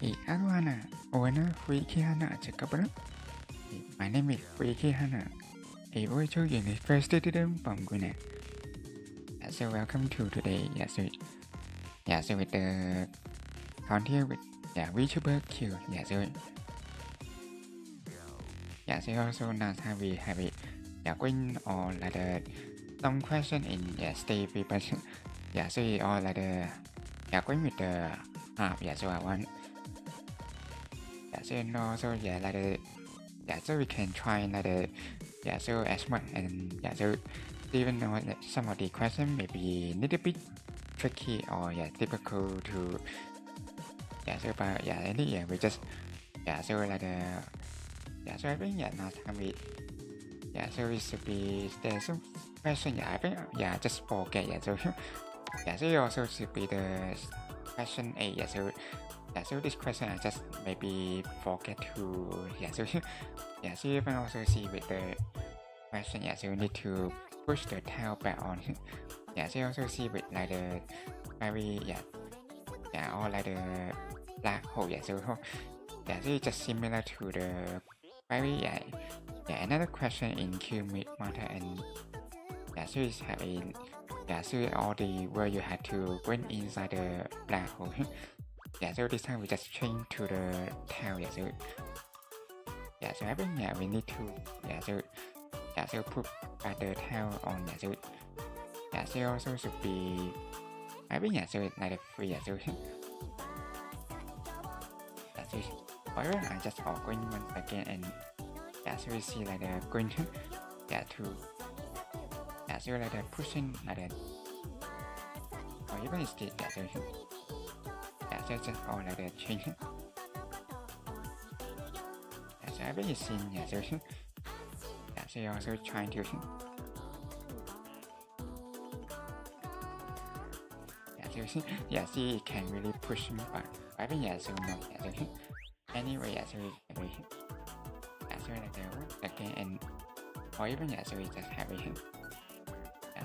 Hello Hana, owner Fuyuki Hana checkable. My name is Fuyuki Hana. A voice unit first student from Greenlandic. So welcome to today. So with the content with VTuber Q. So also now we have it. Going on like the some question in stay people. So all like the going with the so I want. So also like the so we can try like the so as much and so even though some of the question may be a little bit tricky or difficult to so but any we just so like the so I think now time we so it should be there's some question I think just forget so so also should be the question A so this question I just maybe forget to so you can also see with the question so you need to push the tail back on so you also see with like the very or like the black hole so it's just similar to the very another question in Q matter and so it's having so all the where you had to go inside the black hole so this time we just change to the tail so I think we need to so put the tail on so also should be I think so it's like the free so however I just going once again and so we see like the going to so like the pushing like the or even it's the so just all like the change so I think it's seen so you're also trying to see it can really push me but I think so no anyway so like the again and or even so we just have it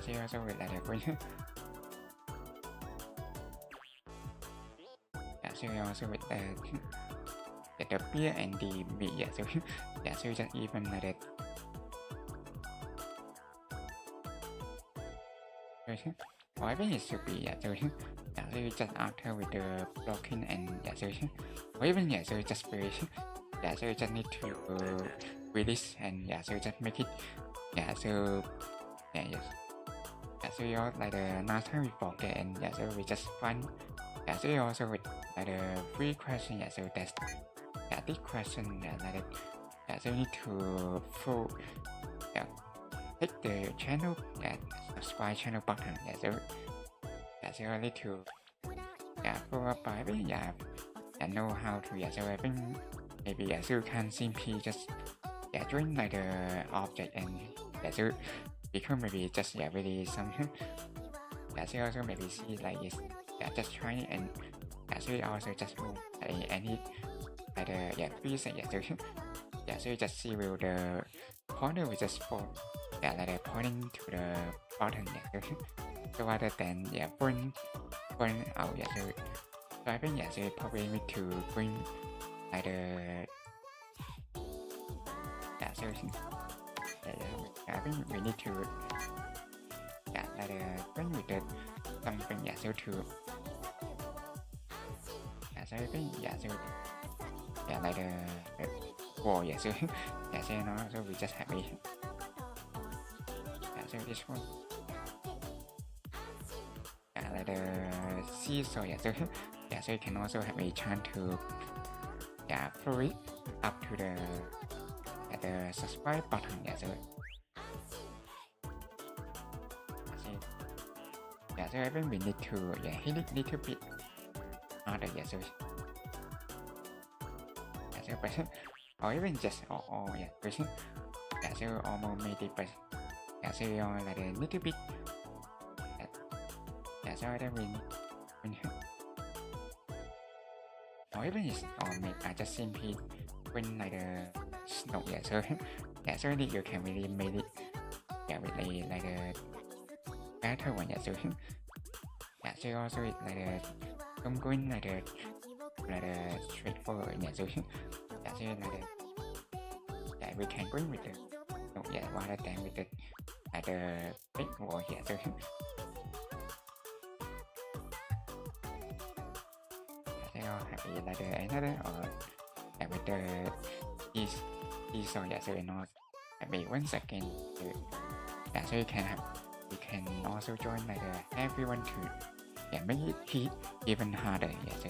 so you also with like the going so you also with the beer and the meat so so just even like that or I think it should be so you just after with the blocking and so or even so just finish so you just need to release and so you just make it so so you like the last time we forget and so we just find so you also with like the free question so that's this question like that so you need to full hit the channel subscribe channel button so so you need to follow up by and know how to so I think maybe so you can simply just join like the object and so because maybe just really something so you also maybe see like this just try it and so you also just move any like the freeze so so you just see will the pointer will just fall like the pointing to the button so rather than point out so I think so you probably need to bring like the so I think we need to like the bring with the something so to so I think so like the wall so so no so we just have it so this one like the seesaw so you can also have a chance to throw it up to the subscribe button so so I think we need to hit it little bit harder so but or even just so almost made it but so you like a little bit so I don't really or even is or maybe I just simply when like the snow so so you can really make it with like a better one so so also like the going like the like the straightforward. Yeah, so yeah, so like the yeah, we can going with the yeah, rather than with the like the big wall here. So they all have like the another or like with the is so yeah, so you know maybe once again. So, yeah, so you can also join like everyone to yeah make it even harder. Yeah, so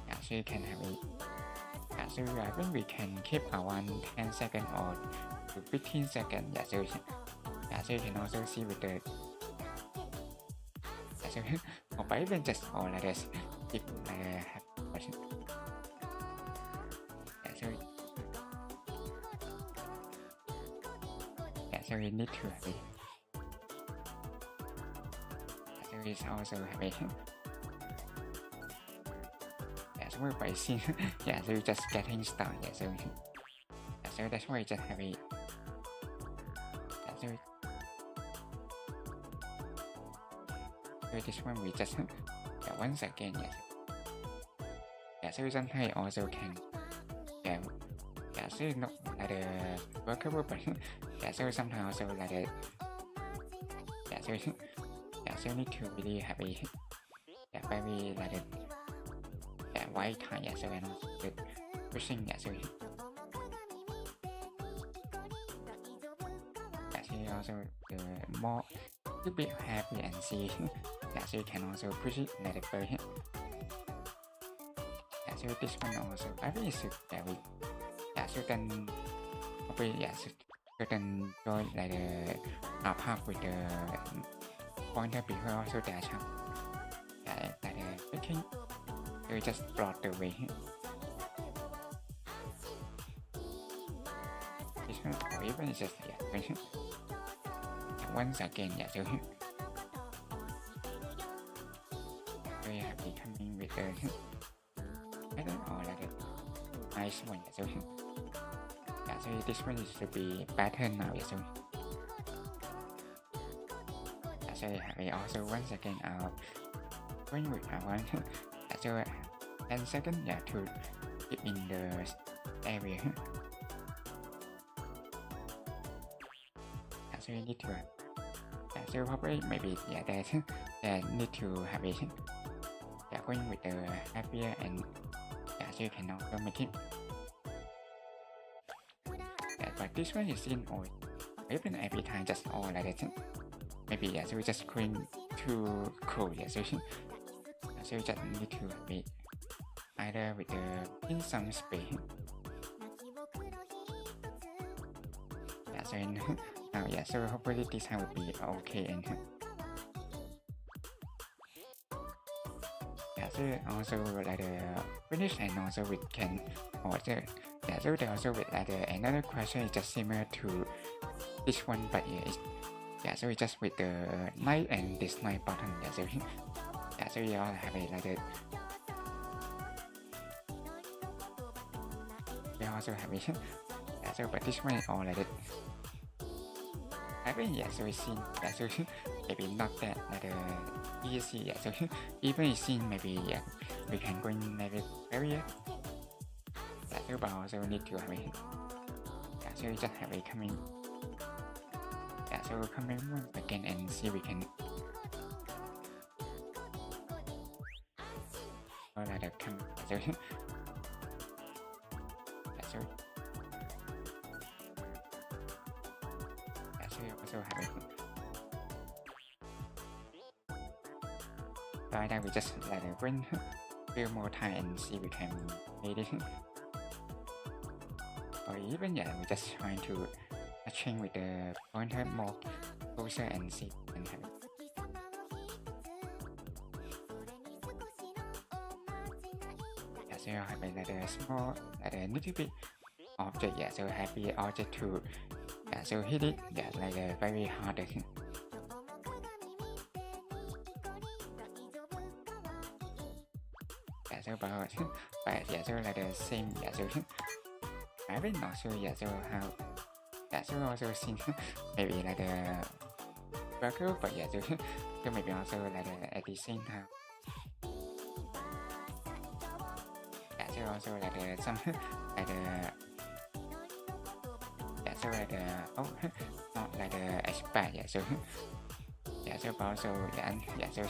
yeah, so you can have it. Yeah, so I think we can keep around 10 seconds or to 15 seconds. Yeah, so you can also see with the yeah, so or even just or like this if have question. Yeah, so yeah, so we need to have it. So it's also have it. Yeah, so we're see. Yeah, so just getting started. Yeah, so that's why I just have it. Yeah, so this one we just yeah, once again. Yes. Yeah, so sometimes also can yeah, so not like the workable, but yeah, so sometimes also like the yeah, so yeah, so need to really have a yeah, very like the yeah, white time. Yeah, so and also pushing. Yeah, so yeah, so also the more to be happy and see. Yeah, so you can also push it like the first. Yeah, so this one also I think it's very yeah, so then okay, yeah, so then join like the part with the pointer because also dash up. Yeah, like the making so you just block the way. This one or even just yeah, once again, yeah, so you have to coming with the I don't know like a nice one. So yeah, so this one is to be pattern now. Yeah, so yeah, so we also once again when we want yeah, so 10 seconds yeah to keep in the area. Yeah, so you need to yeah, so probably maybe yeah that need to have it. Yeah, going with the happier and yeah, so you can also make it. Yeah, but this one is in or even every time just all like that. Maybe yeah, so we just going too cool. Yeah, so you just need to be either with the in some space. Yeah, so in now yeah, so hopefully this time will be okay and. Yeah, so also like the finish and also we can order. Yeah, so they also with like another question is just similar to this one, but yeah, so it's just with the night and this night button. Yeah, so yeah, so we all have it like that. We also have it. Yeah, so but this one is all like that. I think yeah, so it's seen. Yeah, so maybe not that like easy. Yeah, so even it's seen maybe yeah, we can go in maybe area. Yeah, so but also need to have it. Yeah, so you just have it coming. Yeah, so coming once again and see we can. Or like the come. So yeah, so. Also have it. Right now we just let it win a few more time and see we can make it. Or even yeah, we just trying to change with the pointer more closer and see and have it. Yeah, so you have like a small like a little bit object. Yeah, so happy object to yeah, so hit it yeah like a very hard. Yeah, so but yeah, so like the same. Yeah, so I really not sure. Yeah, so how. Yeah, so also seen maybe like the burger, but yeah, so maybe also like at the same time. also like the some like the so like the not like the expert so so also so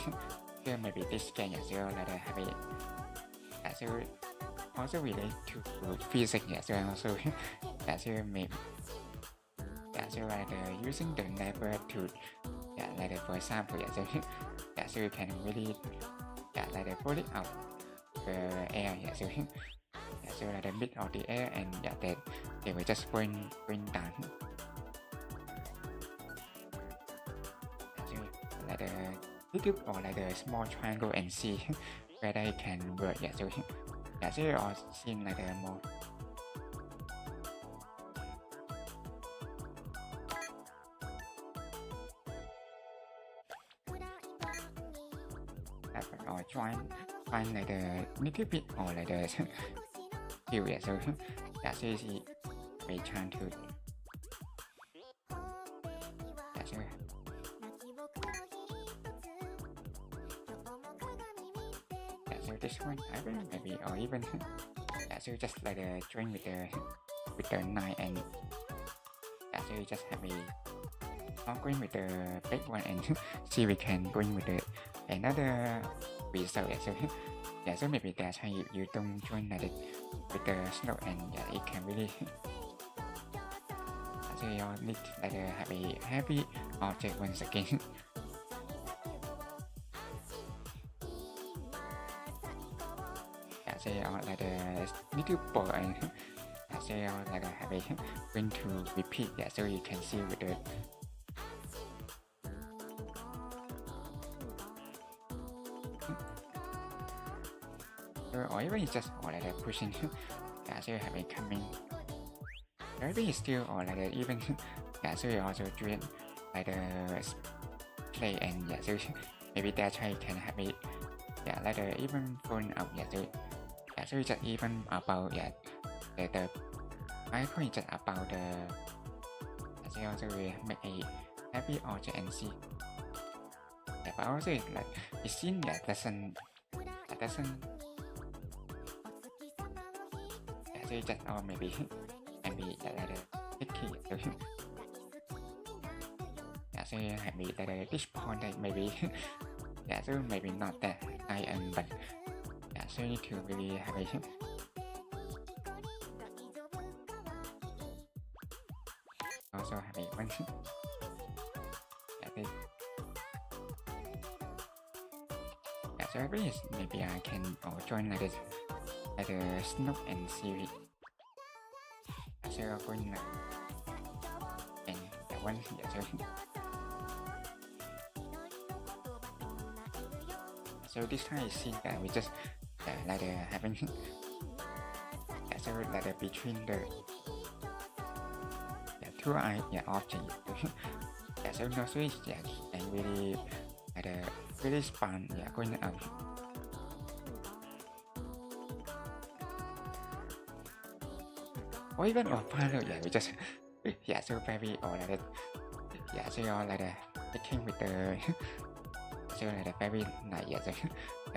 here maybe this can so like the happy so also relate to physics so also so maybe so like the using the neighborhood like the, for example so you can really like the pull it out the air so like the mid of the air and then they will just bring down so like the little or like the small triangle and see where they can work so you all seem like the more or find like the little bit or like the view so so you see we trying to so this one I will maybe or even so just like the join with the knife and so you just have a going with the big one and see we can going with the another result so maybe that's how you don't join like with the snow and it can really so you need like have a happy object once again so you like the little ball and so you like have a going to repeat so you can see with the or even it's just or like pushing so you have it coming maybe it's still or like even so you also do it like the play and so maybe that's how you can have it like the even phone out so it's just even about the icon is just about the so also we make a happy object and see but also it's like it seems doesn't so you just maybe like the key so you have like this point that maybe so maybe not that I am but so you need to really have a also have a one so maybe I can join like this like the snow and series so you're going and one so this time you see that we just like having so like between the two objects so no switch and really really span going up or even or final we just so very or like so you're like taking with the so like very nice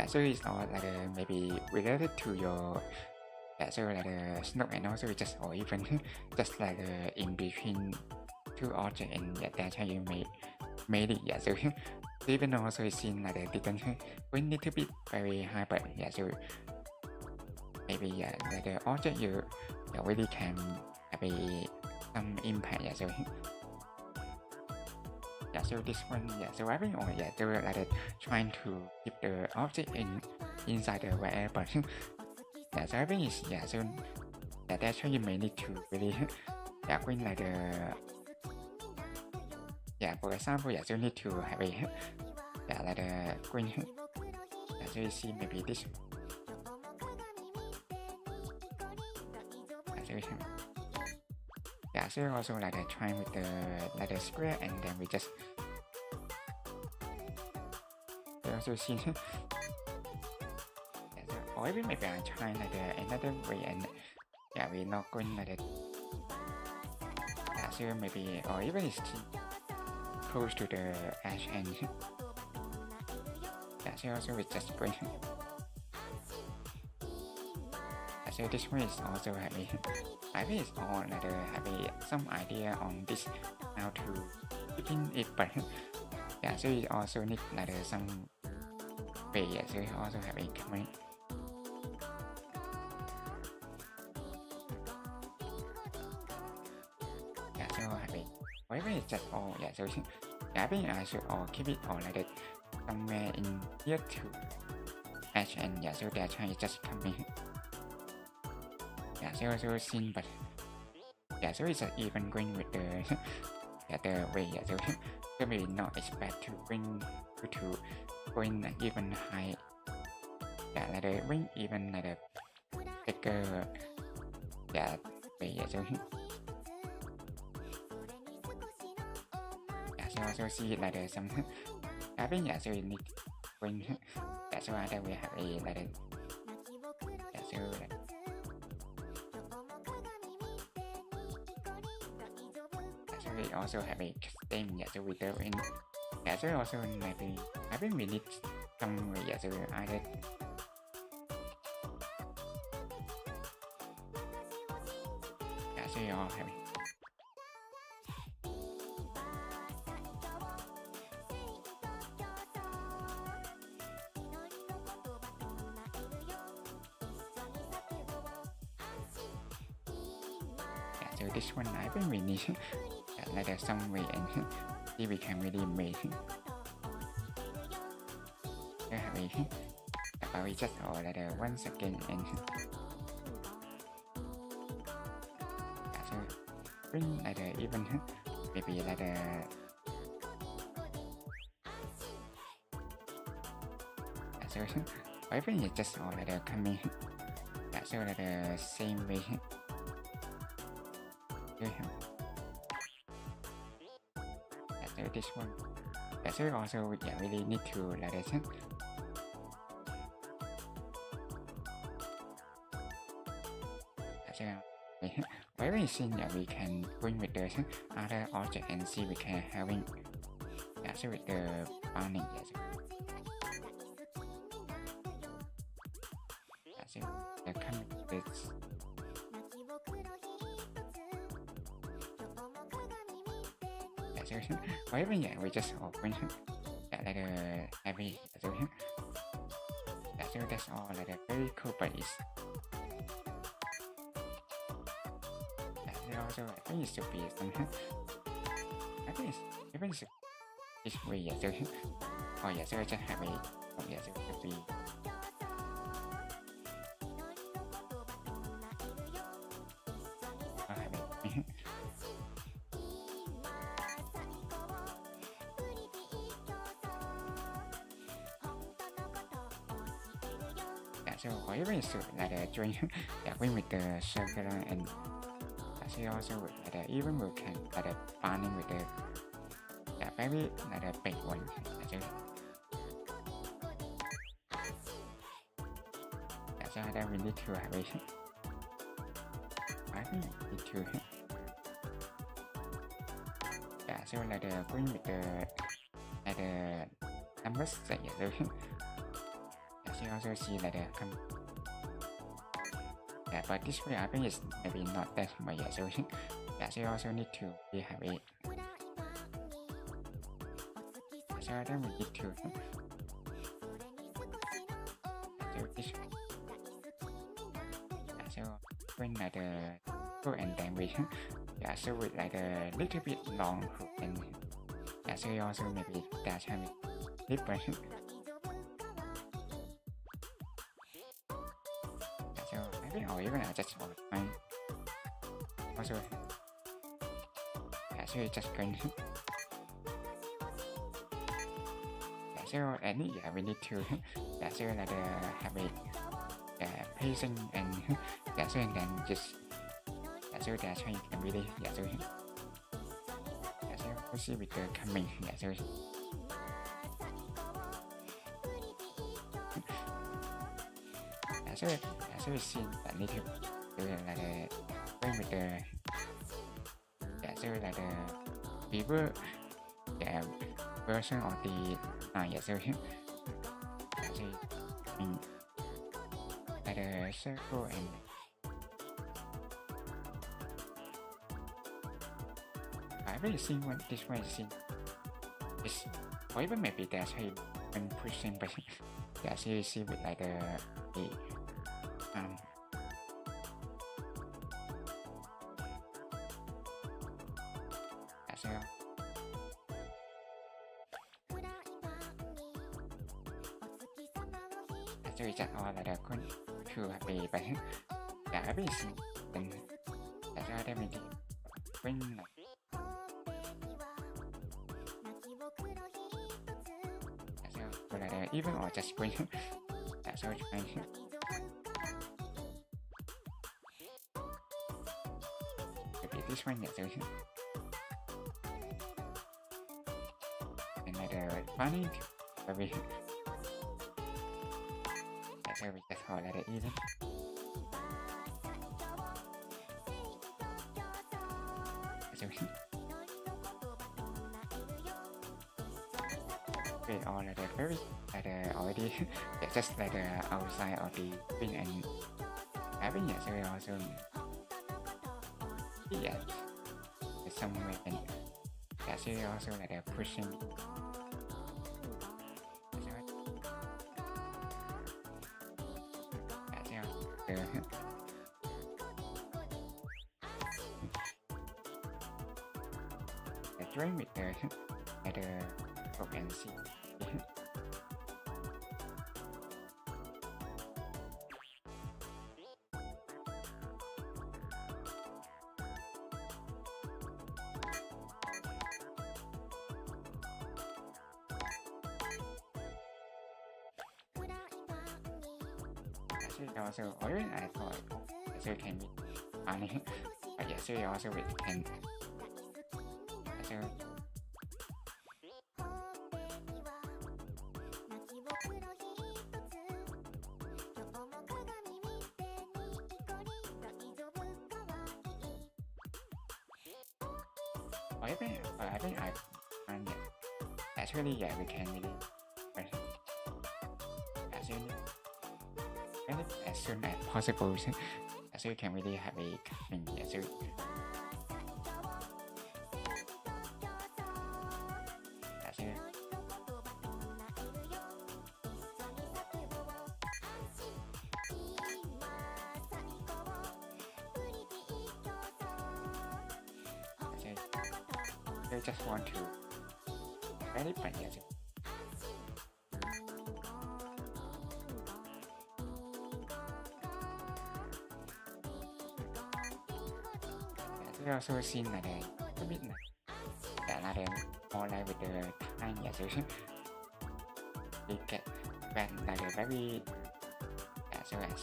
so it's all like maybe related to your so like the snow and also just or even just like in between two objects and that's how you made it so even also it seems like it didn't win a little bit very high but so maybe like the object you really can have some impact so so this one so I think they were like trying to keep the object inside the wire but so I think is so that's how you may need to really going like the for example so you need to have a like the green so you see maybe this so also like trying with the square and then we just also see or even maybe I try like another way and we're not going like so maybe or even it's close to the edge and so also we just going So this one is also happy. I think it's all like happy some idea on this how to begin it, but yeah, so it also need like some way. Yeah, so it also have a comment. Yeah, so happy. Whatever is just all. Yeah, so yeah, I think I should all keep it all like that somewhere in here to match, and yeah, so that's why it just coming. Yeah, so seen, but yeah, so it's even going with the yeah, the way. Yeah, so maybe not expect to bring to going even high. Yeah, like the bring even like the bigger. Yeah, way. Yeah, so yeah, so also see like the some. I think yeah, so you need going. Yeah, so other we have a like the yeah, so like. We also have a same yeah, so we do in yeah, so also maybe I think we need some yeah, so either yeah, so you all have it. Yeah, so this one I think we need like there's some way and see we can really make but we just all like once again and so bring like even maybe like so everything is just all like coming so like the same way. So this one, so also yeah, really need to like this. So wherever we see yeah, we can bring with the other object and see we can having yeah, so with the bounding yeah, so the coming this. Whatever yeah, we just open yeah, like heavy so yeah, so that's all like very cool but it's yeah, also I think it should be some I think it's even this way yeah, so oh yeah, so I just have a oh yeah, so it should be oh, have it. So whatever is like join yeah, going with the circular and actually also with like even we can like planning with the yeah, very like a big one. So that we need to have it. I think we need to yeah, so like going with the numbers that yeah, so also see like yeah, but this way I think is maybe not that much yeah, so yeah, so you also need to be have it. So I think we need to so this yeah, so when like the go and then we yeah, so with like a little bit long and yeah, so you also maybe that's how we different. Or even I just want to find also yeah, so you just going yeah, so any yeah, we need to yeah, so like have a pacing and yeah, so and then just yeah, so that's how you can really yeah, so yeah, so we'll see with the coming yeah, so yeah, so we see that need to do like going with the yeah, so like the VTuber yeah, version of the yeah, so yeah, so like the circle and I really see when this way see this, or even maybe that's how when pushing, but yeah, see with like the so actually just all like the two happy, but yeah, I really see then that's how they make it when like even or just when that's how trying maybe this one yeah, so and like funny very that's how we just call like even so we all like very like already just like outside of the thing and having it so we also yeah some way and that's also like pushing join with the hope and see also already I thought so can be funny but yeah so also with can so I think I find it actually yeah we can really as soon as possible so you can really have a coming yeah, so they just want to very fun yeah, so we also seen like a bit like more like with the time yeah, so we get back like a very so as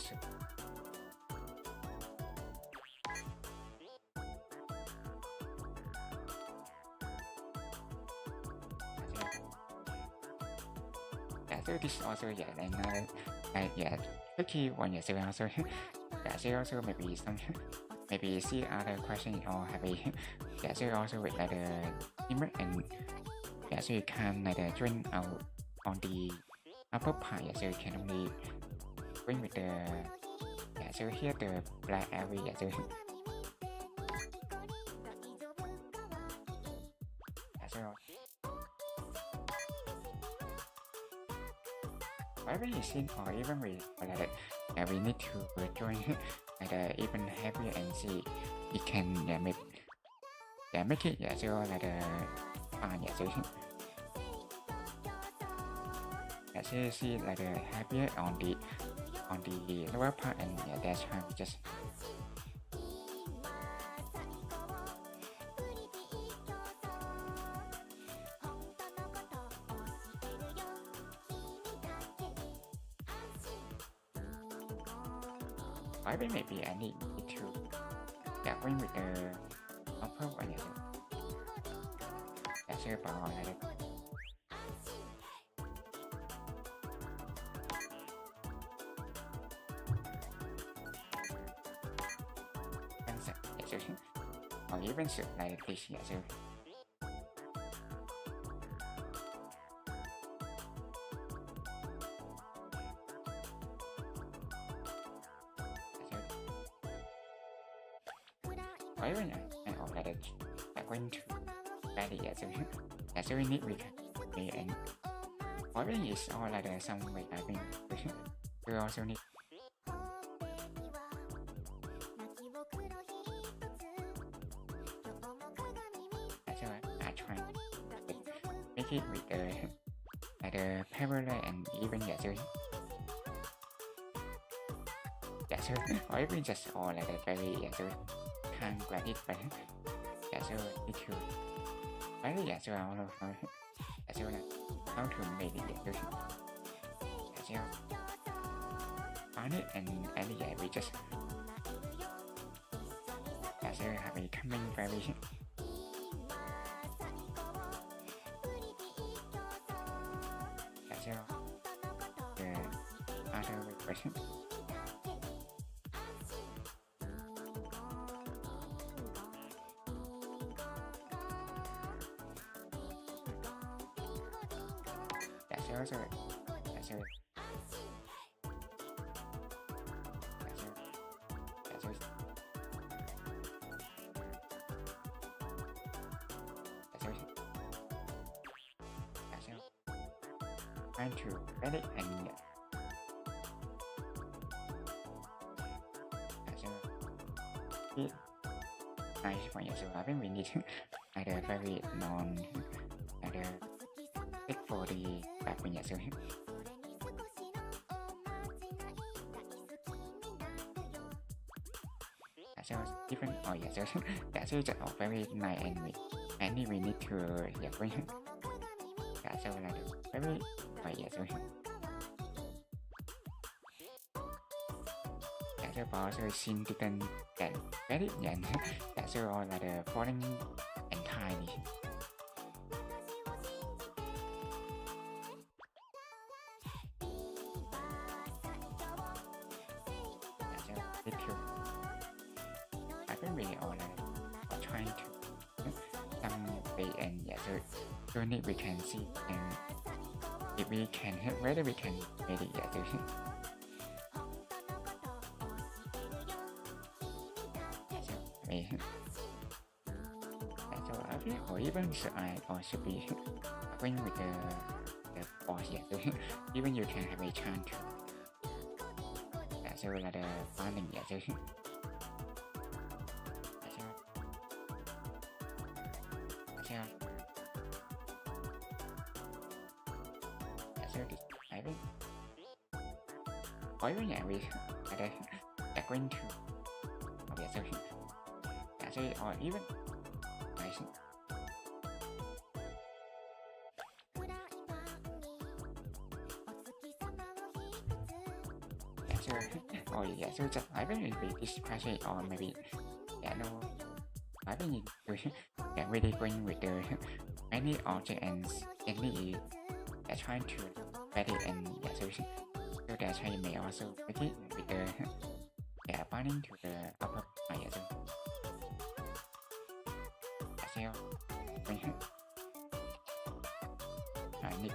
so this also yeah another yeah tricky one yeah, so also yeah, so also maybe some maybe see other question or have a yeah so also with like the image and yeah so you can like join out on the upper part yeah, so you can only bring with the yeah so here the black area yeah, so yeah, so whatever you see or even we like yeah, we need to join like even happier and see it can yeah, make it yeah so like fun yeah so yeah so see like happier on the lower part and yeah that's why we just maybe I need to get in with the upper one yeah, so about like or even like this yeah, so I already going to very yeah, so we need we can be and always is all like some way I think we also need so I try make it with the parallel and even yeah, so yeah, so or even just all like a very yeah, so can't grab it but yeah, so need to very yeah, so all of yeah, so like how to make it yeah, so yeah, so on it and yeah, we just yeah, so have it coming very yeah, so the other question also trying to read it and it nice for you so I think we need either very non either take for the back when you so so different oh yeah so that's just very nice and we need to yeah going yeah so like very oh yeah so yeah so also significant and very yeah so all like the foreign entirely I think we all are trying to some way and yeah so need we can see and if we can whether we can make it yeah so so I think or even should I or should be going with the boss yeah so even you can have a chance to yeah so like the finding yeah so I think or even yeah we are going to yeah so yeah so or even I think yeah so oh yeah so just I think it will be this question or maybe yeah no I think yeah really going with the many object and any yeah trying to read it and yeah so that's how you may also make it with the yeah pointing to the upper yeah so yeah so I need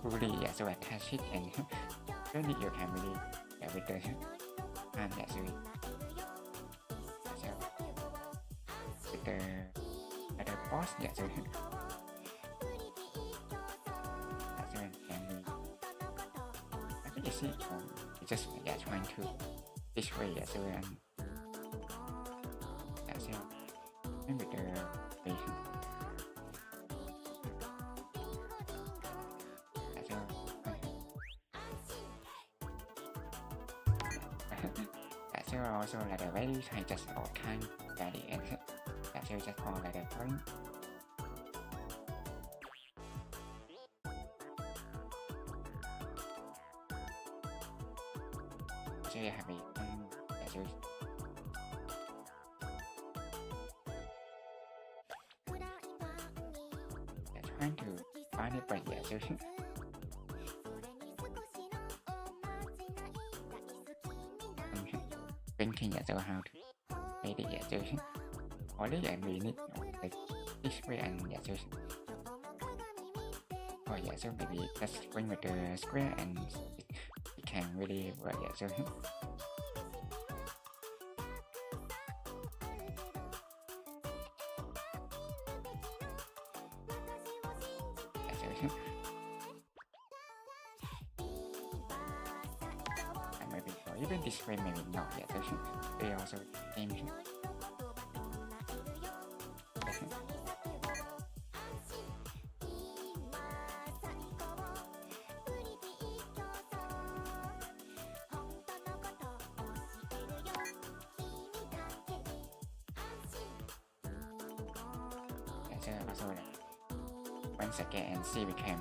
really yeah so attach it and don't need your camera yeah with the hand yeah so with the boss yeah so I think you see it's just yeah trying to this way yeah so yeah so and with the patient so also like the very high just all kind very and so just all like the point so you have it so trying to find it but yeah so thinking yeah so how to make it yeah so only yeah we need like this way and yeah so oh yeah so maybe just going with the square and it can really work yeah so or even this way maybe not yet. They also aim. Also once again and see we can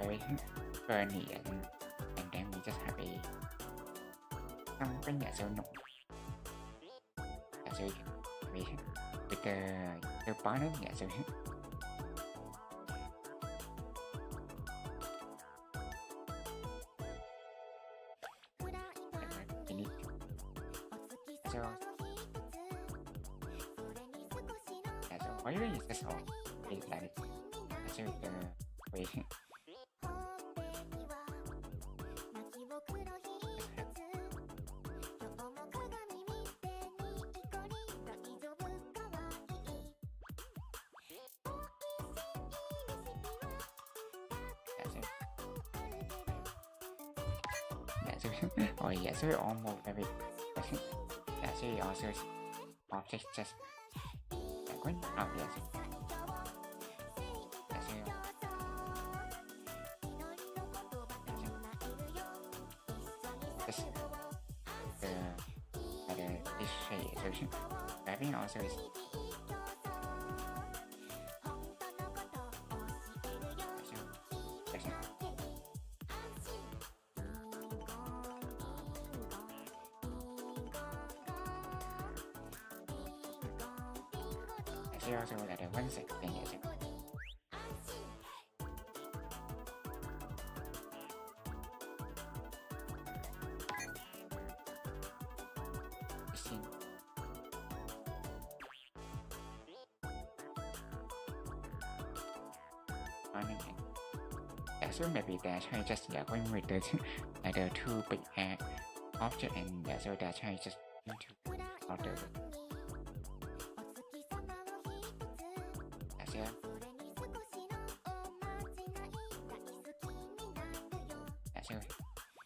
very funny and then we just have a something that's so no so with the partner so why is this all like so the way oh yeah, so almost every so also object just going up yes. Just this shade so wrapping also is also là the one second thing yes. So maybe that's why just going with the two big object and so that's why just into order.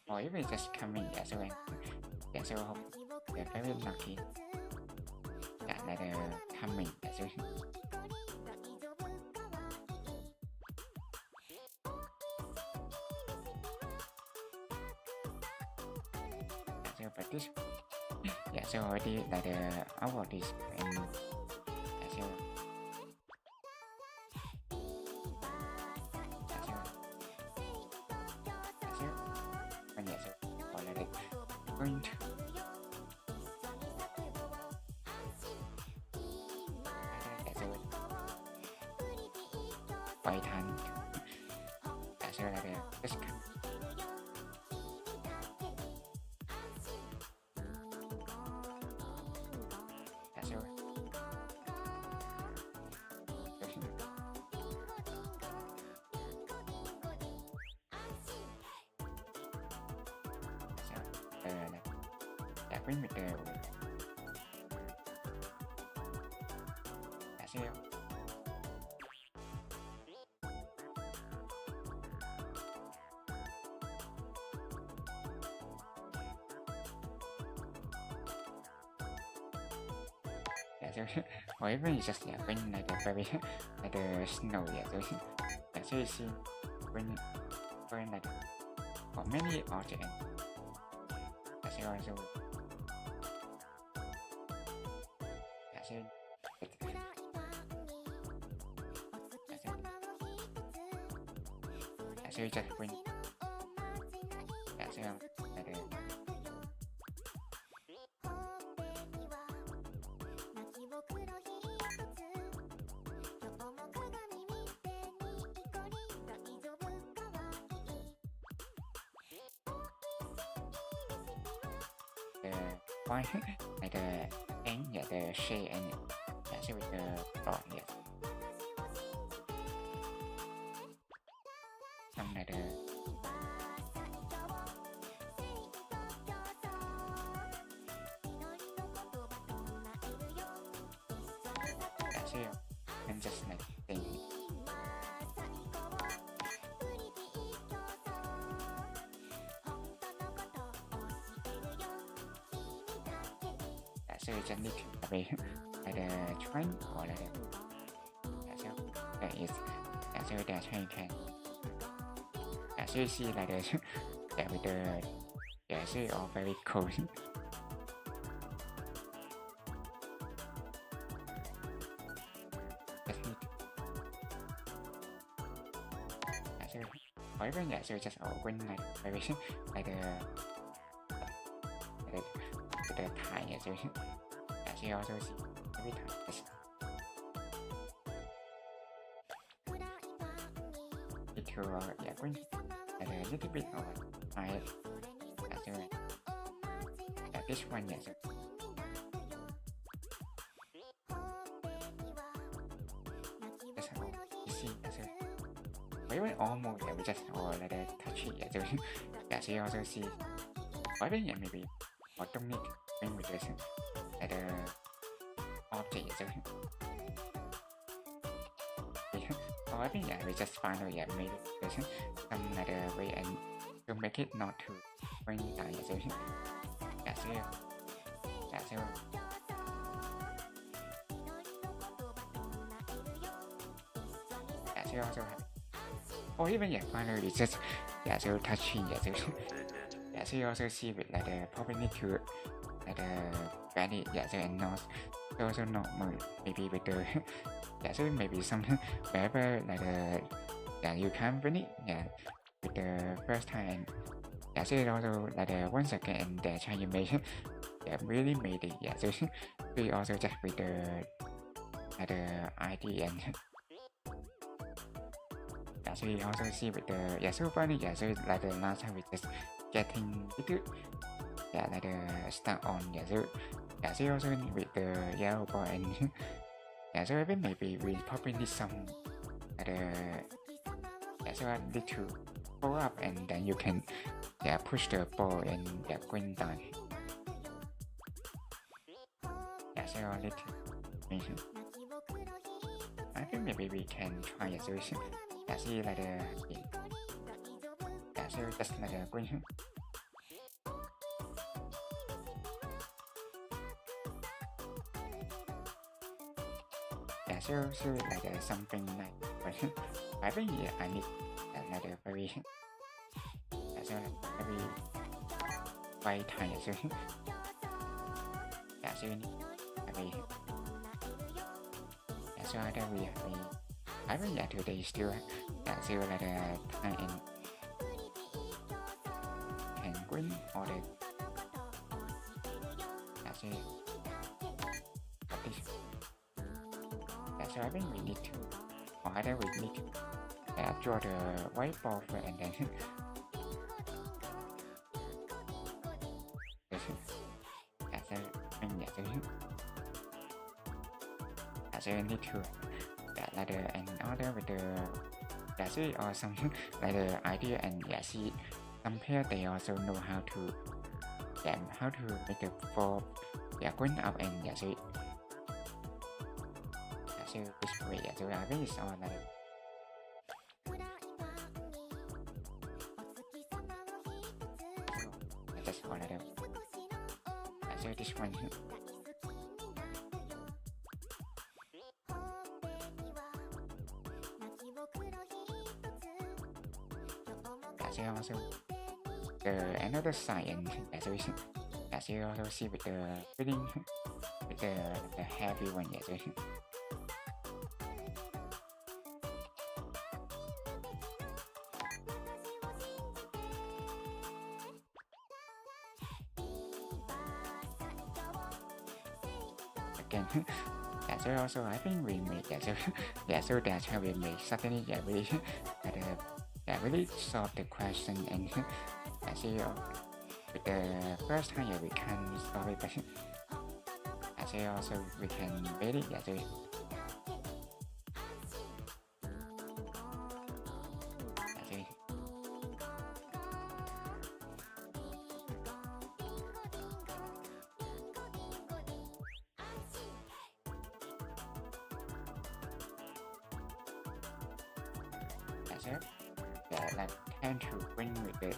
Or even just coming so hope they're very lucky that they're coming so but this so already the award is and going to quay thành so là just với mình đều đã xem or even just when the baby the snow so you see when for many objects also so just when point the end the shade and so with the dot yes. Xong này the so I'm just like saying so you just need to be like the train or like so there is so the train can so you see like the that with the so all very cold or even so just open like very like the Thai so you also see every time it to going like a little bit of high so this one yes that's how you see so even almost we just like the touchy so you also see or even maybe or don't need bring with this like the object so or I think we just find out maybe some like the way and to make it not too bring down so so also or even finally it's just so touching so you also see with like the probably need to like the valid so and not so also not maybe with the so maybe some wherever like the you can't win it with the first time so also like the once again the try you make really made it so we also just with the like the ID and so you also see with the so funny so like the last time we just getting it like the start on so you also with the yellow ball and so even maybe we probably need some so I need to pull up and then you can push the ball and going down so I need to I think maybe we can try a solution see like the so just like the going so like something like I think I need like a very so very white time so so you need very so I think we I think today still so like the time in penguin or the so so I think we need to or either we need to draw the white ball and then so you need to like the and order with the see or something like the idea and see some pair they also know how to make the ball going up and so this way so I think it's all like just all like so this one so also another side and so you also see with the feeling with the heavy one so again so also I think we make so that's how we make suddenly we really solve the question and so with the first time we can solve it but so also we can make it so so like tend to bring with the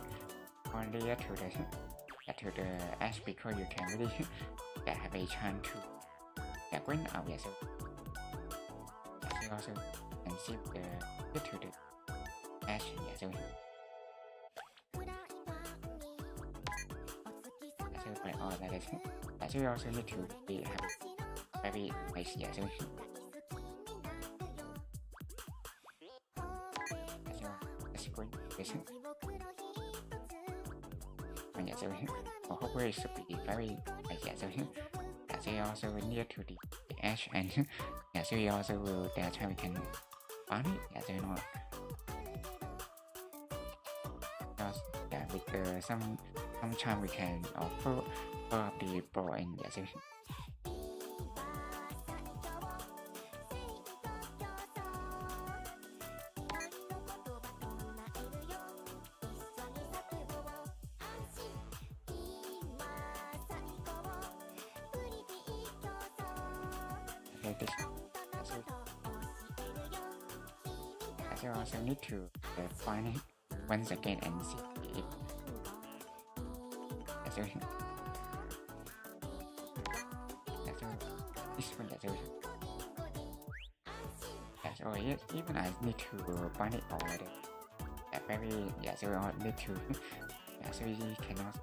only to the edge because you can really have a chance to bring out so you also can see the to the edge so by all that is so you also need to be very nice so so hopefully it should be very so you also near to the edge and so you also will that's how we can find it so you know with the sometime we can pull up the ball and so this so also need to find it once again and see it so this one so yes, even I need to find it already very so I need to so we cannot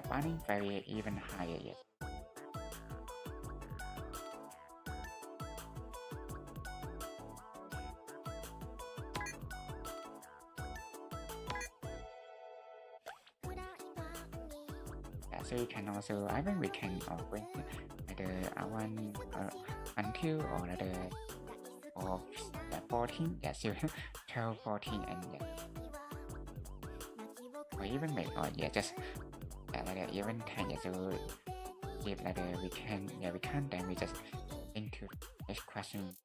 finding very even higher yet so you can also I think we can bring the one until or the of 14 so 12 14 and or even make or just like even 10 so if like we can we can't then we just into next question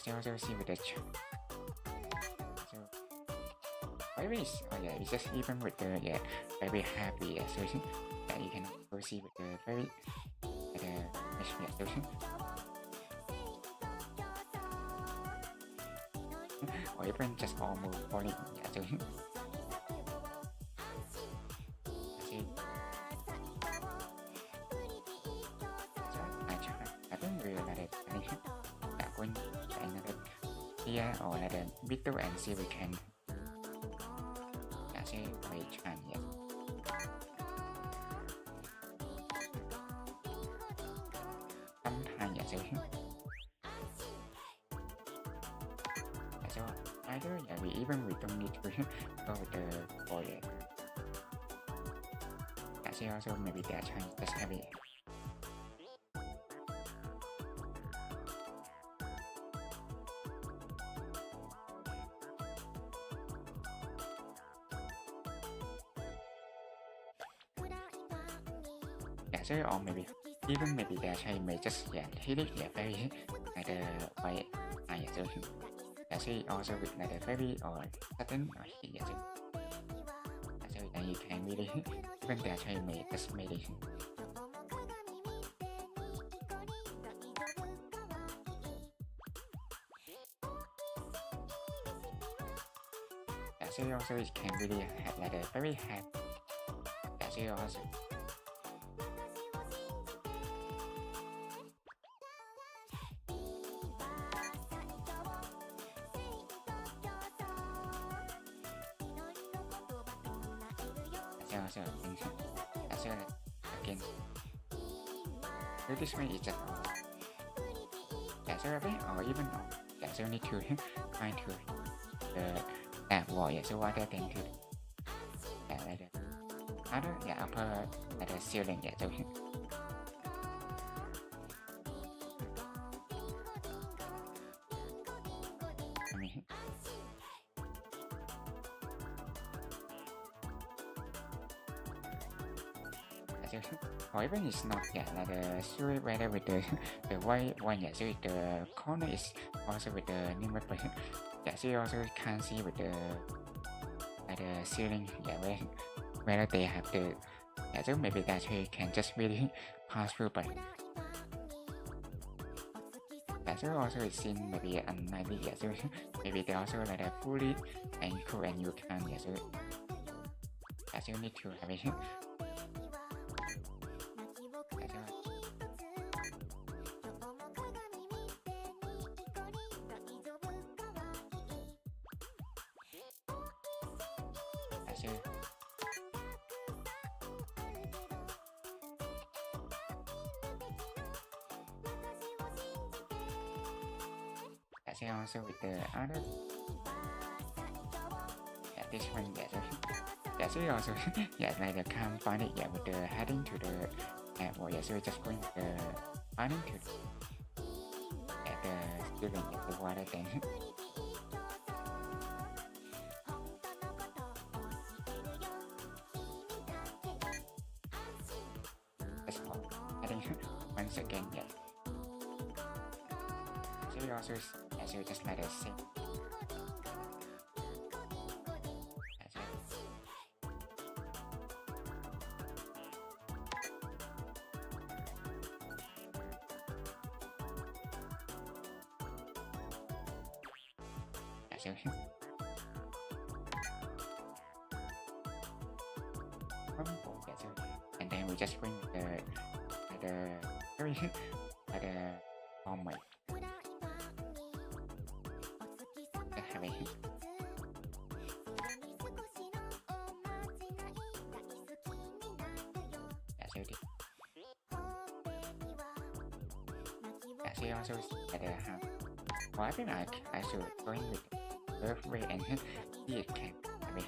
so also see with the maybe it's just even with the very happy solution that you can proceed with the very solution or even just almost falling solution I think we like that going here or like the video and see we can so either we don't need to go with the border so also maybe they're trying just heavy so or maybe even maybe they're trying may just hit it very like the way so also with like the very or sudden or hit so you can really even they're trying may just made it so also it can really have like a very happy so also so again so this way is just so or even so need to find to the wall so what they can do like the other upper like the ceiling so or even it's not like the sure whether with the white one so the corner is also with the number so you also can see with the like the ceiling whether they have the so maybe that you can just really pass through but Yeah, so also it seems maybe unlikely. Yeah, so maybe they also like a fully and cool and you can. Yeah, so yeah, so you need to have it. Yeah, so also with the other this one so also like the can't find it with the heading to the or so just going the finding to the student the water thing that's all heading once again so also so just like the same so and then we just bring the very the format have it so also the have well, I think I should going with birth rate and see it can have it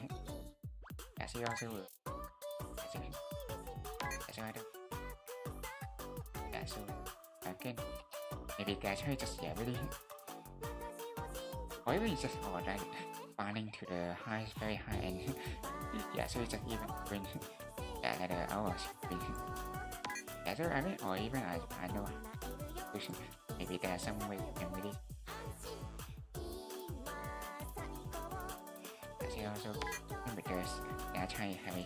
so also so I don't so again maybe guys try just really or even just like finding to the high very high end so it's just even when like the hours so I mean or even I know maybe there's some way you can really so also because they try having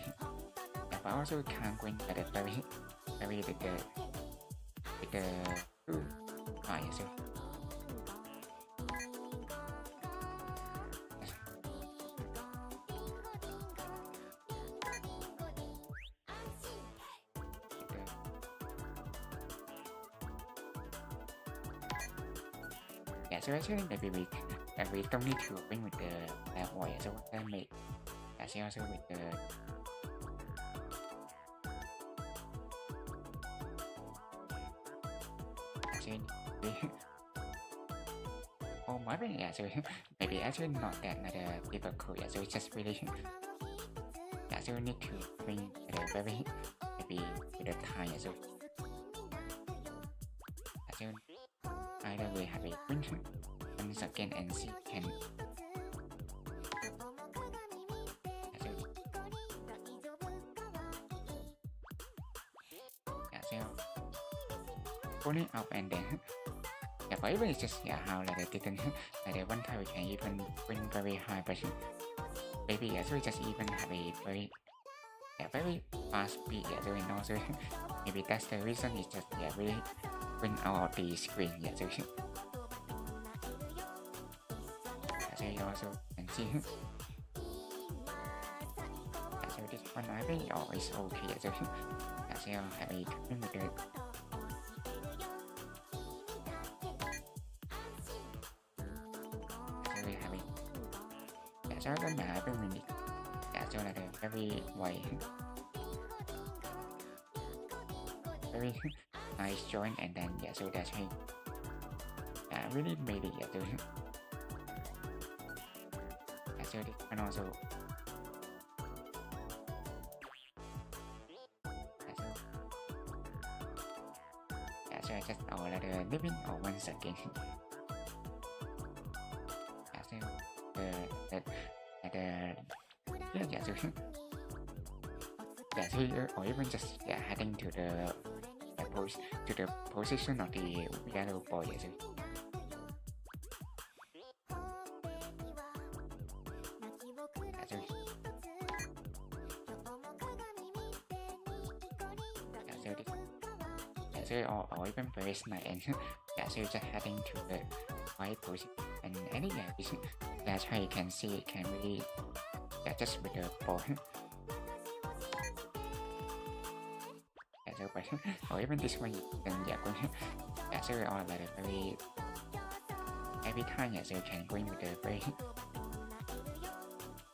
but also can't win at the very with the so so actually maybe we don't need to win with the oil so that make so also with the oh my bad so maybe actually not that difficult so it's just really so you need to bring the very maybe with the time so either way have a win once again and see can so pulling up and then but even it's just how like they didn't like one time we can even win very high but maybe so we just even have a very fast speed so we know so maybe that's the reason it's just really win out of the screen so you also can see so this one I think is okay so have a coming with it so we have it so cái mã bên mình so là very way very nice join and then so that's why really made it so so this one also so I just like the living or once again so so or even just heading to the position of the yellow boy so so or even very nice and yeah, so just heading to the right position and any that's how you can see it can really just with the ball. Yeah, so but or even this one then yeah, so or like a very every time yeah, so you can go in with the very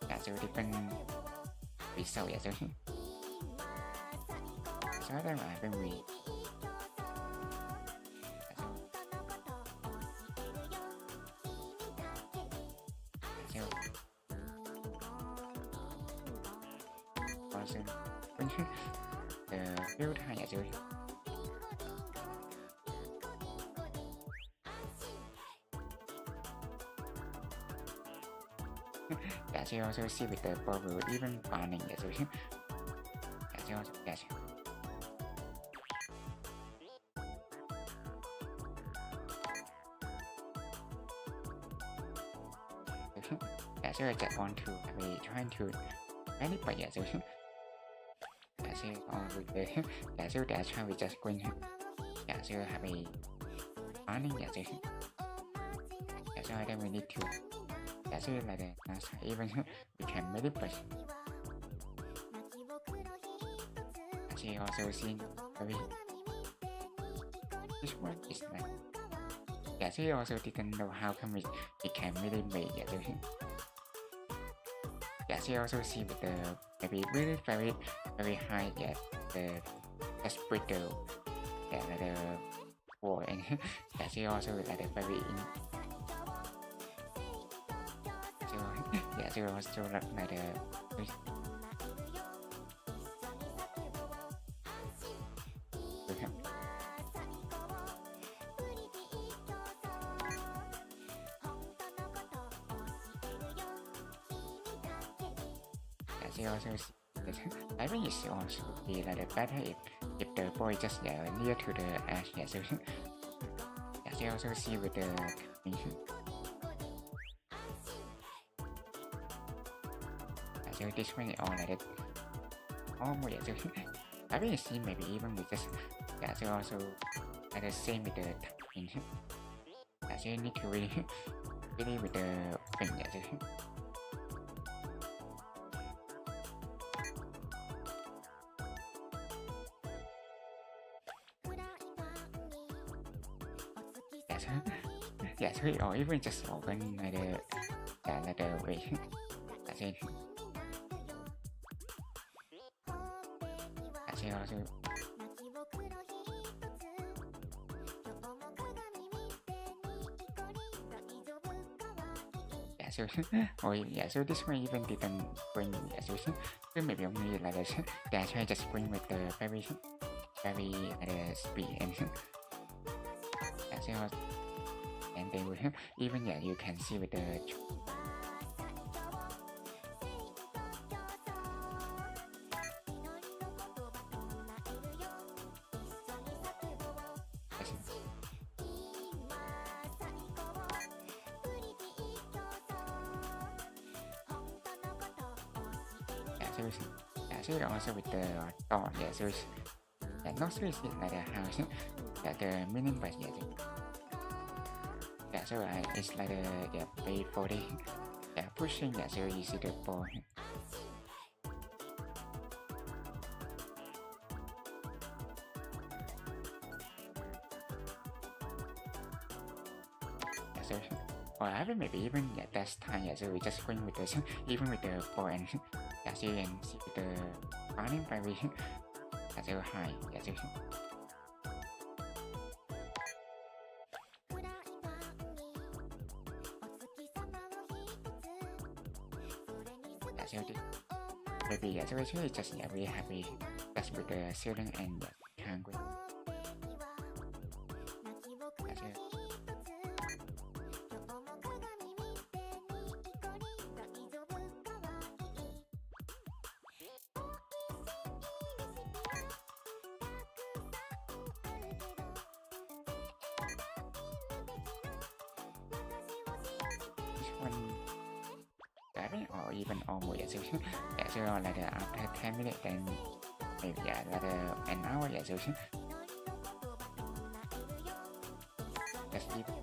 yeah, so different result yeah, so that là bên we build hai nhà chơi yeah, so you also see with the bubble even farming yeah, so yeah, so also, yeah, so. Yeah, so I just want to be trying to manipulate yeah, so yeah, so with the yeah, so that's how we just going yeah, so have a running yeah, so yeah, so I think we need to yeah, so like the even we can manipulate yeah, so you also see very this one is like yeah, so you also didn't know how come we can really make yeah, so yeah, so you also see with the maybe really very high yeah, the sprinkle yeah, like the wall and yeah, so you also like the very in so yeah, so you also like the also I think it's also be like better if the boy just near to the edge yeah, so yeah, so you also see with the yeah, so this one is all like that almost yeah, so I think see maybe even with just yeah, so also like the same with the tapping yeah, so you need to really with the thing yeah, so yeah, so or even just open like the way that's it. That's it also. Yeah, so or yeah, so this one even didn't bring yeah, so maybe only like this. That's why I just bring with the very speed and yeah, so and they will even yeah, you can see with the yeah, so also with the door yeah, so yeah, not so easy like the house yeah, the meaning but yeah, yeah, so it's like yeah, way for the yeah, pushing yeah, so easy the ball. Yeah, so or I think maybe even yeah, that's time yeah, so we just going with this even with the ball and yeah, so you can see with the running very yeah, so high yeah, so maybe yeah, so actually just yeah, really happy just with the ceiling and the hungry. Or even almost yeah, so like after 10 minutes then maybe yeah, like an hour yeah, so just even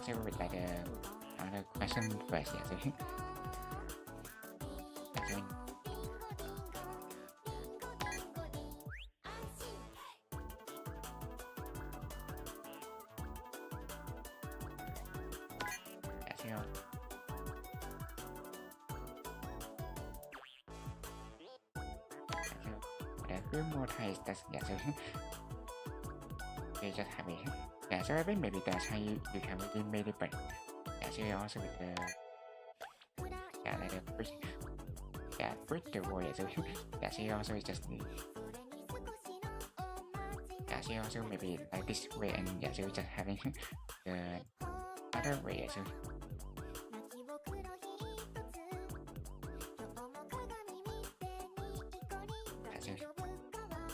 so with like another question first, yeah, so a few more times that's yeah, so you just have it. Yeah, so I think maybe that's how you can really make it, but yeah, so you also with the yeah, like the bridge, yeah, bridge the wall, yeah, so yeah, so you also just need yeah, so you also maybe like this way, and yeah, so just having the other way, yeah, so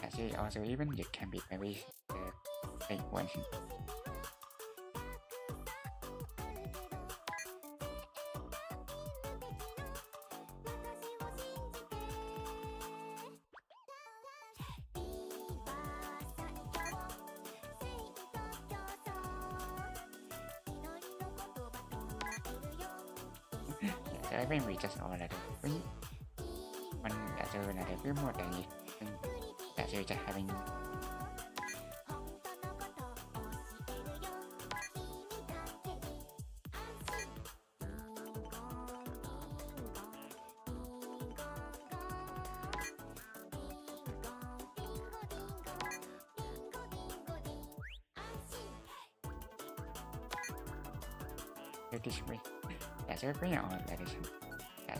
actually also even it can be very big one. So I think we just all like one so like a few more than it. So just having this way. So we are like this.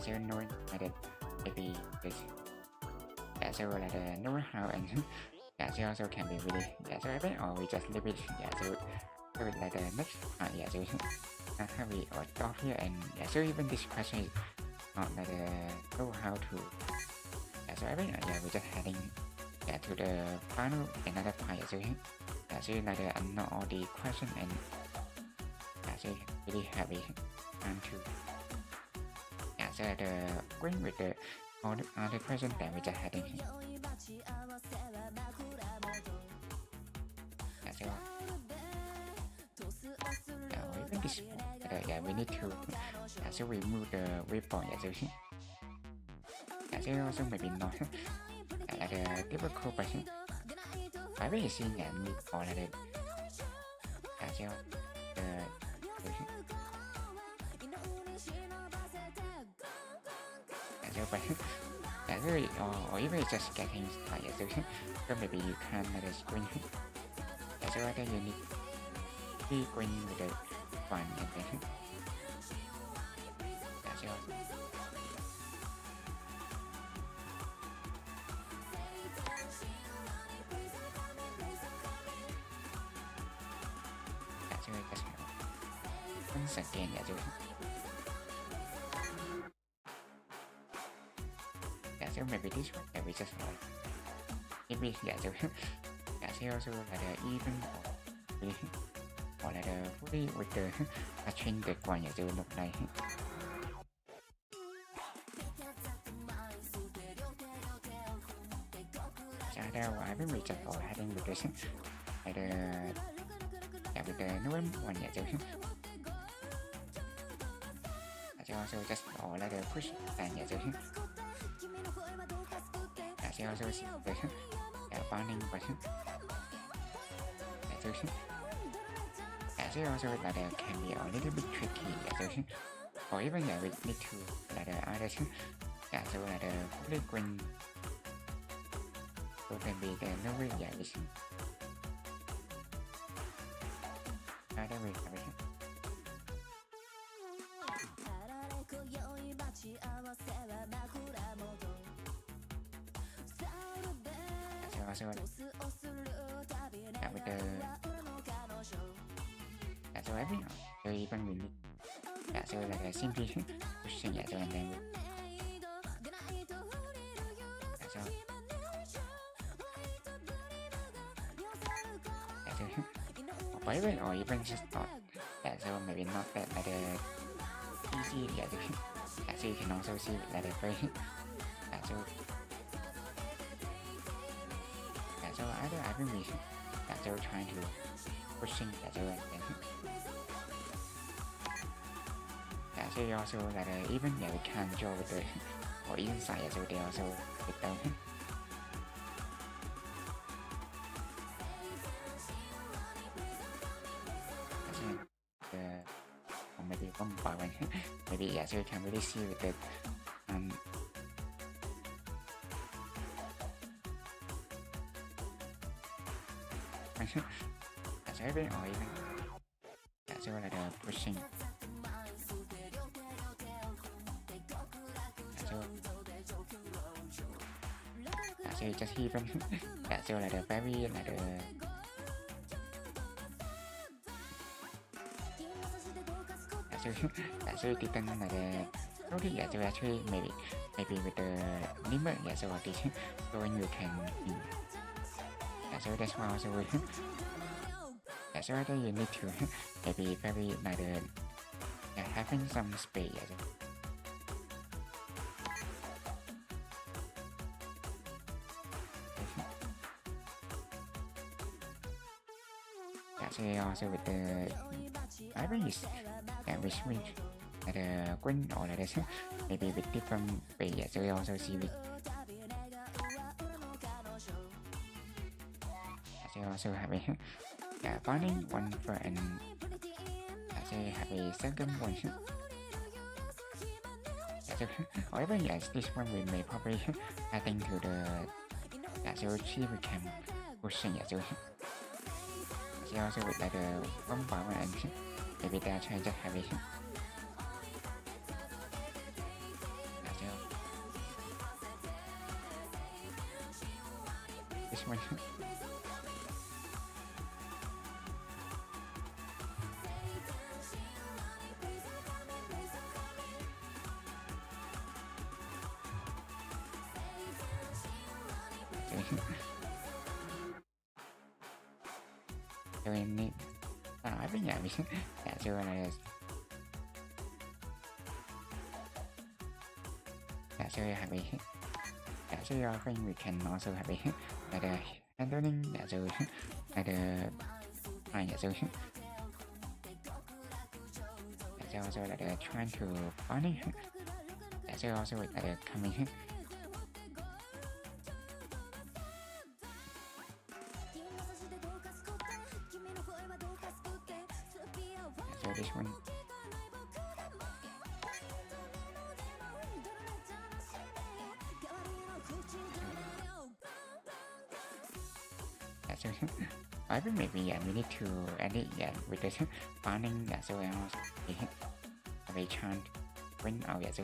So knowing that maybe this. So like know how and so also can be really so I think or we just leave it so like the next part so how we or stop here and so even this question is not like know how to so I think we just heading to the final another part so like unknown all the question and so really happy and to so the going with the all the other questions that we just had in here. So, even this, we need to so we move the waypoint. So also maybe not like a difficult question. I will see and need all of it. So or even just getting started so maybe you can let us screen so I think you need to screen with the one and then so just once again so maybe this one we just maybe so also like even or like fully with the change the one so look like so I think we just all heading with this like with the new one so also just all like push and so also see the finding question so also like can be a little bit tricky or even we need to like other so like fully green so can be the no way other way so with the so every so even we need so like simply pushing so and then so or even just not Yeah, so maybe not that like the easy. Yeah, so you can also see like the very. Yeah, so either I think we so trying to pushing so so you also like even we can draw with the or inside so they also with them or maybe one by one maybe so you can really see with the so even or even so like pushing so just even so like the very like the so it depends like the okay so actually maybe with the limit so what this so when you can so that's why also so that you need to maybe very like the having some space so also with the I think is which means the Queen or the maybe with different way so you also see with so also have a finding one for and so have a second one however yes this one we may probably adding to the so she became pushing so also with like the one bar and maybe they are trying to have it this one so in it I think yeah we so like so you have a so I think we can also have a like the handling so like the so also like the trying to finding so also with like coming so this one so I think maybe we need to edit with the finding so I also have a chance win out so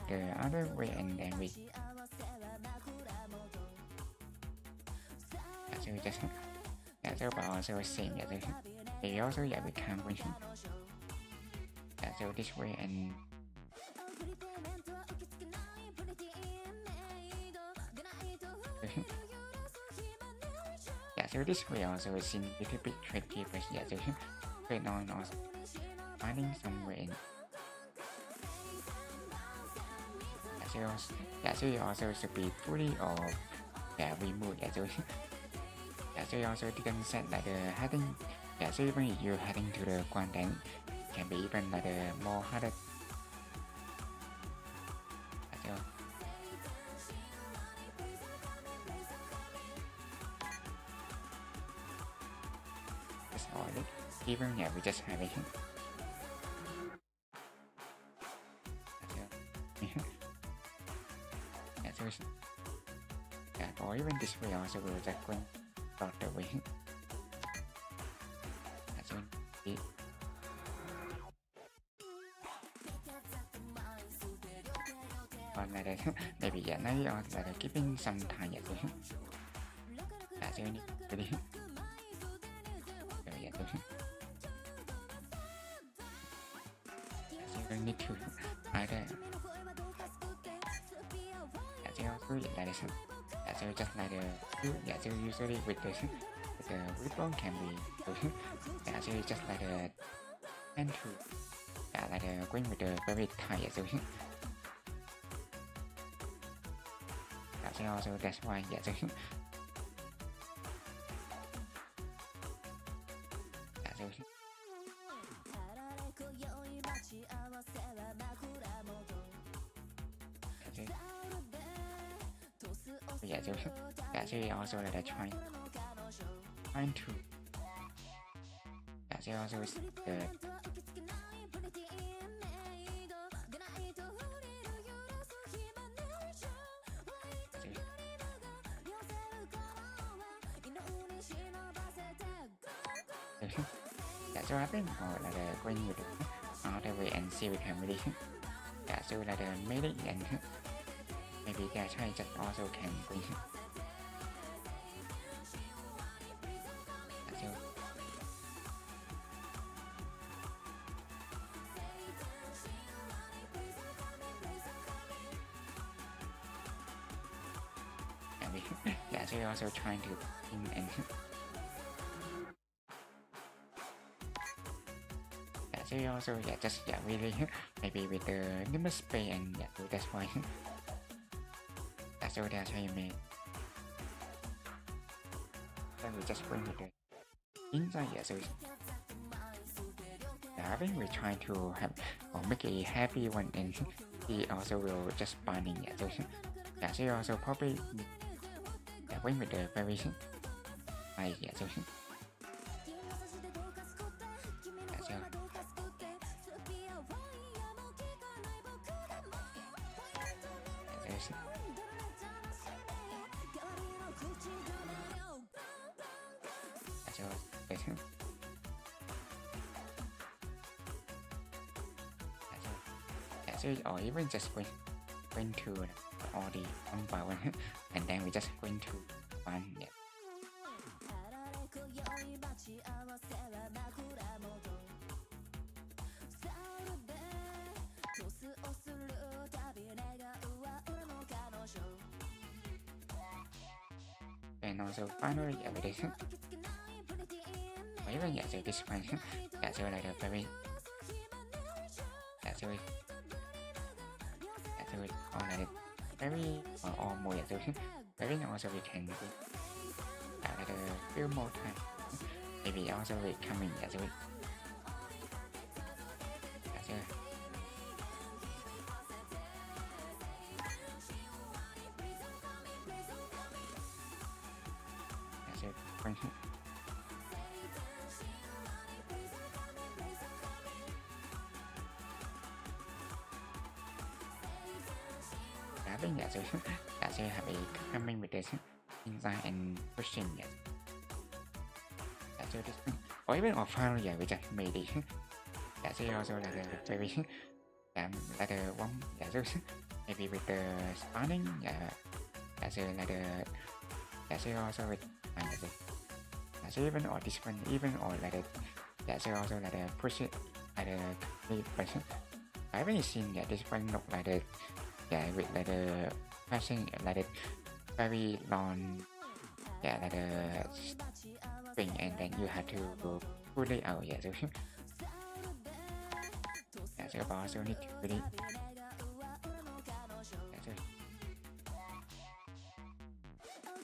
the other way and then we so just so but also same they also we can win so this way and so this way also seem a little bit tricky but so going on also finding some way so you also should be fully or remove so you also didn't set like the heading so even if you're heading to the content can be even like the more harder even we just have it or even this way also will just going out the way so or like that maybe maybe or like keeping some time so you need really so you need to either so also like this. Yeah, so just like the yeah, so usually with the ribbon can be yeah, so just like the and to yeah, like the going with the very tight. Yeah, so yeah, so also that's why yeah, so yeah, so yeah, so yeah, so also like the trying to yeah, so also the yeah, so I think like the going with all the way and see with family. Yeah, so like the meeting and maybe yeah, try just also can bring. Yeah, so yeah, so also trying to and yeah, so also yeah, just yeah, really maybe with the number space and yeah, so that's why yeah, so that's how you make. Then we just bring with the inside, yeah, so yeah, I think we try to have or make a happy one and he also will just binding, yeah, so yeah, so also probably yeah, bring with the variation. Yeah, so yeah, so yeah, so or even just going to all the one by one and then we just going to one, yeah. And also finally yeah, with this or even yeah, so this one yeah, so like a very yeah, so yeah, so or like very or more yeah, so very also we can do like a few more time maybe also we coming yeah, so yeah, so I think yeah, so have a coming with this inside and pushing yeah. Yeah, so this or even or finally yeah, we just made it. Yeah, so also like the very like the one yeah, so maybe with the starting yeah, so like the yeah, so also with yeah, so even or this one even or like the yeah, so also like the push it like the person I haven't seen yeah, this one look like the yeah, with like the passing like the very long yeah, like the string and then you have to pull it out yeah, so yeah, so also need to really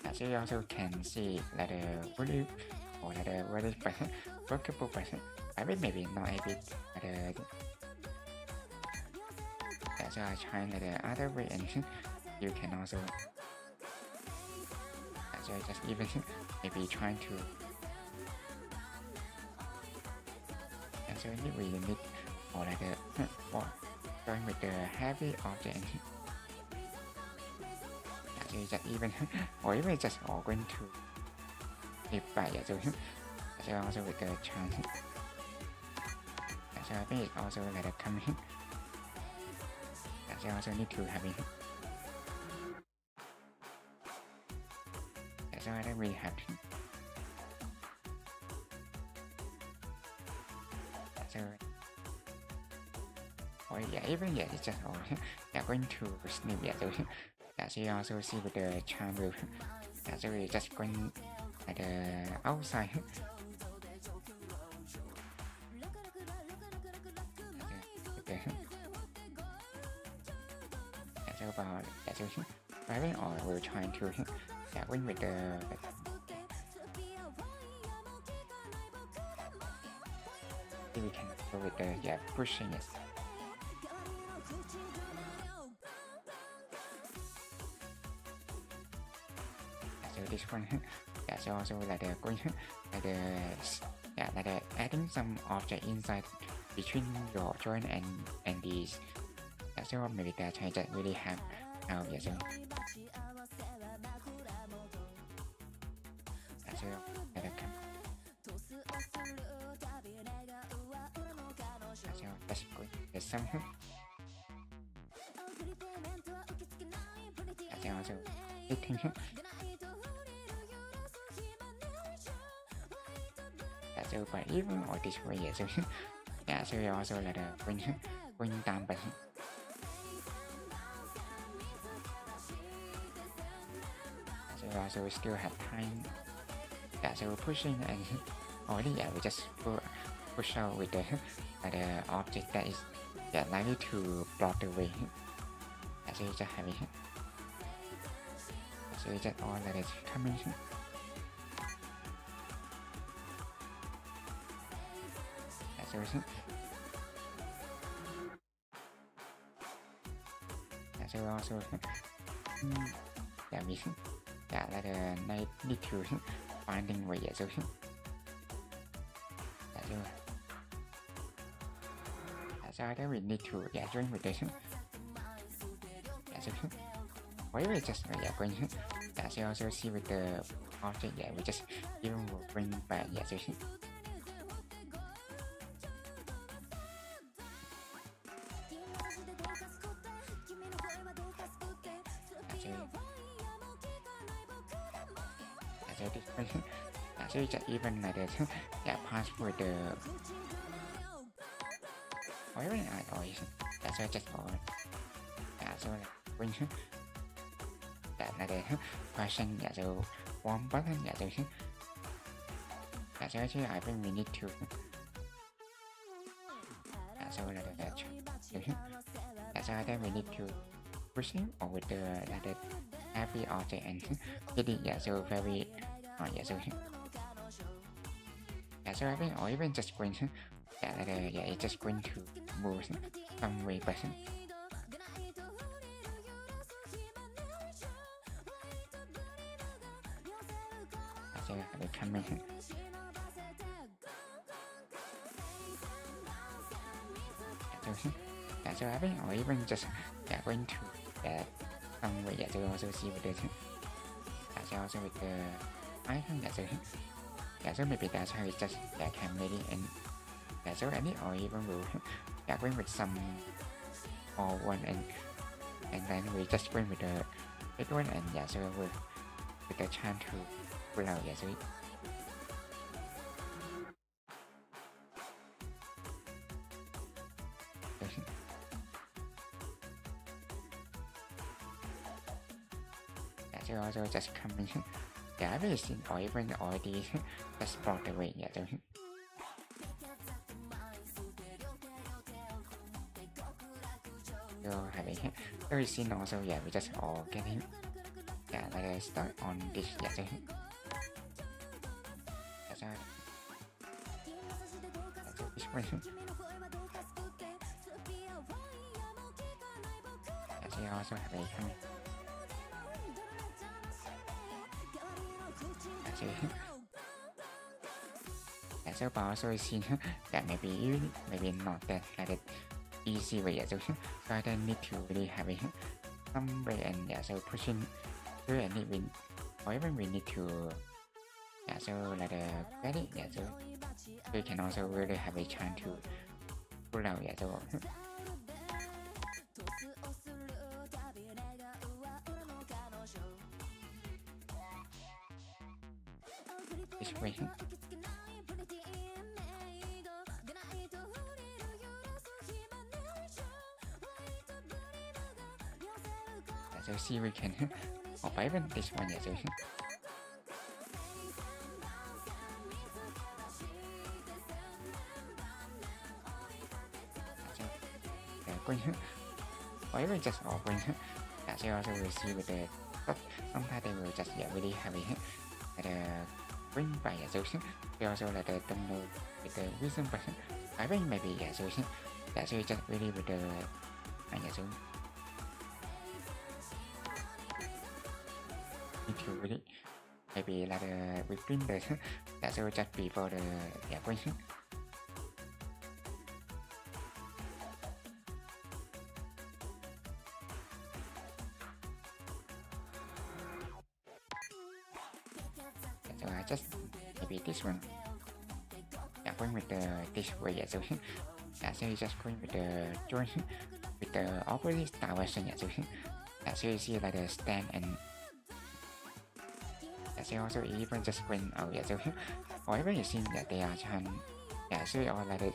yeah, so you also can see like the really or like the very workable person I mean maybe not a bit like the yeah, so I try like the other way and you can also yeah, so I just even maybe trying to yeah, so we need or like the or going with the heavy object yeah, so just even or even just all going to flip by yeah, so also with the chance yeah, so I think it's also like the coming yeah, so also need to have it yeah, so I think we have yeah, so or yeah, even yeah, it's just all yeah, going to snip yeah, so yeah, yeah, so you also see with the charm roof. Yeah, so we just going at the outside. Yeah, so about yeah, so driving or we're trying to yeah, win with the we can go with the yeah pushing it. Yeah, so this one yeah, so also like the going like the yeah like the adding some object inside between your joint and these. Yeah, so maybe that I just really have now yeah so. Yeah, so like the let's go with some. And also hitting. So but even or this way, yeah, so yeah, so we also like going down, but so we also still have time. Yeah, so we're pushing and already yeah we just push out with the object that is yeah likely to block the way. Yeah, so you just have it. So you just all let it coming. Yeah, so yeah, so also yeah we yeah like need to finding way yeah so yeah, so so that we need to yeah join with this. Yeah, so why we just yeah going yeah so also see with the object yeah we just even bring back yeah so so just even like this yeah pass for the or even or yeah so just all yeah so like when yeah like the question yeah so warm button yeah so yeah so actually I think we need to yeah so like that yeah so then we need to pushing or with the like the happy object and hit it yeah so very yeah so yeah so I think or even just going yeah like yeah it's just going to move some way but so they coming yeah so I think or even just yeah going to yeah some way yeah so also see with this yeah so also with the icon yeah so yeah so maybe that's how it just yeah can maybe and yeah so any or even will yeah going with some or one and then we just going with the big one and yeah so with the chance to pull out yeah so yeah so also just coming yeah I've seen or even already just block the way yeah so having so we seen also yeah we just all getting yeah like a start on this yeah so that's right that's this one yeah so you also have a coming yeah so yeah so but also seen that maybe not that like it easy way yeah so I don't need to really have it some way and yeah so pushing through and even or even we need to yeah so like the credit yeah so we can also really have a chance to pull out yeah so this way so see we can or even this one yeah so quên or even just or quên so also we see with the sometimes they will just really heavy quên by so they also là the don't know with the wisdom person I think maybe so just really with the so need to really maybe là the within the so just before the quên so I just maybe this one going with the this way so so you just going with the joint with the opposite style version so you see like the stand and so also even just when so or even you see that they are trying so or like the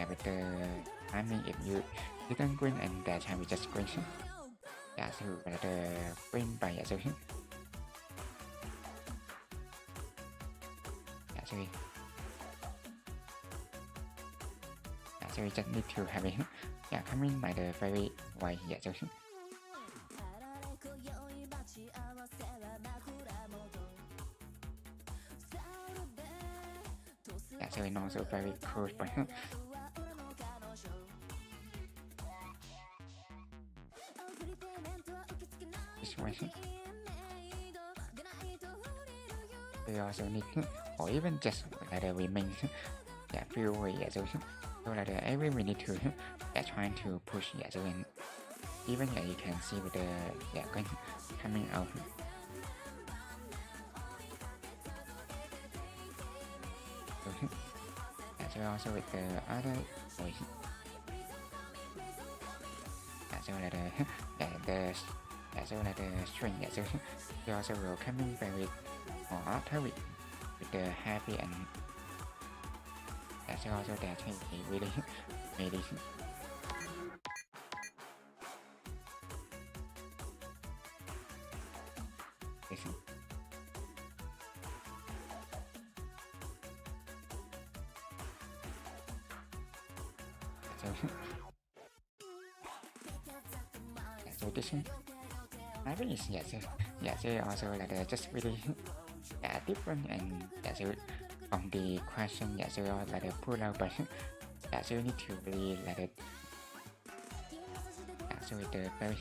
with the timing if you didn't green and that time we just green so like the green by so so we just need to have it coming by the very wide here so so it's also very close but this one we also need or even just like the remain few way so like every we need to trying to push so and even you can see with the coming out so also with the other voice so like the so like the string so they also will coming very or after with the happy and so also they can be really medicine so this one I think is so also like just really different and so on the question so like the pull out but so you need to really like it so with the very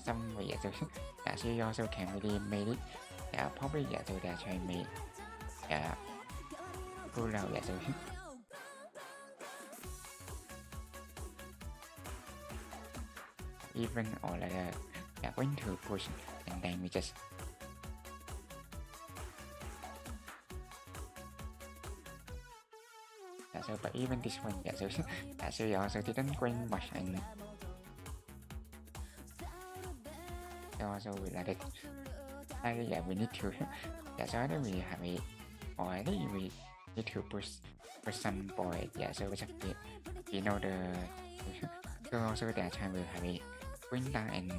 some way so you also can really make it probably so they try make pull out so even or like going to push and then we just so but even this one so you also didn't win much and also we like it we need to so I think we have it or I think we need to push some boy so we just you know the so also that time we have it win down and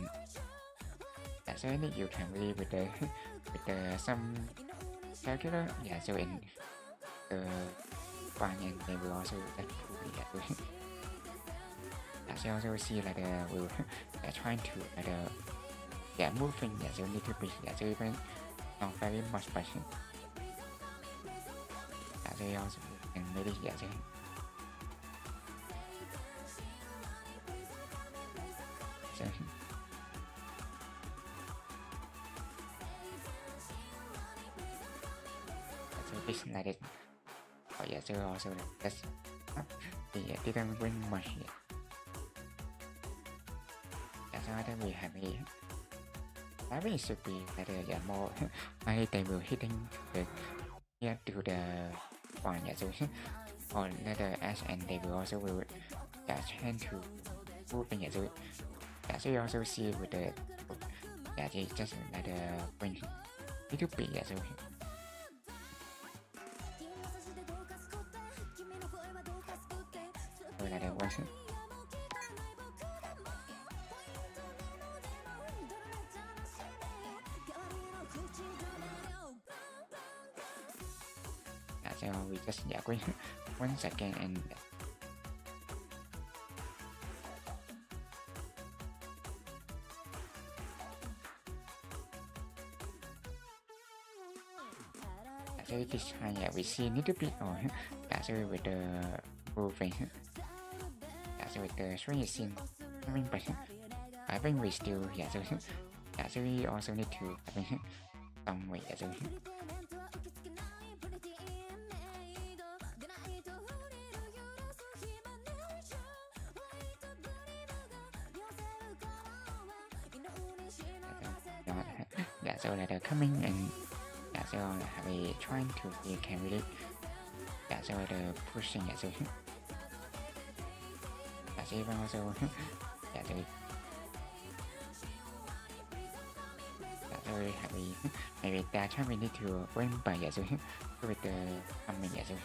so I think you can really with the some calculator so in the fine and they will also that pull so also see like will trying to like moving so need to be so even not very much passion so also can make it so this like it so also that's didn't win much yet so I think we have it I think it should be like more I think they will hitting the to the one so or the S and they will also will tend to move in so you also see with the just like the win little bit so like the one so we just going once again and so this time we see a little bit of so with the moving so with the strange scene but I think we still so we also need to some way so so that they're coming and so we trying to see can really so they're pushing so even also so maybe that time we need to win by so with the coming so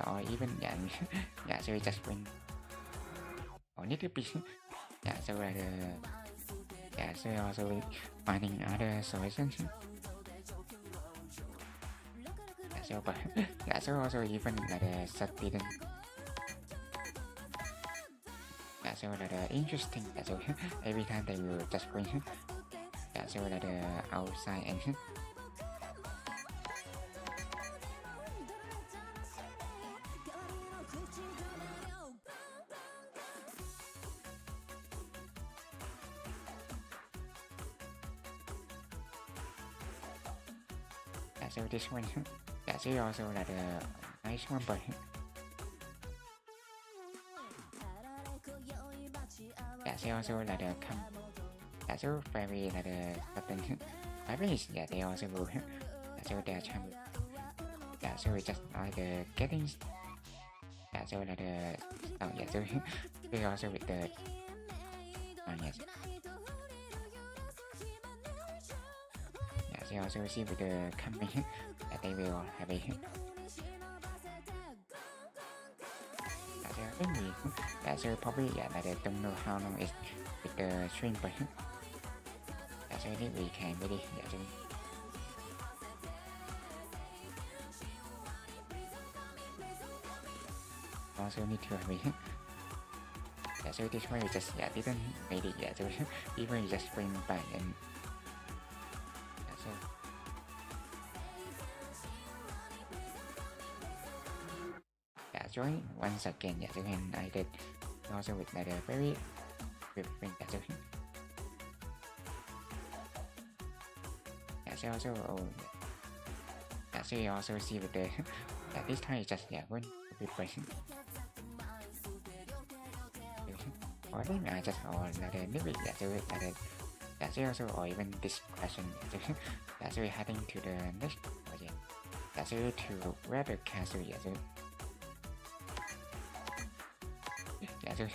or even so we just win or need to be so that so also finding other solutions so but so also even set didn't so that interesting so every time they will just win so that outside and so this one so also a nice one but so also come so very certain I think they also will so they're trying so we just getting so so we also with the yes so also see with the coming that they will have a so probably they don't know how long is with the stream but so I think we can really also need to have a so this one we just didn't made it so even we just bring back and join once again so when I did also with a very good thing so also so you also see with the this time it's just going to be present or then I just or maybe so also or even this question so we're heading to the next project so to where the castle so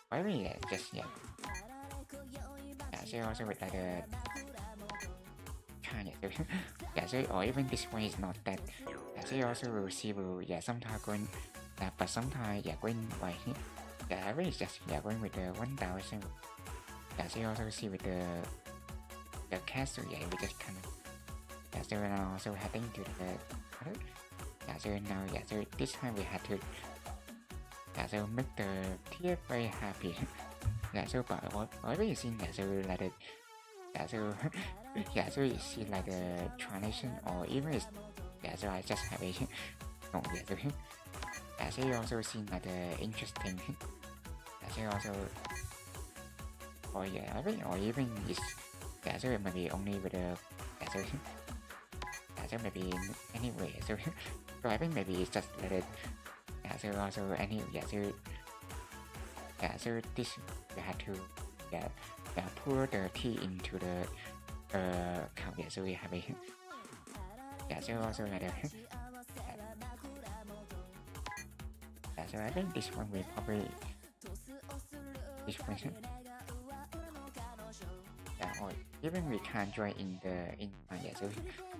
why we just so also with the so or even this one is not that so you also will see sometimes going but sometimes going by average just going with the 1000 so you also see with the castle we just kind of so now also heading to the so now so this time we had to so make the TF very happy so but already seen so so so you see the translation or even so I just have a so you also see the interesting so also or or even is so maybe only with the so maybe anyway so I think maybe it's just so also any so this we had to pour the tea into the cup so we have a so also so I think this one will probably this one or even we can't join in yeah, so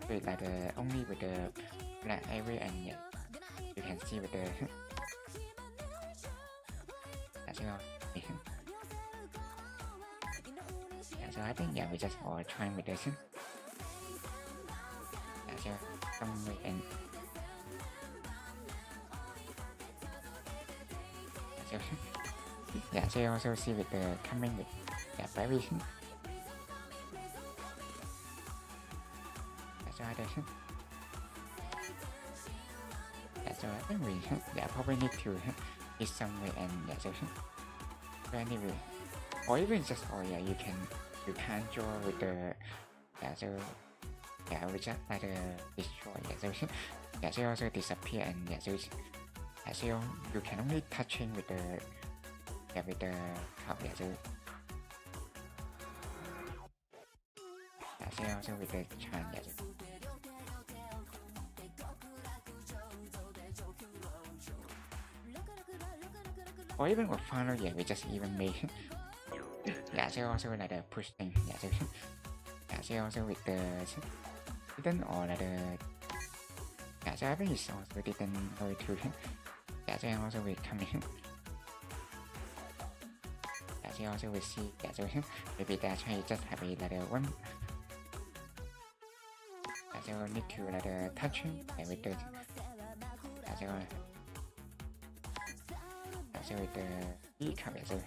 with like only with the black area and yeah, you can see with the that's all. Yeah, so I think yeah we just all trying with this. Yeah, so some way and so yeah, so you also see with the coming with yeah very that's all this. Yeah, so I think we yeah probably need to is some way and yeah so anyway or even just yeah you can draw with the yeah so yeah we just like destroy yeah so yeah so also disappear and yeah so yeah so you can only touching with the yeah with the cup yeah so yeah so also with the chan yeah so. Or even with final, yeah, we just even make yeah, so also like the push thing, yeah, so yeah, so also with the didn't or like the yeah, so I think it's also didn't go to yeah, so also with coming yeah, so also with see yeah, so maybe that's why just have a like the one yeah, so need to like the touching yeah, with the yeah, so with the E cup, so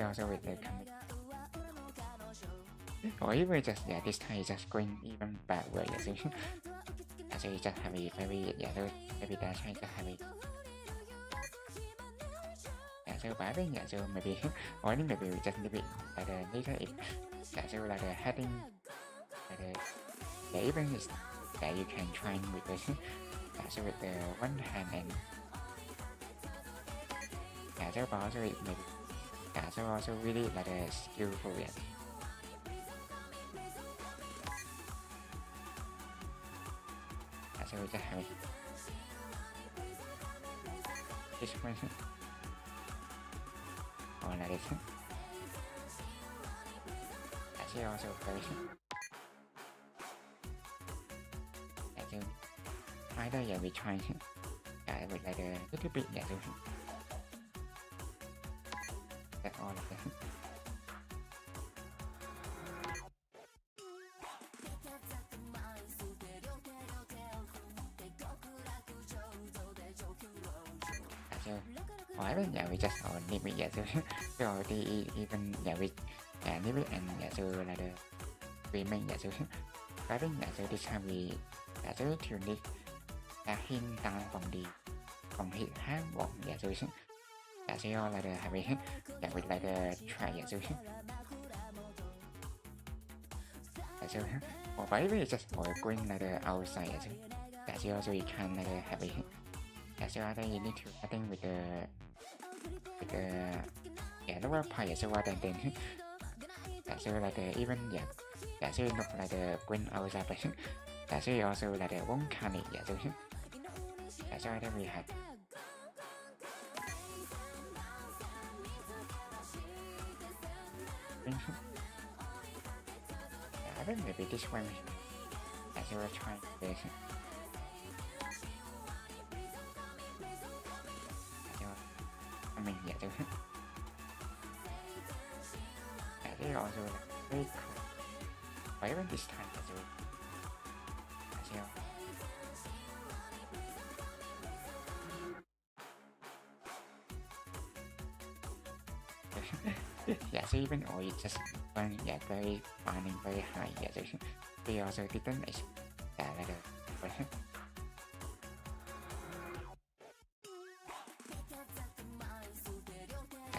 also with the coming. Or even just yeah, this time it's just going even backward, yeah, so you just have a very yeah, so maybe that's why just have a yeah, so but I think yeah, so maybe or maybe we just leave it like the later if yeah, so like the heading like the yeah, even is yeah, you can try with the yeah, so with the one hand and yeah, so but also it maybe yeah, so also really like a skillful yeah. Yeah, so we just have this one or like this. Yeah, so also very yeah, so either yeah we try yeah with like a little bit yeah so that's all of that. Or even yeah we just leave it yeah so already even yeah we yeah leave it and yeah so like the we make yeah so I think yeah so this time we yeah so to need hin down from hit hand one yeah so yeah so like the have it yeah with like the try yeah so yeah so or by the way just or going like the outside yeah so also you can like have it yeah so I think you need to I think with the yeah lower part yeah so then yeah so like the even yeah so not like the going outside but yeah so you also like the OneComme yeah so yeah so I think we had yeah, I think maybe this one yeah so we're trying this I mean yeah so yeah they also like very cool but even this time yeah so yeah so even or it just going yeah very finding very high yeah so we also didn't expect yeah like but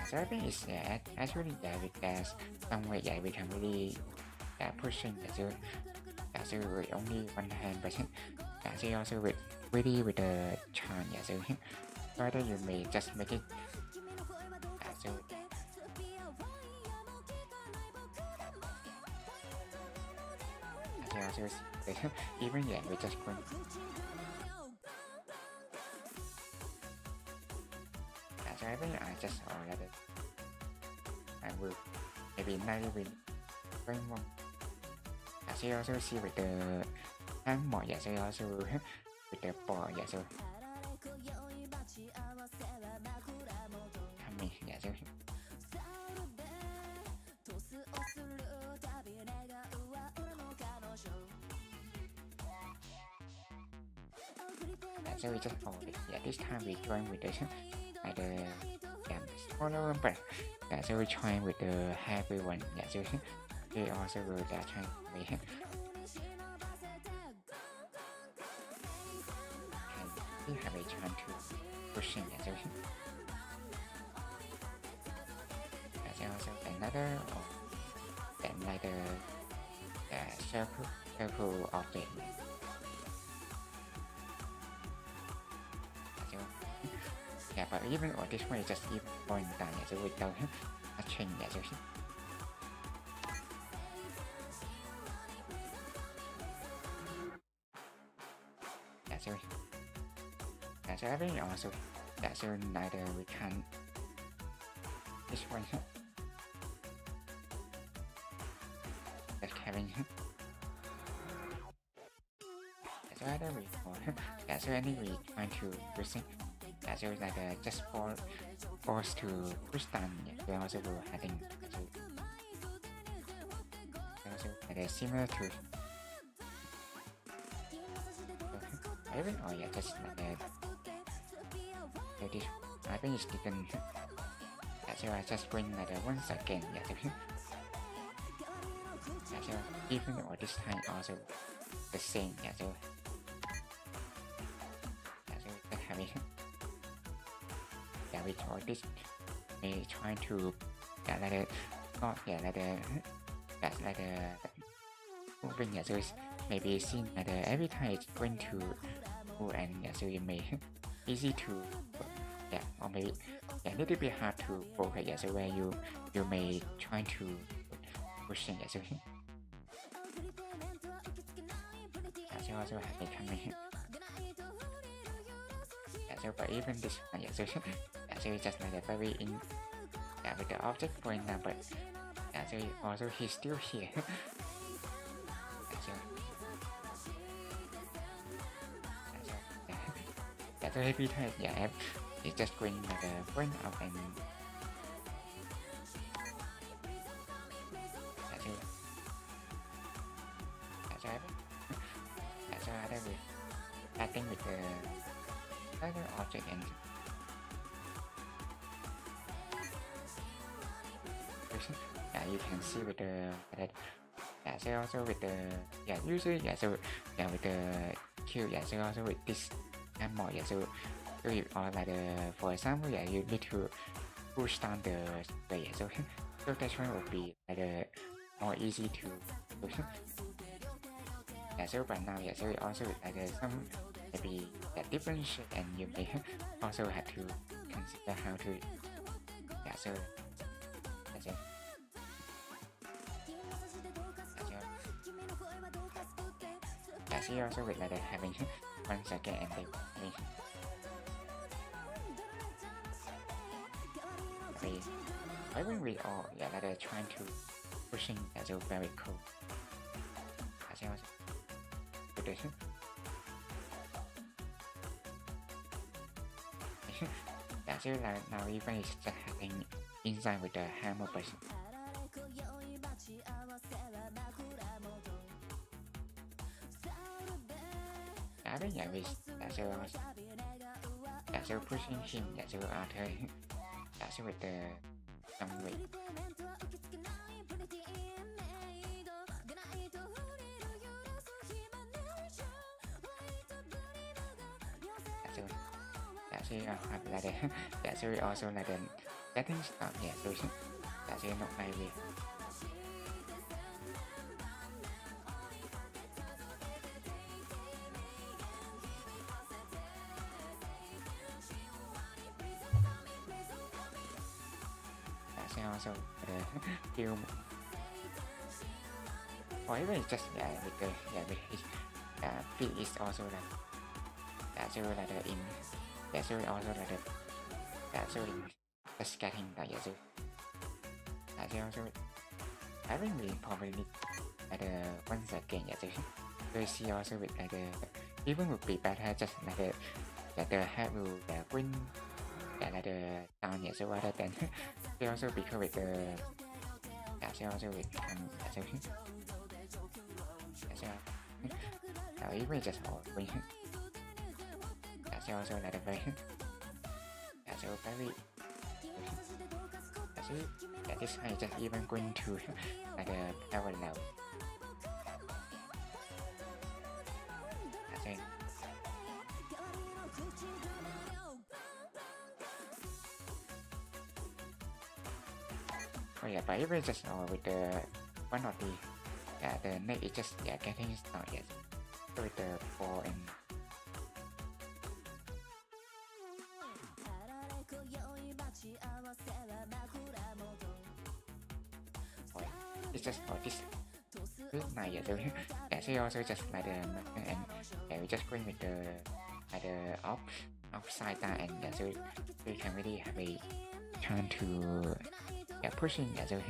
so I think it's yeah actually yeah because some way yeah we can really yeah pushing yeah so with only one hand but yeah so also with really with the charm yeah so either you may just make it yeah so yeah so even yeah we just going yeah so I think I just already I will maybe 90 will going one so you also see with the hang more, yeah, so you also with the ball, yeah, so coming, yeah, so so we just hold it. Yeah, this time we join with the smaller one, but yeah, so we join with the heavy one. Yeah, so we also will try we can have a chance to pushing. Yeah, so yeah, so also another then like the circle of the yeah, but even or this way just even going down, yeah, so without touching, yeah, so yeah, so I think also yeah, so neither we can this one just having so either we yeah, so anyway we trying to pushing. So like just forced to push down. Yeah, we also will having also like similar to even or yeah just like this. I think it's different. Yeah, so I just bring like once again. Yeah, so, yeah, so even or this time also the same. Yeah, so just having. Yeah, we try this. We try to like the not like the that's like the moving. Yeah, so it's maybe seen like every time it's going to move and yeah, so you may easy to yeah or maybe yeah, a little bit hard to focus. Yeah, so where you may try to pushing. Yeah, so yeah, so also have a coming. Yeah, so but even this one, yeah, so so it's just like a very in yeah, with the object going down, but yeah, so also he's still here. Yeah, so yeah, so every time yeah, it's just going like a point up and yeah, so so I will starting with the other object and yeah, you can see with the yeah, so also with the yeah usually yeah, so yeah with the Q, yeah, so also with this and more, yeah, so you or like for example, yeah, you need to push down the yeah, so so that one will be like more easy to push. Yeah, so but now yeah, so it also like some maybe different shape and you may also have to consider how to yeah, so that's it. Yeah, so also with like having 1 second and then I think we all yeah like trying to pushing as a very cool. Yeah, so like now even it's just having inside with the hammer person. I think yeah, we so pushing him, yeah, so after yeah, so with the some way. So you have like yeah, so we also like the setting stuff, yeah, so that's not my way. That's also the film. Or even just yeah with the yeah with his feet is also like yeah, so like the in. Yeah, so also like the yeah, so the sketching that yeah, so also I think we probably need like once again so she also with like even would be better just like the have the win like down so rather than she also because with she also with so even just all win she also like very so very that this I just even going to like parallel oh yeah, but even just with the one of the neck is just getting started so with the 4 and it's just for this night so you also just like and we just going with the offside down and so we can really have a trying to pushing so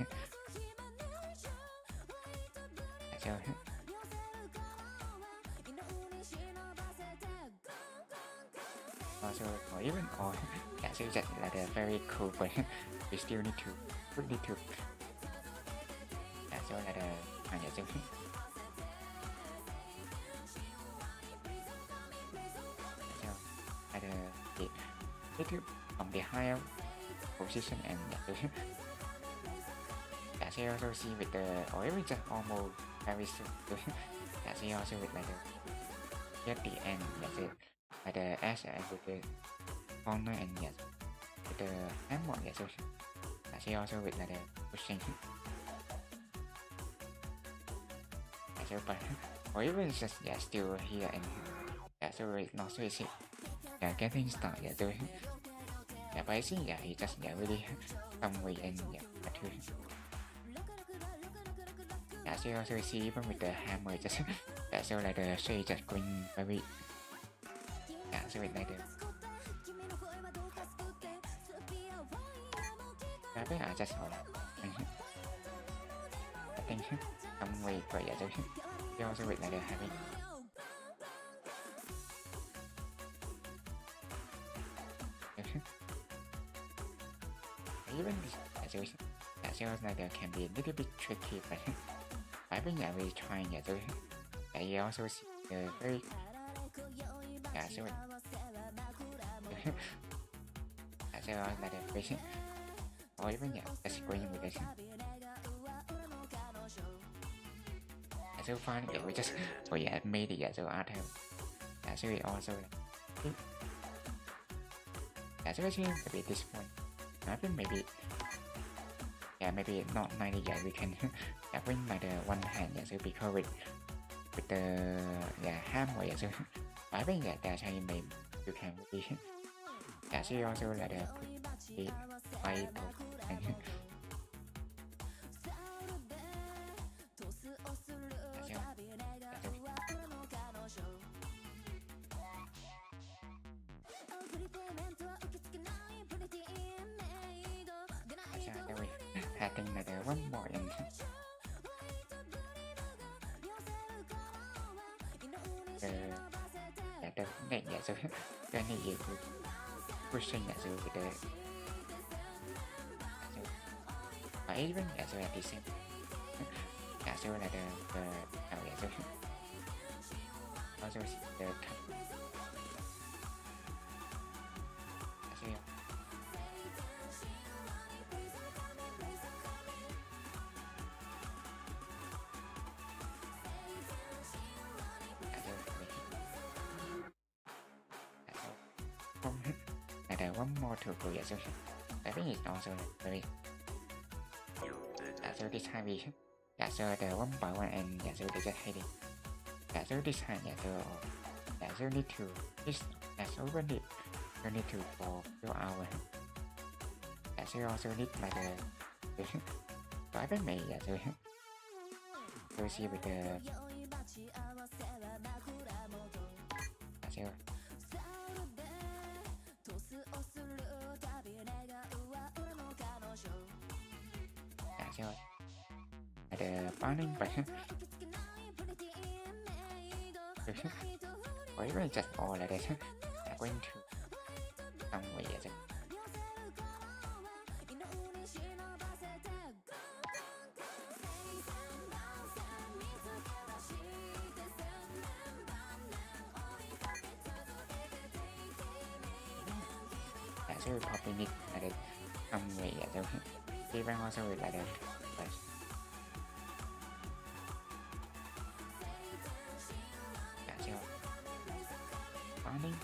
also or even or so just like a very cool but we still need to so like so like the from the higher position and so you also see with the or even just almost very soon so you also with like the at the end like the S and with the corner and with the hammer so you also with like the pushing so but or even just still here and so it's not so easy getting started so but I see he just really come way and so you also see even with the hammer just so like the shade just going very so with like the I just I think come way for so you also with like the having even so like can be a little bit tricky but I think we trying so you also see the very so so like the patient or even just going with this so far we just made it so after so we also so I think maybe this point I think maybe maybe not 90 we can win by the one hand so because with the hammer so I think that's how you may you can be so you also like the fight and I think like one more and the neck so cái này gì pushing so with the so even so at the same so like the so also the one more to go so I think it's also very so this time we so the one by one and so they just hiding so this time so need to this open it you need to for your hour so you also need like the so I think maybe so see with the so the burning but or even just all like that are going to some way as a so we probably need like some way as a even also with like that finding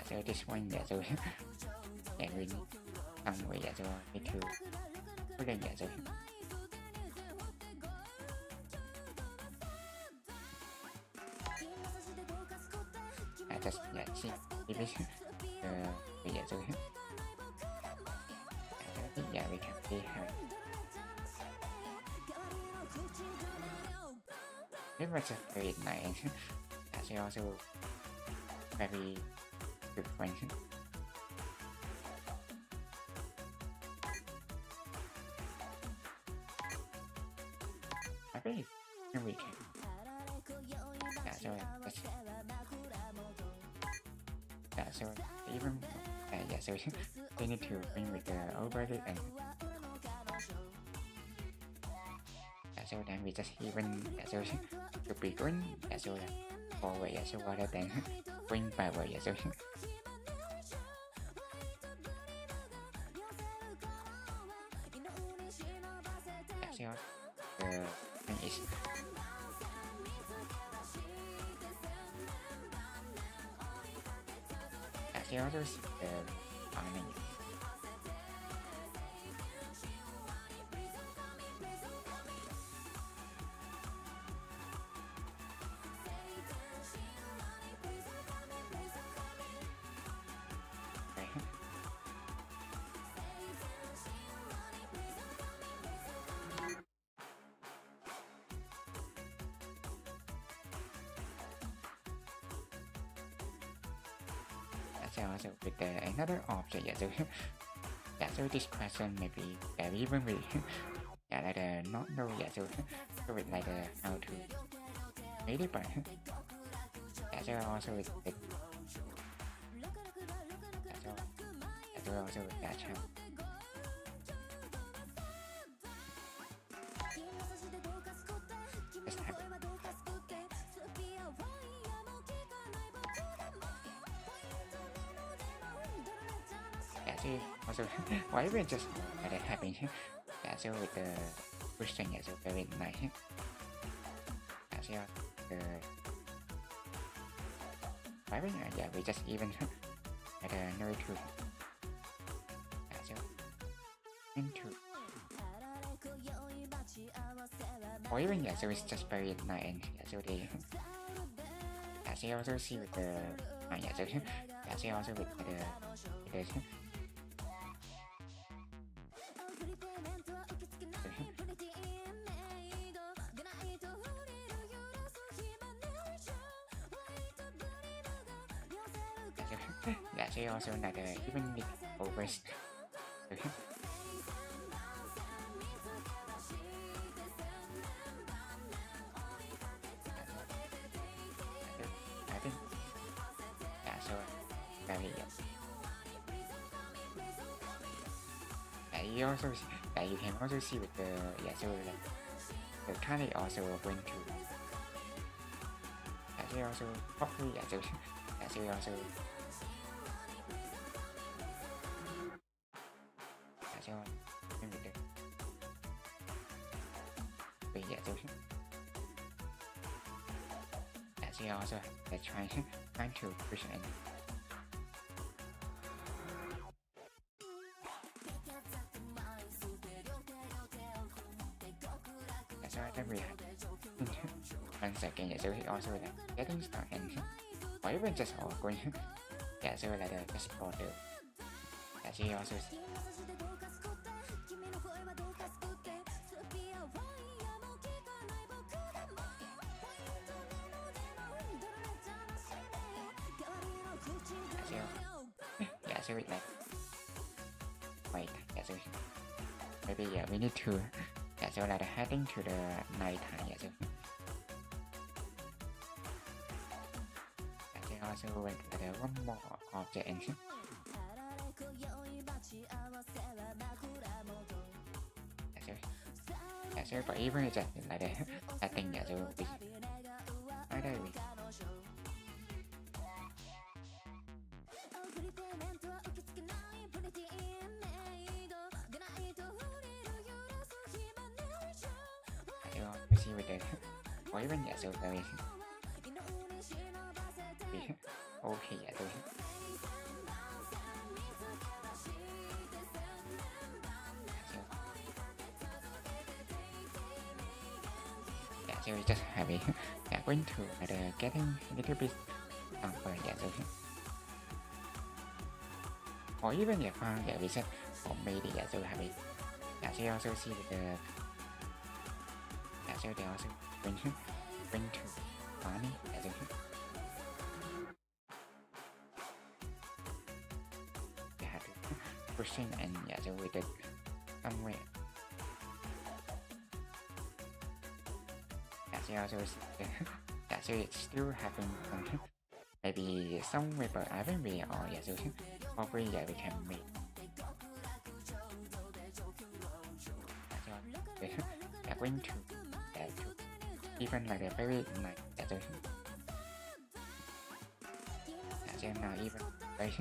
so this one so yeah we need some way so need to put in so I just see if it's so I think yeah we can see how it was just very nice that's also very good point I think we can so so even so they need to bring with the overlay and so then we just even so to be going so forward so rather than bring backward so the thing is actually also the farming also with another object so this question maybe even we like not know so with like how to make it but so also with the so also with that channel just have also why we just let it happen so with the question so very nice so why we we just even at no to so into or even so it's just very nice so they so also see with the so also with the so also like even with over I think so very you also you can also see with the so the currently also going to so also probably so also so with the so also they're trying to push in so I think we have 1 second so he also like getting started or even just all going so like just order yeah, she also yeah, so like wait, yeah, so maybe yeah, we need to yeah, so like heading to the night time, yeah, so yeah, so also went like one more of the engine. Yeah, so but even it's just like I think yeah, so we I don't know. See with the or even yeah, so very okay, yeah, so yeah, so we just have it. Yeah, going to getting a little bit for yeah, so or even yeah, yeah, we said or maybe yeah, so have it. Yeah, so you also see the yeah, so they also going to funny, yeah, so they had to pushing and yeah, so with the somewhere. Yeah, so yeah, so it's still having maybe somewhere, but I think we are yeah, so probably yeah, we can make yeah, so yeah, going to yeah, to even like a very nice yeah, so yeah, so now even very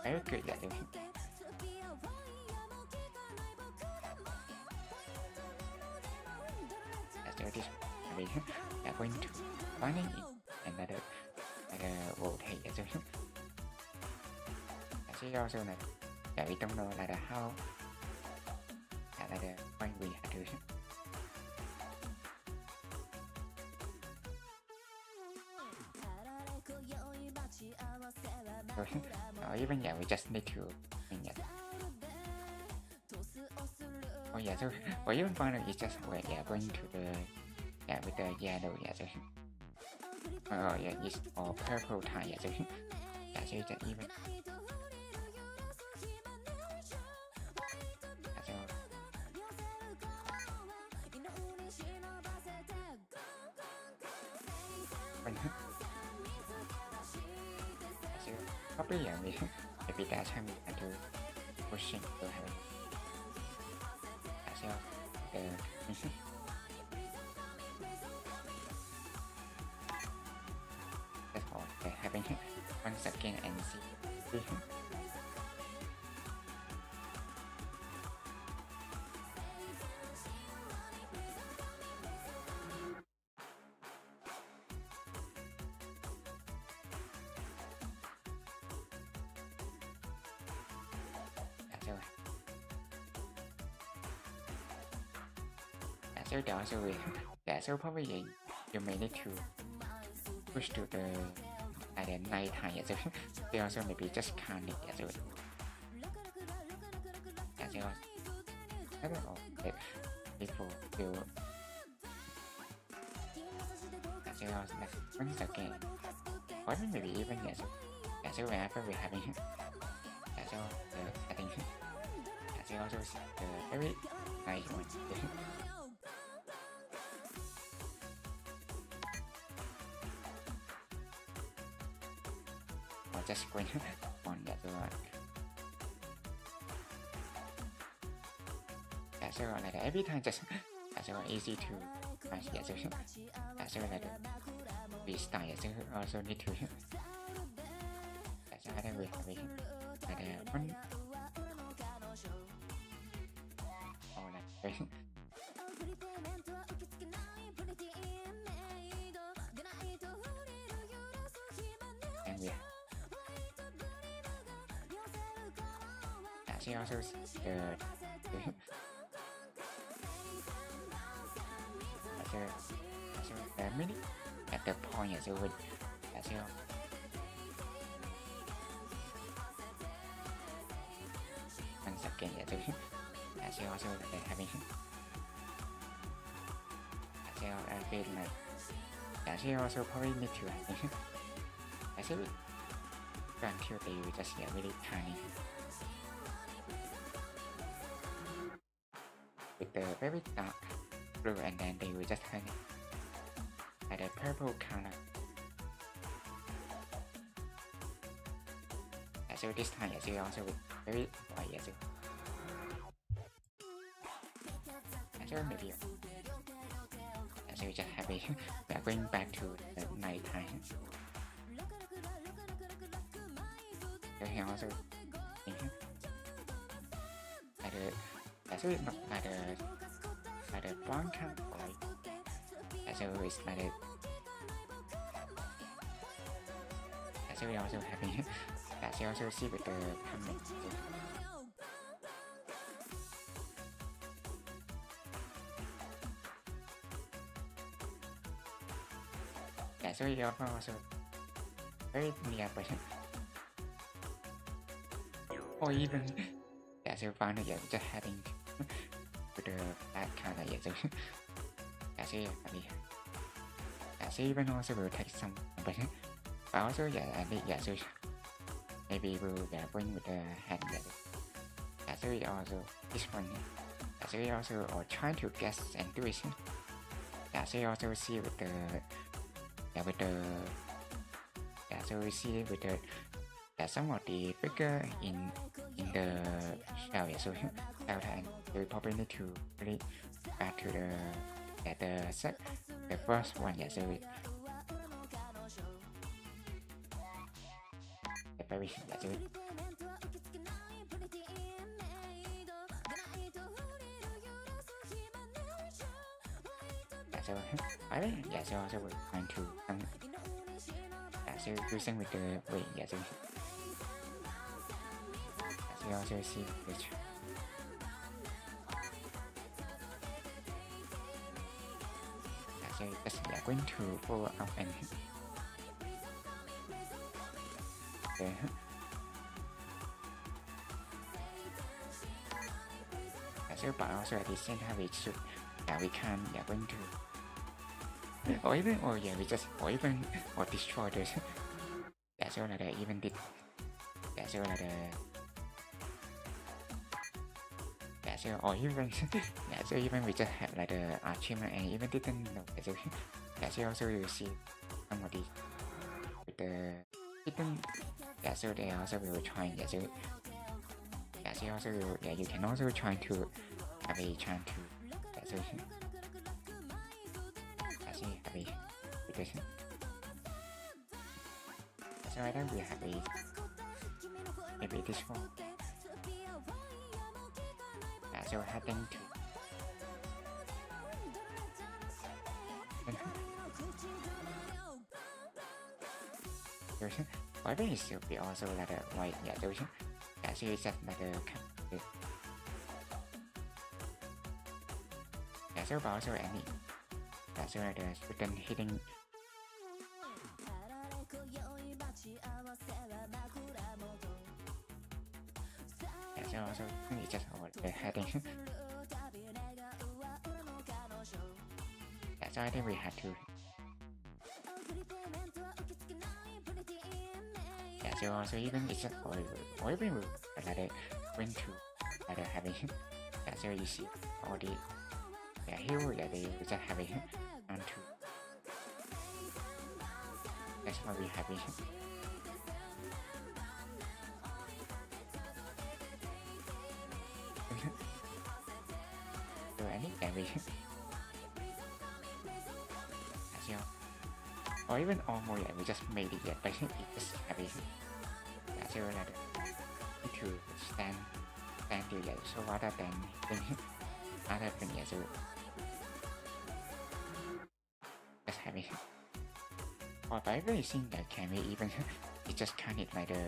very good yeah, so yeah, so this we are going to finding another voltage yeah, so actually also like yeah, we don't know like how like when we have to or even yeah, we just need to yeah. Oh yeah, so or even finally it's just where yeah, going to the yeah, with the yellow yeah, so oh yeah, it's all purple tie yeah, so yeah, so it's even yeah, so when so probably yeah, maybe that time we have to pushing to have it yeah, so the that's all having once again and see so they also will yeah, so probably you may need to push to the at the night time yeah, so they also maybe just can't yeah, so yeah, so I don't know if people will yeah, so like once again or maybe even yeah, so yeah, so whenever we're having yeah, so I think yeah, so also the very nice one or just going on that one yeah, so like every time just yeah, so easy to yeah, so yeah, so like restart yeah, so also need to yeah, so I think we have it like one or like and we she also the mini at the point as well as well second, yeah, so yeah, so also like having yeah, so I feel like yeah, so also probably need to having yeah, so until they will just yeah really tiny with the very dark blue and then they will just turn it like the purple color. Yeah, so this time yeah, so also with very white yeah, so yeah, so maybe yeah, so just happy we are going back to the night time. So here also like the yeah, so it's not like the brown color white. Yeah, so it's like the yeah, so we also having yeah, so also see with the comment. Yeah, so we also very near person or even yeah, so found yeah, just having with the black color yeah, so yeah, so happy. Yeah, so even also will take some but also yeah, I think yeah, so maybe we'll yeah, bring with the hand yeah, yeah, so we also this one yeah, so we also or try to guess and do it. Yeah, so we also see with the yeah with the yeah, so we see with the yeah, some of the figure in the shell yeah, so shell time we probably need to really back to the yeah, the first one yeah, so we the very yeah, so yeah, so I think yeah, so also we're trying to yeah, so using with the weight yeah, so you also see which yeah, so just yeah, going to follow up and okay. Yeah, so but also at the same time we should yeah, we can yeah going to or even or yeah we just or even or destroy this yeah, so like the even did yeah, so like the yeah, so or even yeah, so even we just have like the achievement and even didn't know yeah, so yeah, so also you see some of these with the hidden yeah, so they also will try yeah, so yeah, so also will, yeah, you can also try to have a chance to yeah, so yeah, so have a because so I think we have a maybe this one yeah, so heading to I think it should be also like a white yeah, so yeah, so it's just like a yeah, so but also any yeah, so like the certain hidden yeah, so also it's just over the heading yeah, so I think we had to yeah, so also even it's just or even we like the went to like the having yeah, so you see all the yeah, here yeah, they just having on to that's what we having so any damage yeah, or even almost yeah, we just made it yeah, but it just having yeah, so like need to stand still yeah, so rather than other than yeah, so just having or by very seeing that can we even it just kind of like the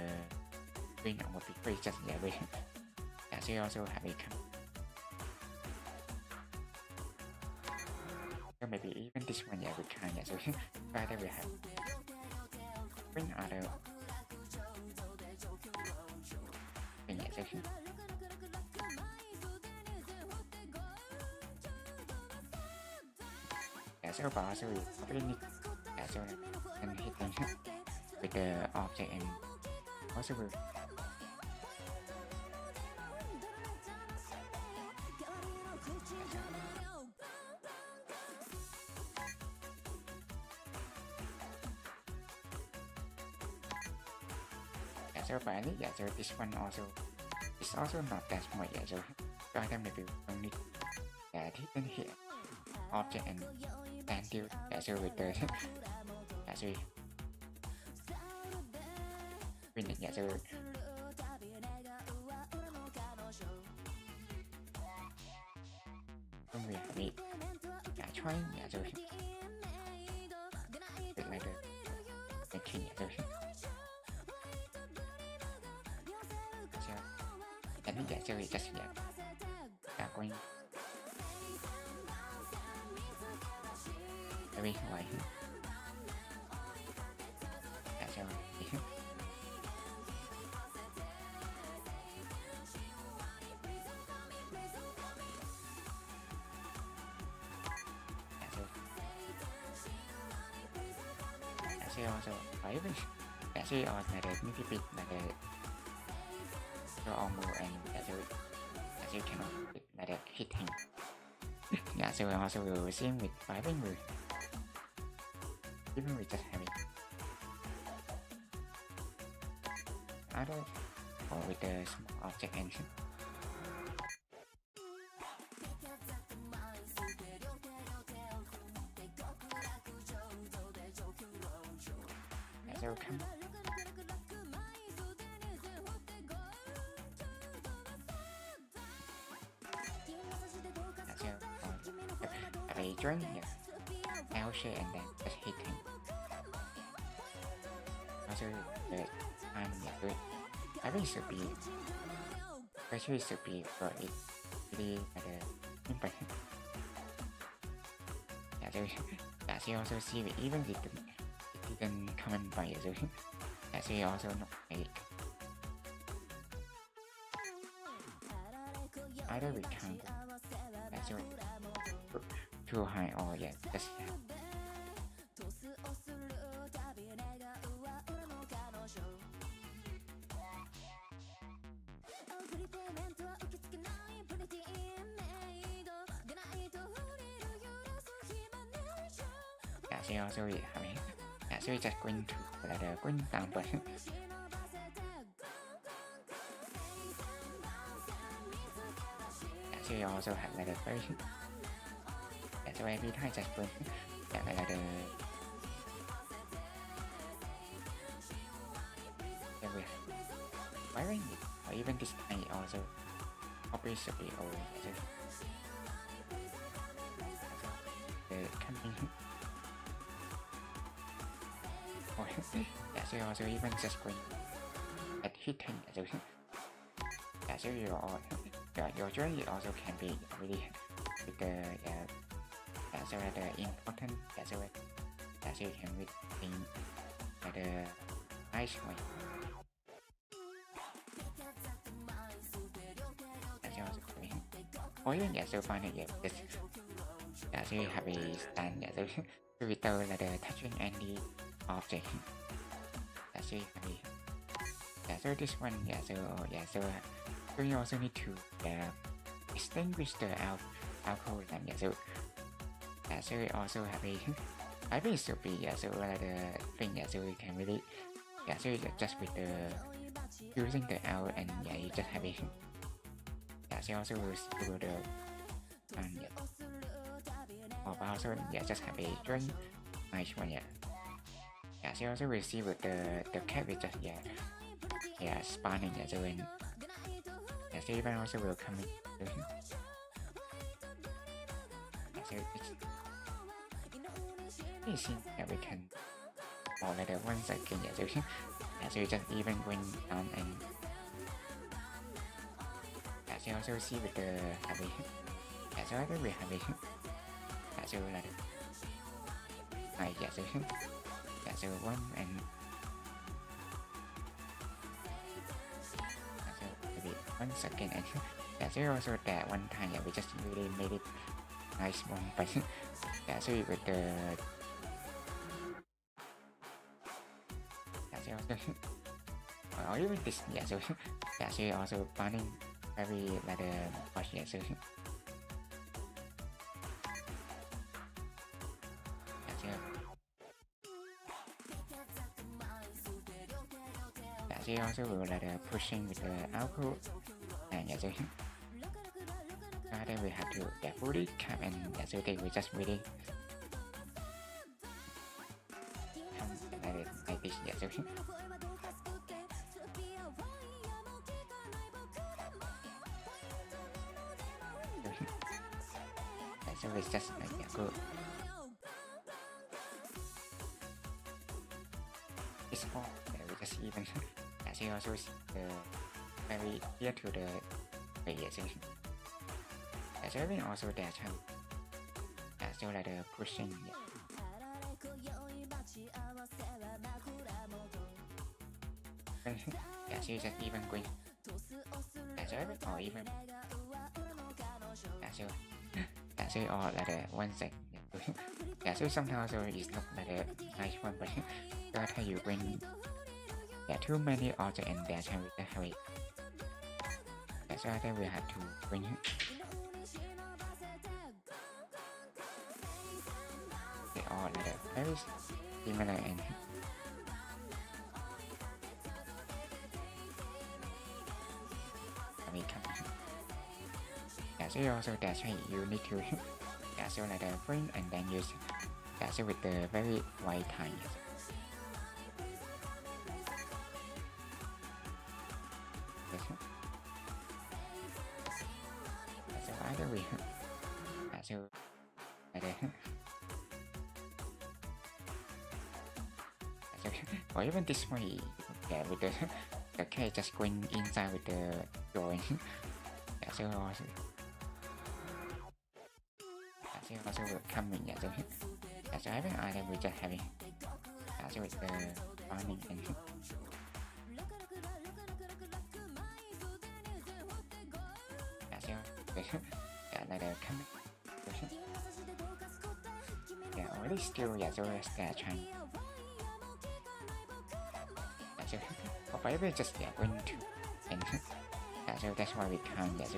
green or before it's just yeah, we yeah, so you also have a so maybe even this one yeah, we can yeah, so rather we have green other thing yeah, so so but also we probably so and hitting with the object and also will so finally so this one also is also not that much so item review only hidden here object and stand still so with the so win it so không việc bị try so with like the king so and so we just going very wide so also phải với sẽ on là được những cái bit là được cho on more and so cannot là được hitting so also will same with 5 người even with just having other or with the small object and so come a join L share and then just hitting also the time good I think it should be actually should be for it really impact so also see it even with it didn't comment by so actually also not make either we can't actually too high or just so also we having so we just going to the going down but so we also have like the version so every time just going like the wiring or even this time also probably should be old so the camping so also even just going at hitting so your journey also can be really with the so the important so you can with the ice way or even so find it so you have a stand so without the touching any object so you have so this one so you also need to extinguish the alcohol and so we also have a I think it should be so the thing so we can really so you just with the using the L and you just have it so also will do the and or also just have a join nice one so also we see with the cat with just spawning so when so even also will come in so it's easy that we can or like the 1 second so you just even going down and so also see with the habit so I think we have it so like so 1 and so maybe 1 second and so also that one time we just really made it nice one but yeah, so with the yeah, so also or even this yeah, so yeah, so also planning very like much yeah, so yeah, so yeah, so also will like pushing with the output and yeah, so then we have to yeah, fully cap and yeah, so they will just really come like this yeah, so so it's just like yeah, good. It's all yeah, we just even yeah, so also very near to the yeah, so yeah, so even also there yeah, so like the pushing yeah. Yeah, so just even going yeah, so even or even yeah, so yeah, so or like the one sec yeah, so sometimes so it's not like a nice one but so ถ้าอยู่เป็น yeah, too many objects and there can be have it yeah, so then we have to bring they all like a very similar and I mean yeah, so also that's why you need to yeah, so like the bring and then use yeah, so with the very wide time so either we yeah, so like so, or even this way yeah, with the K just going inside with the drawing yeah, so also yeah, so also will come in yeah, so yeah, so every item we just having yeah, so with the farming and yeah, so yeah, like the coming yeah, already still yeah, so they're trying yeah, so or maybe just yeah, going to and yeah, so that's why we can't yeah, so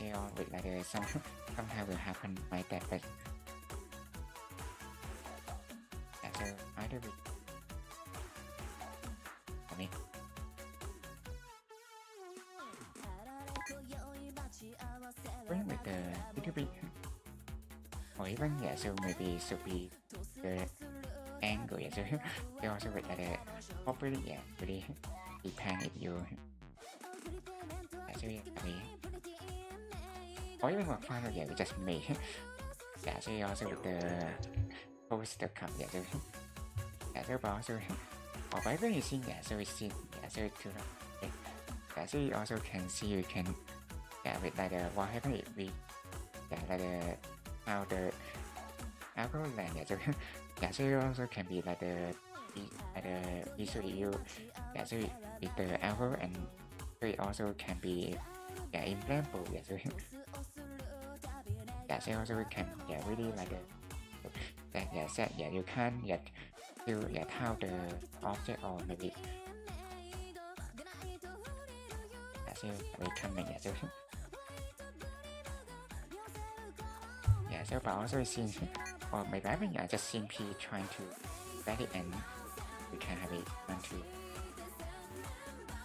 yeah, so with like the sometimes will happen like that but yeah, so either we I mean bring with the little bit or even yeah, so maybe should be the angle yeah, so they also with like the properly yeah, really depend if you yeah, so I mean or even for final yeah, we just made yeah, so also with the poster cup yeah, so yeah, so but also or by when you see yeah, so we see yeah, so to yeah, so you also can see you can yeah, with like the what happened if we yeah, like the how the alcohol land yeah, so yeah, so you also can be like the visual you yeah, so with the alcohol and so it also can be yeah, implantable yeah, so yeah, so also we can yeah, really like the that yeah, said yeah, you can't yet do yeah, how the object or maybe yeah, so we come in yeah, so yeah, so but also seen or maybe I mean, just simply trying to let it and we can have it one two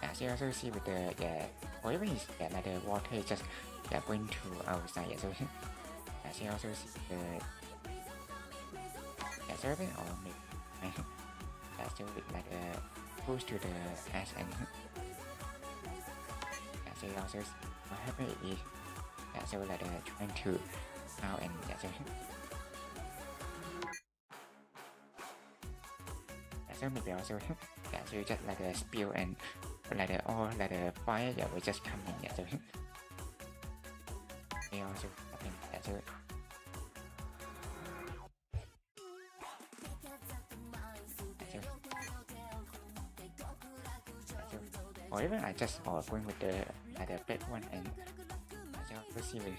yeah, so you also see with the yeah, or even is yeah, like the water is just yeah, going to outside yeah, so yeah, so you also see the yeah, survey or maybe yeah, so with like the push to the S and yeah, so you also what happened is yeah, so like trying to out and yeah, so yeah, so maybe also yeah, so you just like a spill and like the all like the fire yeah, we just come in yeah, so they also happen yeah, so or even I just going with the like the big one and I just see with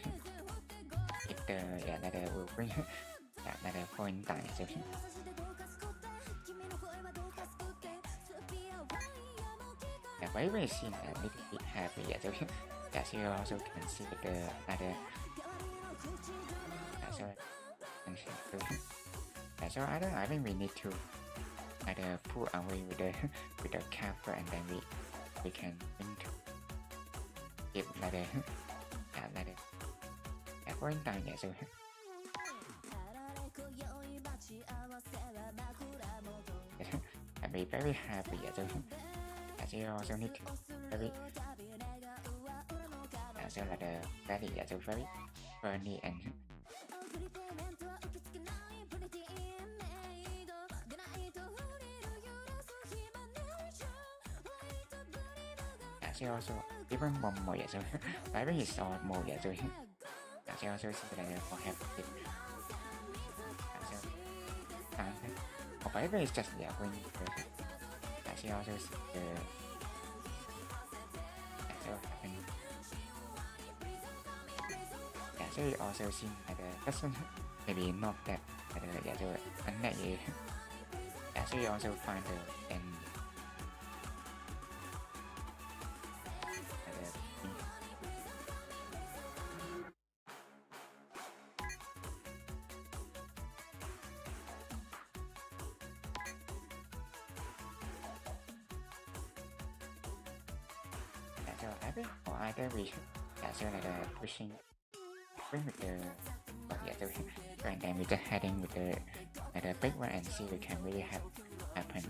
the like the will bring like the point down so very seen a little bit happy so as you also can see the like so I think we need to either pull away with the cover and then we can bring to give like the point down so I'll be very happy so as you also need to very so like the very so very funny and also even one more so very short more so as you also see like for happy so very just when as you also see the so you also see like the person maybe not that so unnecessary so you also find the and so I think or either we so like the pushing with the and then we just heading with the big one and see we can really have happen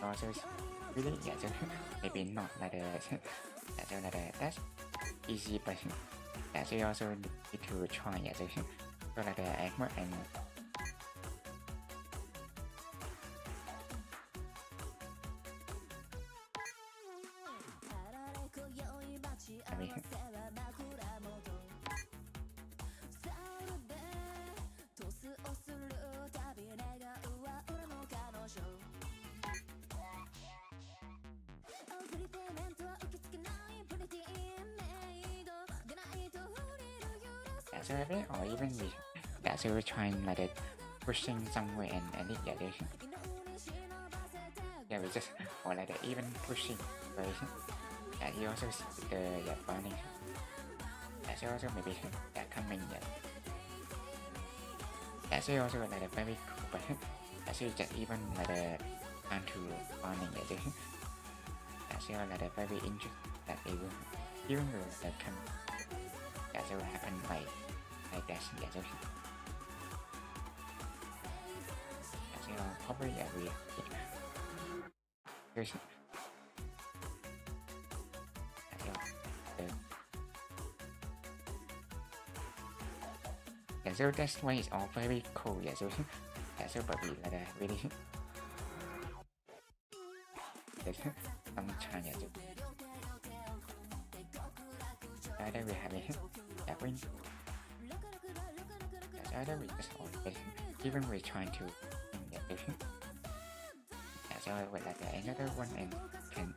also really so maybe not like the so like that's easy but so you also need to try so like the Acma and so or even we so we're trying like the pushing somewhere and it yeah we just or like the even pushing right you also see the burning so also maybe coming so you also like the very cool but so you just even like the time to burning so like the very interesting that even the can so happen like that so probably we so that's why it's all very cool so bởi vì là really tâm trạng so đây we have it win so we just even we trying to so like another one and can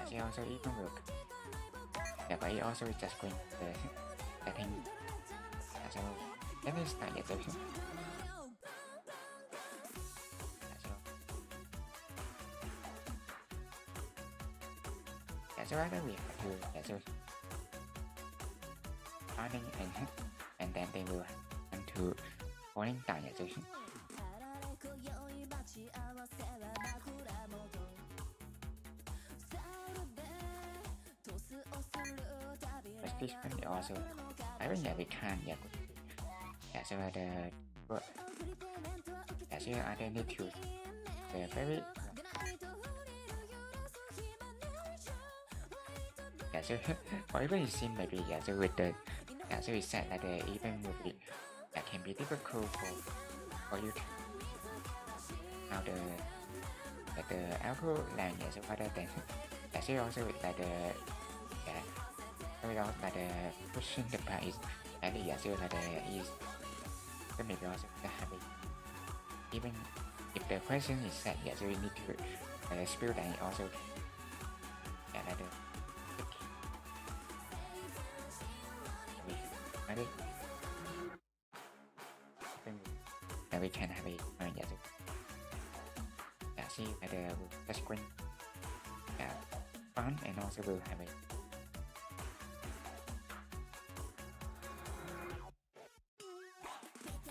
so also even work but it also just going the thing so let me start it so either we have to so starting and then they will want to falling down but this one also I think we can't so the so I need to the very so or even it seems maybe so with the so it's said that the even will be that can be difficult for you now the alcohol language so other than so also like the we also like pushing the bar is and yeah so like is so maybe also have it even if the question is set yeah so we need to spill that also yeah like we can have it yeah so yeah see like the screen yeah fun and also will have it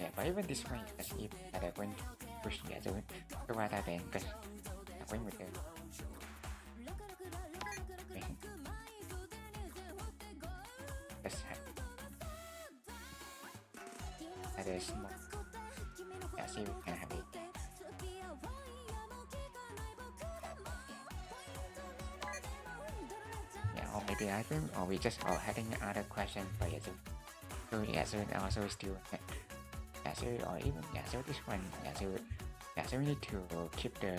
yeah but even this way as if like when push yeah so cái qua ta đèn cái quên một cái ada semua ya sih kan habis yeah or maybe I think or we just all having other question for you so yeah so also still yeah so or even yeah so this one yeah so we need to keep the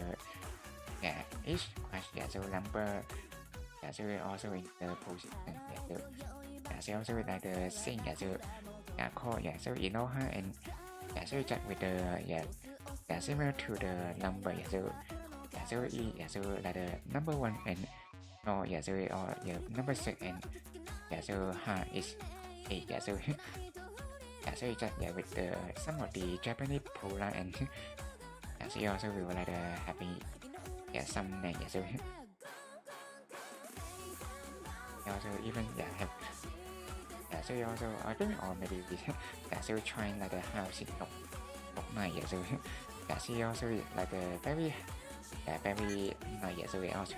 yeah each question yeah so number yeah so also in the position yeah so also like the thing yeah so yeah call yeah so you know her and yeah so check with the yeah similar to the number yeah so yeah so like the number one and or yeah so or yeah number six and yeah so is 8 yeah so yeah so you check yeah with the some of the Japanese polar and yeah so you also will like the happy yeah some name yeah so also even yeah have yeah so you also I think or maybe we yeah so trying like the house in of night yeah so yeah so you also like the very yeah very night yeah so we also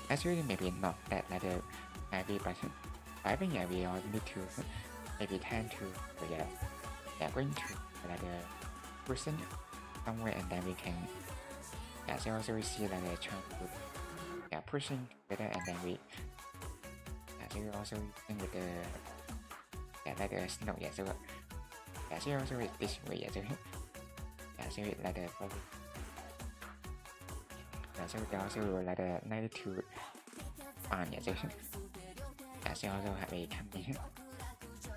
actually maybe not that like the heavy but I think yeah we all need to maybe tend to yeah going to like the person somewhere and then we can yeah so also we see like the chance to yeah pushing together and then we yeah so we also think with the yeah like the snow yeah so yeah so also with this way yeah so yeah so like the yeah so they also like the 92 yeah so yeah so also have a company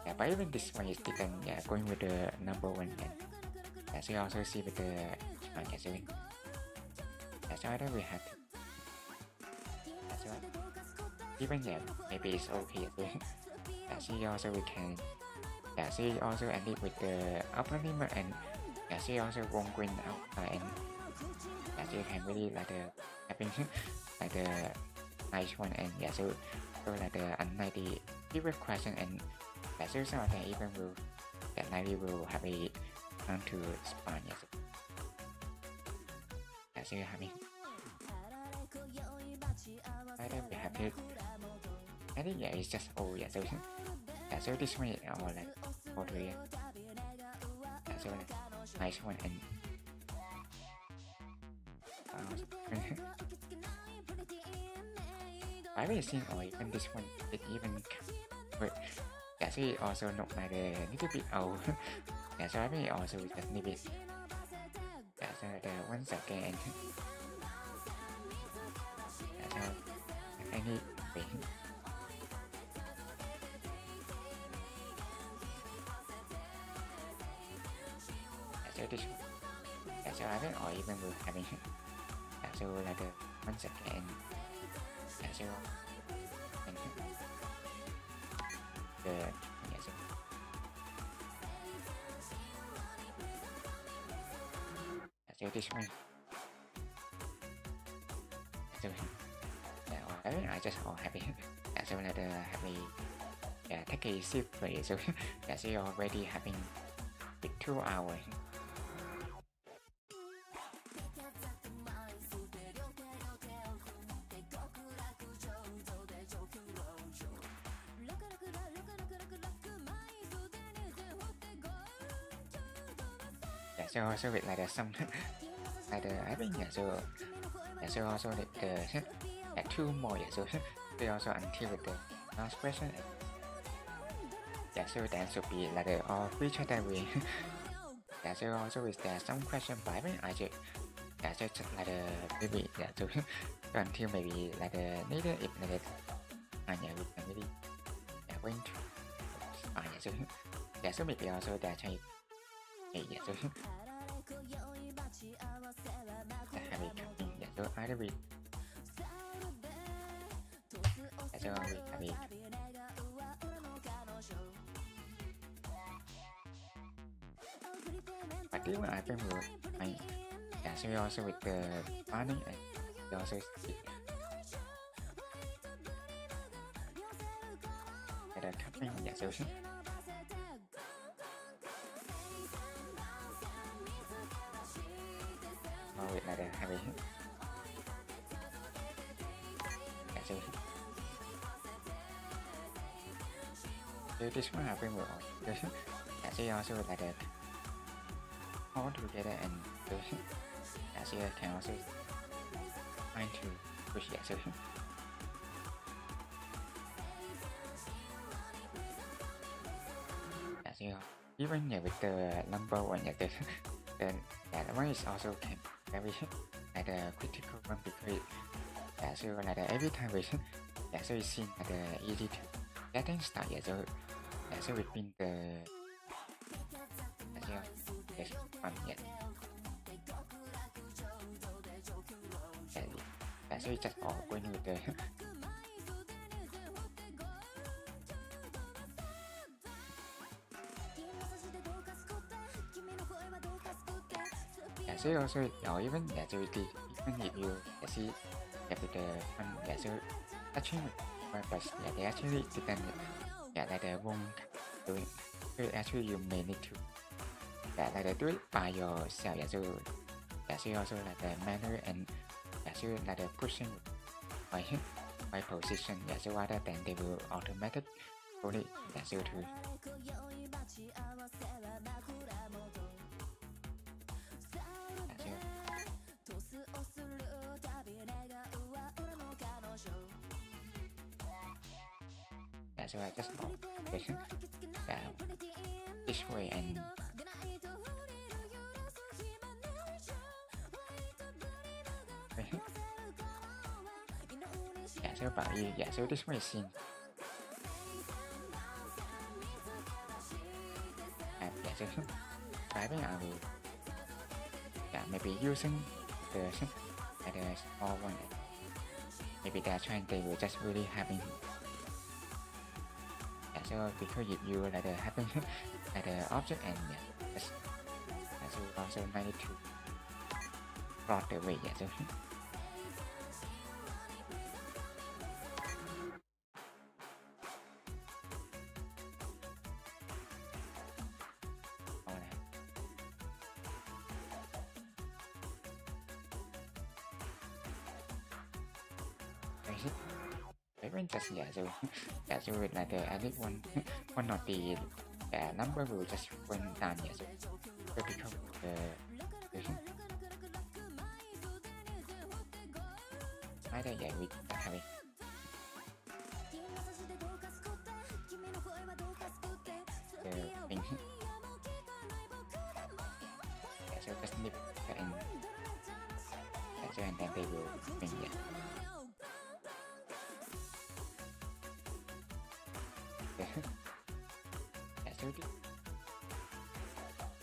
yeah but even this one is different yeah going with the number one and yeah so you also see with the yeah so yeah so either we have to yeah so even yeah maybe it's okay yeah so also we can yeah so also end it with the upper limit and yeah so also won't green out and yeah so you can really like the having like the nice one and yeah so like the unlikely previous question and yeah so some of them even will that likely will have a time to spawn yeah so yeah so you having I don't be happy I think yeah it's just oh yeah so yeah so this one or like all three yeah so like nice one and I really think or even this one it even but yeah so it also not like a little bit old yeah so I mean also with just maybe yeah so the once again yeah so any thing yeah so this yeah so I mean or even will having yeah so like the once again yeah so and the yeah so yeah so this one yeah so yeah I just all happy yeah so like the happy yeah take a sip for it so yeah so you're already having with 2 hours yeah so also with like the some like the I think yeah so also like the like 2 more yeah so they also until with the last question yeah so that should be like the all feature that we yeah so also with there some question but I just yeah so just like the maybe yeah so until maybe like the needed if like yeah we can really yeah going to giả sử giả sử maybe also that I giả sử that have it coming giả sử either we giả sử we have it but this one I think I giả sử also with the planning and also the coming giả sử việc là have it giả sử this one happen will giả sử also là the all together and giả sử can also find to push giả sử giả sử even with the number one giả sử then that one is also can very like the critical one because giả sử là the every time we giả sử is seen like the easy to getting start giả sử between the giả sử yes one yet giả sử just all going with the giả sử also or even giả sử even if you giả sử get with the one giả sử touching with but they actually depend like the won't do it so actually you may need to like the do it by yourself giả sử also like the manner and giả sử like the pushing by position giả sử rather than they will automatically giả sử to so I just this way and so bảo you so this way is seen so driving I will maybe using the small one maybe they're trying they will just really having so because if you like the happen like the object and so also need to plot the way so even just so with like the at least one of the number will just went down so because the either with having the thing so just nip and so and then they will bring it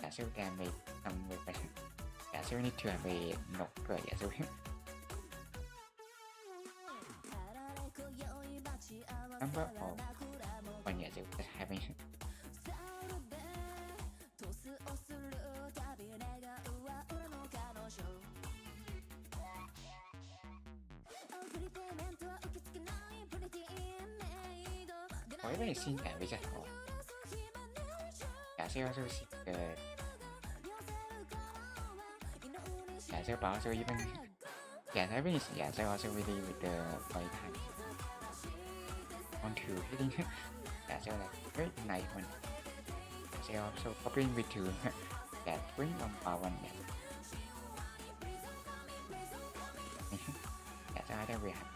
giả sử càng bị tầm người phải giả sử như thường bị nộp cửa giả sử number of one giả sử just having xin cả với chắc giả sử also giả sử bảo also even giả sử với giả sử also really with the play time on to hitting giả sử là very nice one giả sử also copying with two that bring on power one giả sử either we have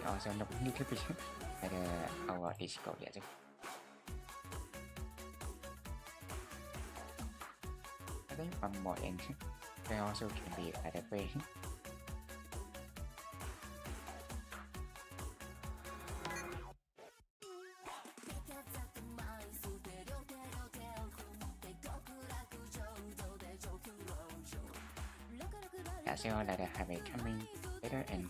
also nó cũng như thế bị là our disco vậy chứ. think on more end there also can be other way. So that I have a coming later and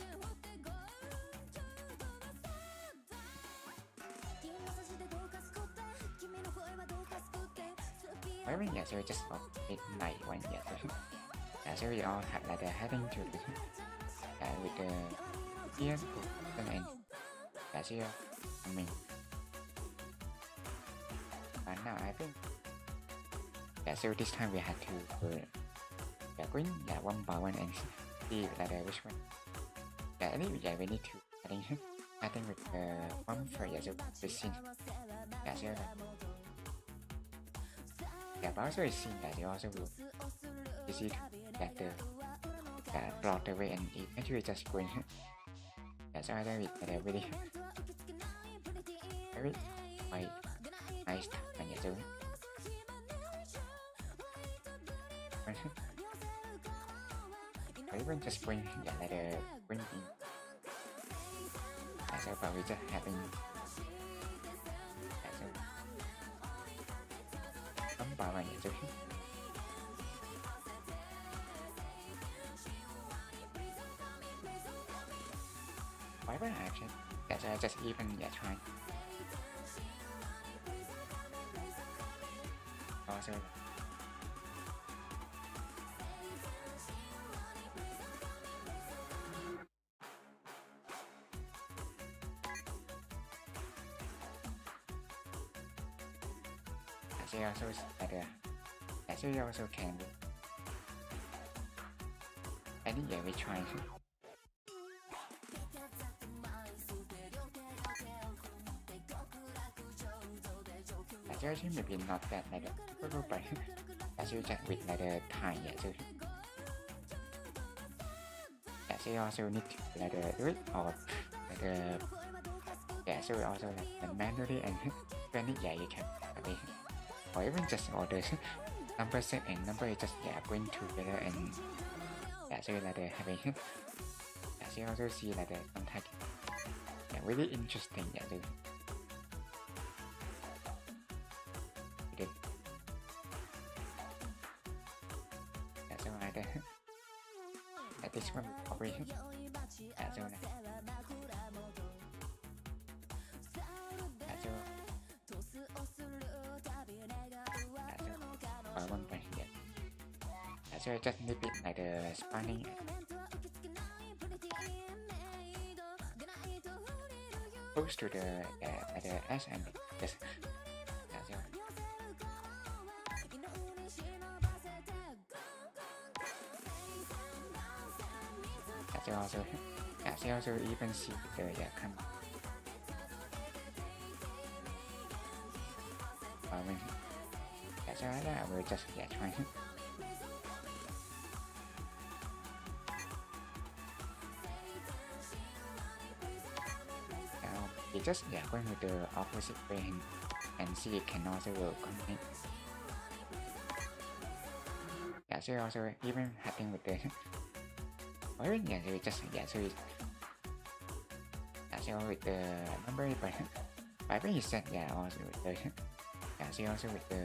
maybe yeah, so just for midnight one yeah, so we all have like heading to the with the ears and so I mean but now I think so this time we had to Green, one by one and see like which one. I think we need to. I think with one for so the scene. So but also it seems that they also will easy to get the block the way and it actually just going. So I think it's really very quite nice and so. Or even just bring like a bring in. So but we just having some bảo này chứ. Why would I actually? That's just even trying. Also. They also they also can be. I think we try. Actually maybe not that like but actually just with like the time so also need to like do it or like so also like manually and when it you can or even just order number set and number just going together and so like the having so also see like the contact really interesting so like that this one operation so one point here. So just nip it like the spanning. Close to the S and just so also even see the come. So I will just try. We just going with the opposite way and see it can also work on it. So also even having with the or so just so it so with the number but I think you said also with the so also with the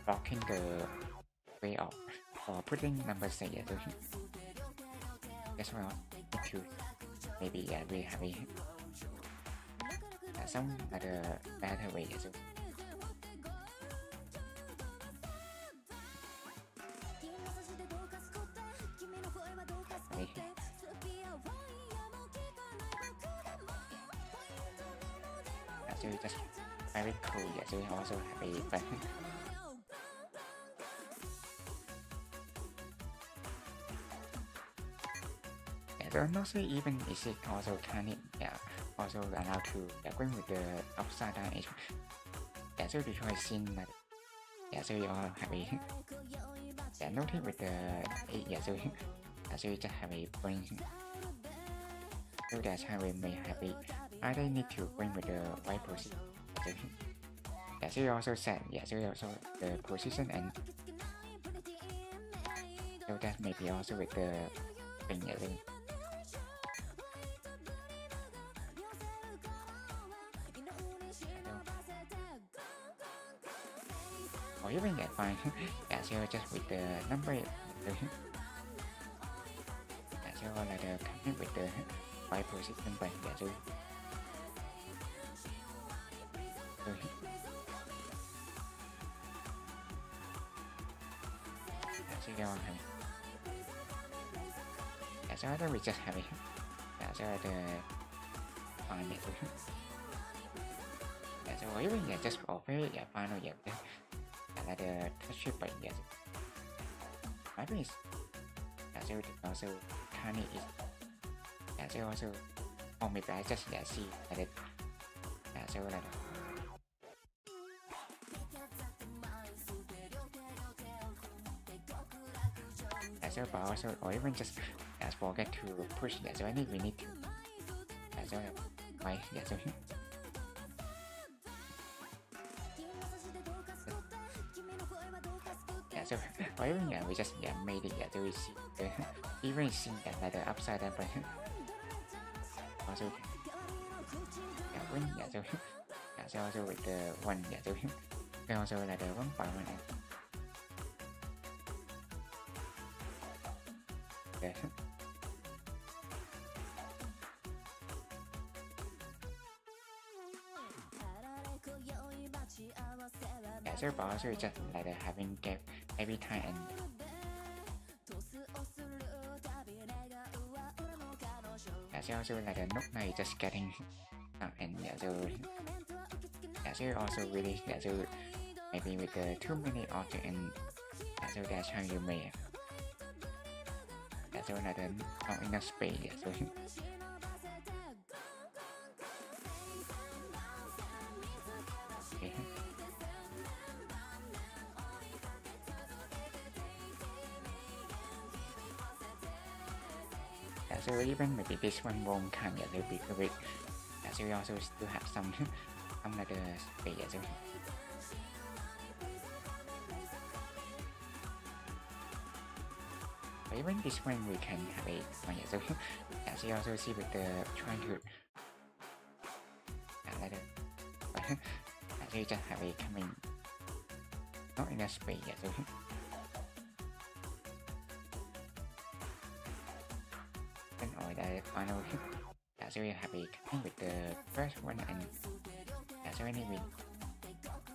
blocking the way of or putting numbers there that's why to maybe we have some other better way as well. So just very cool, so we also have a button. So not so even is it also can it also allowed to going with the upside down edge. So because seen that so you all have a notice with the so you just have a point. So that's how we may have it. Either need to bring with the right position. So you also set so you also the position and so that maybe also with the thing yeah, or even yeah fine yeah so just with the number yeah, so là the coming with the 5 position by yeah so yeah so that we just have it yeah so the fine yeah so yeah so even yeah just over yeah fine yeah là the touch it by yeah maybe it's yeah so also Cantonese yeah so also or maybe I just yeah see that it yeah so là so but also or even just forget to push yeah so I think we need to yeah so why yeah so yeah so or even yeah we just yeah made it yeah so we see even see that like the upside down but also yeah when yeah so yeah so also with the one yeah so also like the one by one yeah yeah so but also just like the having gap every time and yeah so also like the note now just getting up and yeah so yeah so also really yeah so maybe with the 2 minute after and yeah so that's how you may yeah so like the not enough space yeah so okay. Yeah, so even maybe this one won't come yeah, a little bit yeah, so we also still have some like the space yeah, so but even this one we can have it yeah, so yeah, so you also see with the trying to yeah, like the yeah, so you just have it coming not enough space yeah, so then or the final yeah, so you have it coming with the first one and yeah, so anyway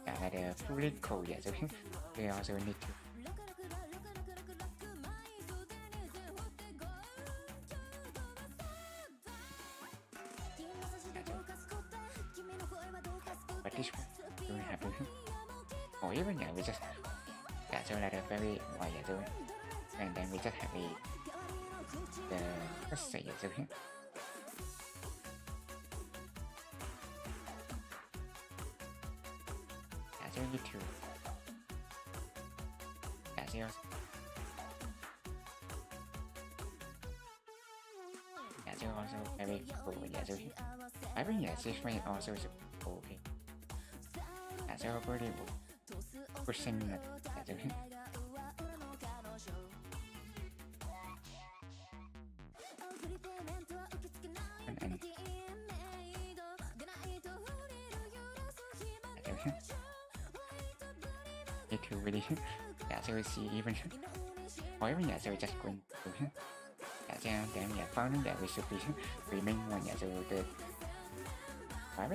yeah, like the fully cold yeah, so we also need to but this one we have to or even yeah we just yeah so like a very wide yeah, so and then we just have a the let's say yeah, so yeah so you need to yeah so yeah so also very cool yeah so I think yeah this one also is okay yeah so pretty pushing yeah so and need to really yeah so we see even or even yeah so we just going to yeah so then yeah found that we should be remain one yeah so the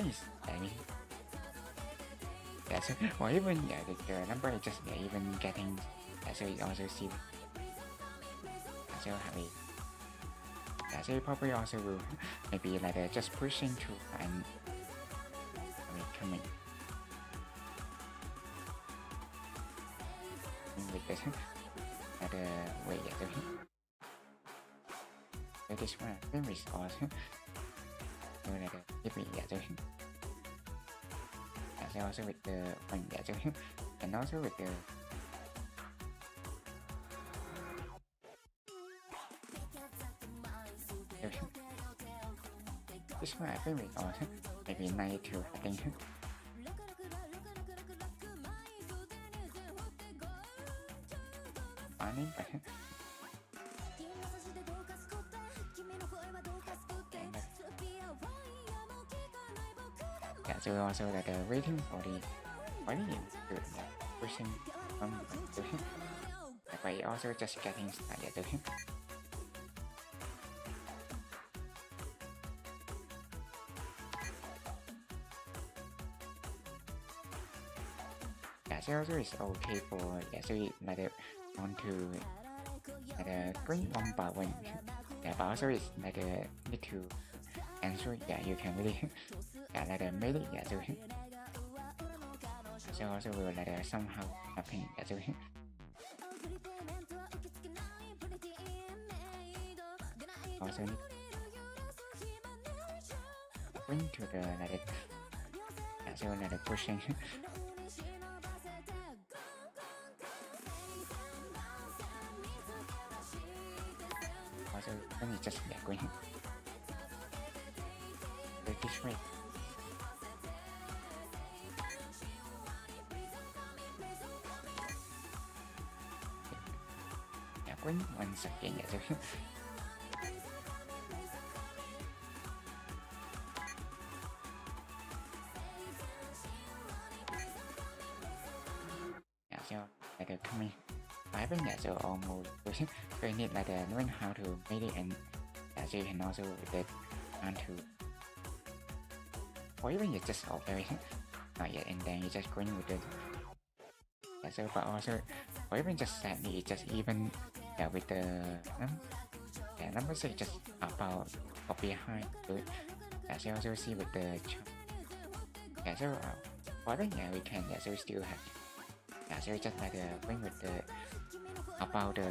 is I mean yeah so or even yeah the number is just yeah even getting yeah so you also see yeah, so happy yeah so you probably also will maybe like just pushing to and I mean coming with this the way yeah so this one I think is also so like the yeah so yeah, also with the one yeah so and also with the this one I think is also maybe 92 I think funny but yeah, so also like waiting for the audience to pushing from to him. But also just getting started to him. Yeah, so also it's okay for yeah, so we like want to green one by one. Yeah, but also it's like need to answer. Yeah, you can really yeah like make it. Yeah, so also will like somehow happen. Yeah, so also need bring to the like yeah, so like pushing. Also, when you just get going this way. Yeah, going 1 second. Yeah, so yeah, so like coming 5 yeah, so almost so you need like learn how to make it and yeah, so you can also learn how to or even you just very not yet and then you just going with it. Yeah, so but also or even just sadly just even yeah with the yeah number 6 just about or behind so yeah, so also see with the yeah so for that yeah we can yeah so we still have yeah so we just like going with the about the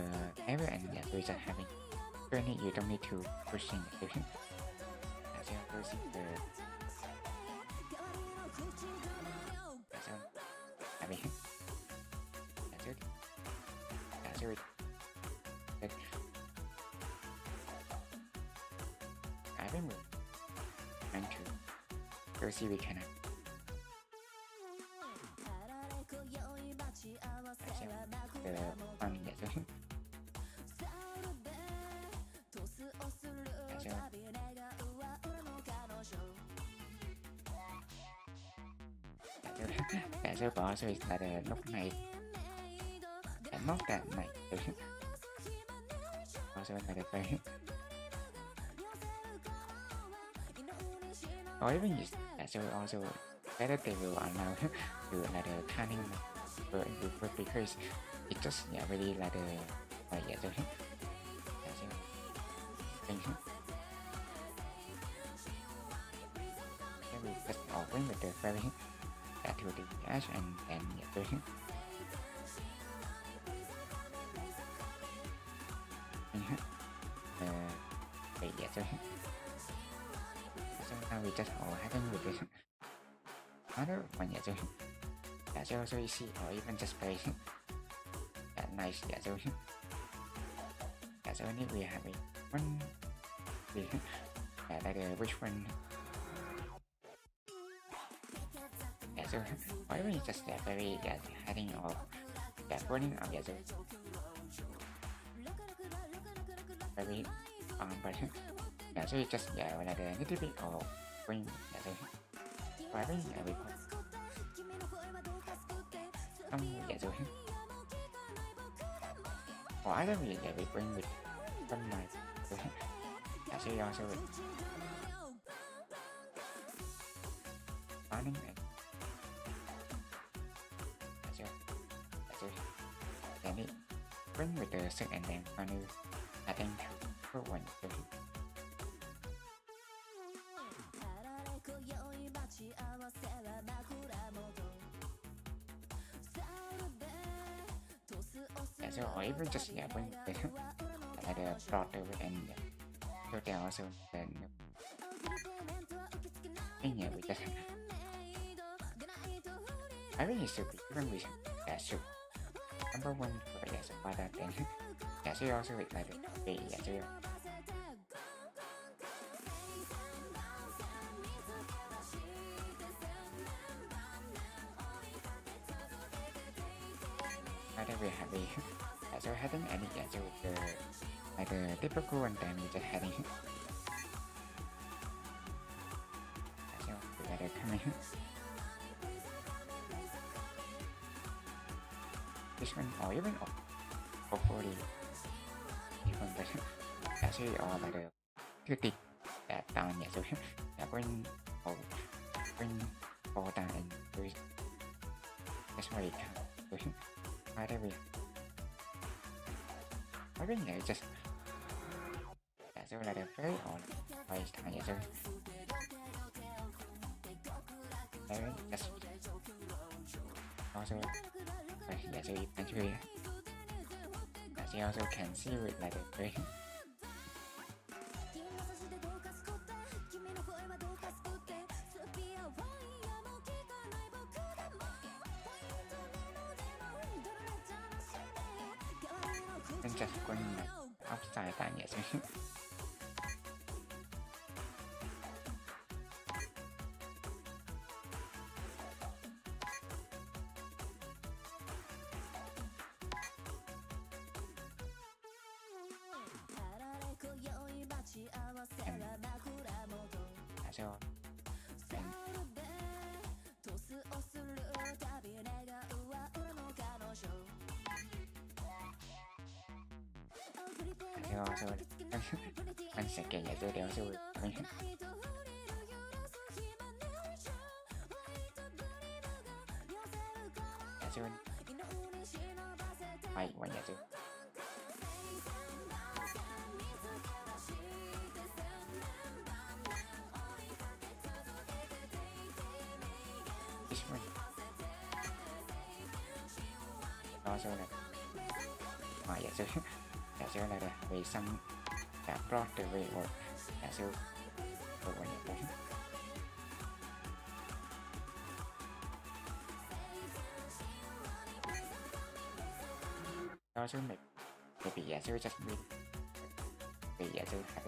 area and yeah so we just having journey you don't need to pushing it yeah, so also see the yeah, so having yeah so yeah so like I think we're trying to go see we can the fun yeah so yeah, so but also it's like a look night and not that night also like a very or even is yeah, so also better they will allow to like the turning because it just yeah really like the yeah so yeah, so we just open with the very yeah, to the edge and yeah so yeah so now we just all having with this other one yeah so also you see or even just very yeah, nice yeah so need we have one yeah like which one yeah so or even just very yeah heading or yeah burning up yeah so very but yeah so you just yeah like a little bit of going yeah so I think yeah we yeah so or either we yeah we bring with one night so yeah so you also with running and yeah so then it bring with the set and then finally I think for one so yeah, so or even just yeah bring the like the broader and so they also then yeah we just I think it should be even we yeah should number 1 for yeah so by that then yeah so you also with like the yeah so we have a so having any yeah so the like the typical one time we just having so like ช่ไหม this one or even hopefully ที่คนจะช่วยอะไรเดิมคือติดแต่ตอนเนี่ยจะอยากเป็นเป็นโปรตานด้วยจะช่วยกันด้วยไม่ได้เลยไม่เป็นอย่างจะอยากจะอะไรเดิมเลยอ๋อไปทางอยากจะแล้ว just also อยากจะเป็นช่วยอยากจะ also can see with อะไรเดิมเลยเป็นจัดคนอัพสไตล์ต่างเนี่ยใช่ไหมมันเสียเก่งอย่างเดียวสู้ไม่สู้ไปวันอย่าสู้รอสู้เลยมาอย่าสู้อะไรเลยvì xăm cả broad từ về một giả sử của những cái đó số mình thì bị giả sử chắc vì giả sử hay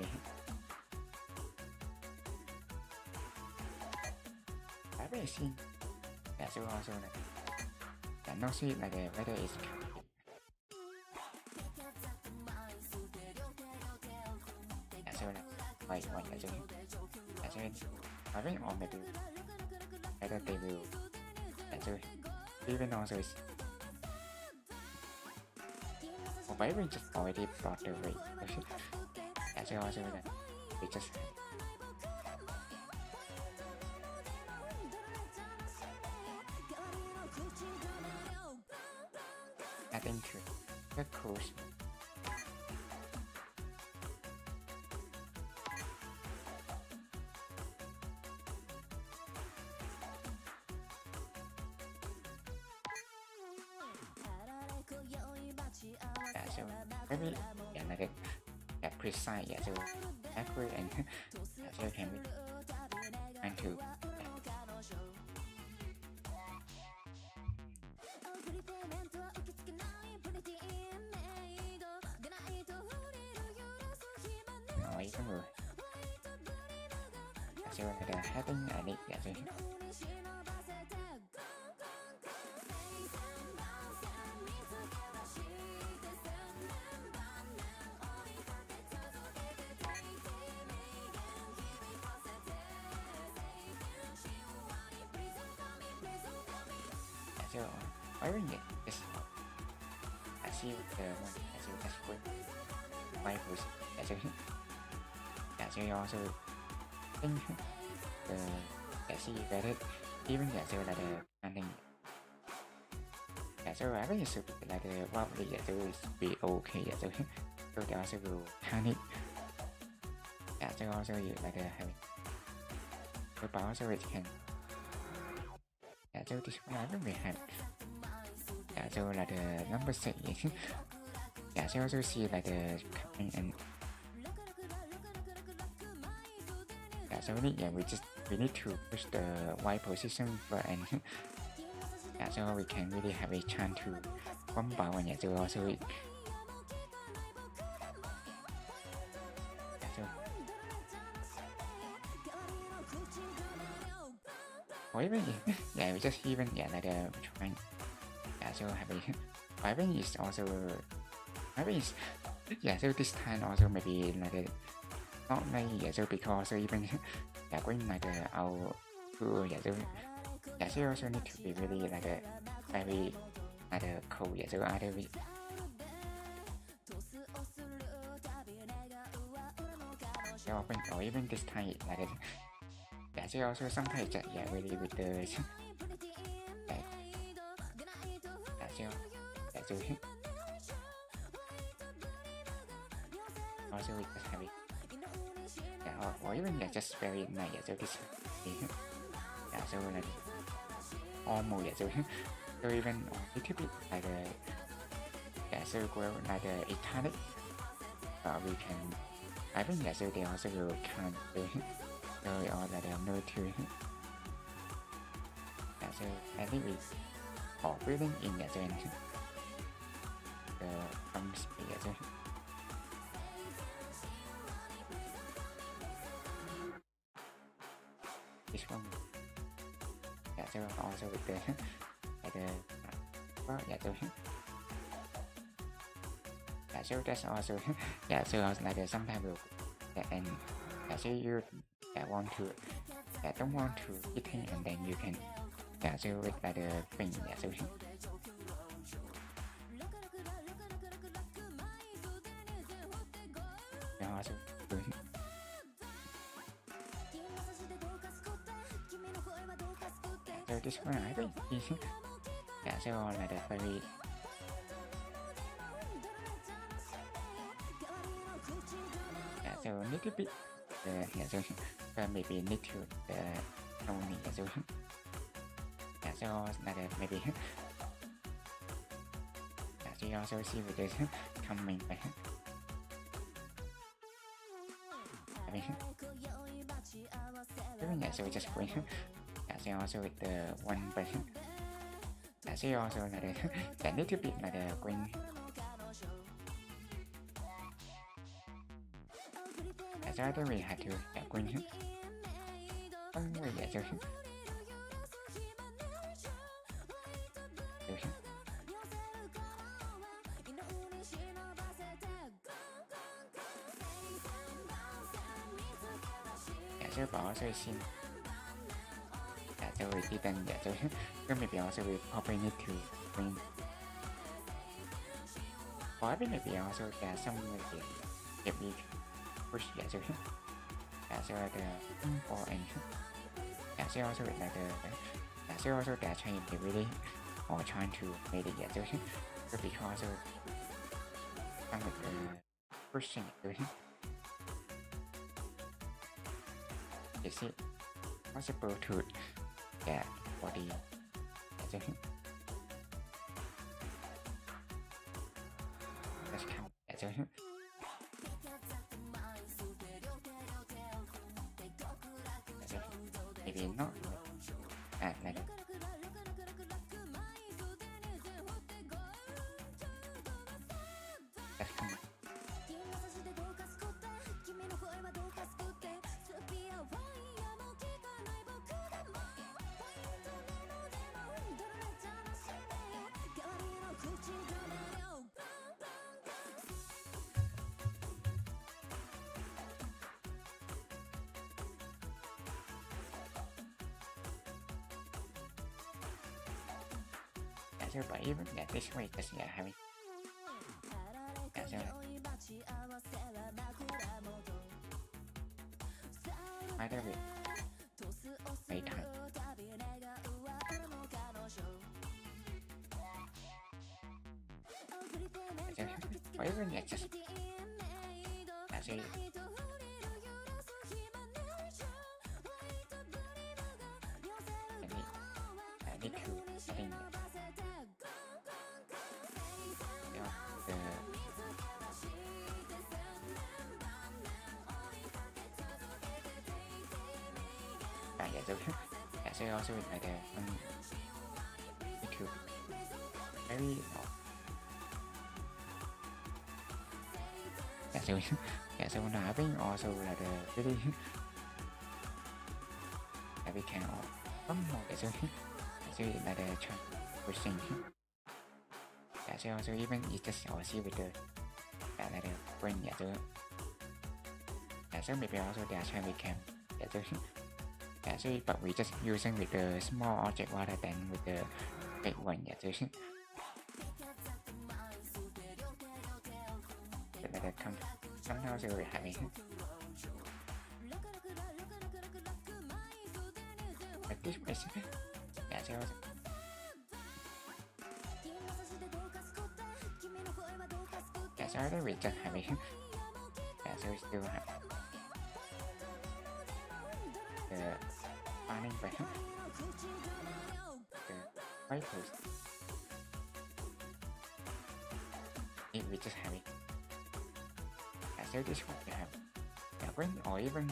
khá về xin giả sử ho số này giả nó suy là cái whether is vậy mọi người chơi I think on maybe either they will chơi even also is or maybe just already brought the way actually also that we just I think the course maybe yeah, like a precise, yeah, so accurate and so can we and to nói có người so là having a need, yeah, so so I really is I see the one I see that's good my voice I see also think the I see better even so là the ending so I really should be like the probably so be okay so they also will panic so also you like the having the power so it can so this one I don't have so là the number 6 so also see like the coming and so we need to push the white position for and so we can really have a chance to bump out and so also or even we just even like trying so have a driving is also maybe is so this time also maybe like not like so because so even going like our cool. Yeah, so you also need to be really like a very cool. Yeah, so other open or even this time like yeah, so also sometimes yeah really with the like yeah, so also with the heavy yeah, or even yeah, just very nice yeah, so this yeah, so like almost yeah, so even a little bit like yeah, so well like Italic we can I think yeah, so they also will count the so or like the no to yeah, so I think we or breathing in yeah, so the comes yeah, so this one yeah, so also with the like the yeah, so yeah, so that's also yeah, so also like sometimes will yeah, and yeah, so you yeah, want to yeah, don't want to eating and then you can yeah, so with like the thing yeah, so yeah, also so this one I think is yeah, so like the very yeah, so little bit yeah, so maybe need to only yeah, so yeah, so like maybe yeah, so you also see with this coming back I mean yeah, so just going yeah, so also with the 1% yeah, so you also like yeah, little bit like going yeah, so I think we had to yeah, going yeah, so yeah, so bỏ so xin yeah, so we didn't yeah, so maybe also we probably need to bring or maybe also there are some maybe if we push yeah, so yeah, so the or and yeah, so also like the yeah, so also they're trying to really or trying to make it yeah, so because of some of the pushing is it possible to yeah body yeah, so let's count yeah, so maybe not like that's kind of so but even yeah, this way because yeah, having yeah, so either way very tight so, or even yeah, just yeah, so I need to I think yeah, so yeah, so also with like the VTuber very yeah, so yeah, so now I think also like the really yeah, we can some more yeah, so like the pushing yeah, so also even it's just or see with the yeah, like the brain yeah, so yeah, so maybe also they are trying we can yeah, so Yeah, so but we just using with the small object rather than with the big one. Yeah, so but that somehow so we're having but this was yeah, so yeah, so I think we just having yeah, so we still have the farming by the white post. If we just have it, yeah, so this one we have yeah, when or even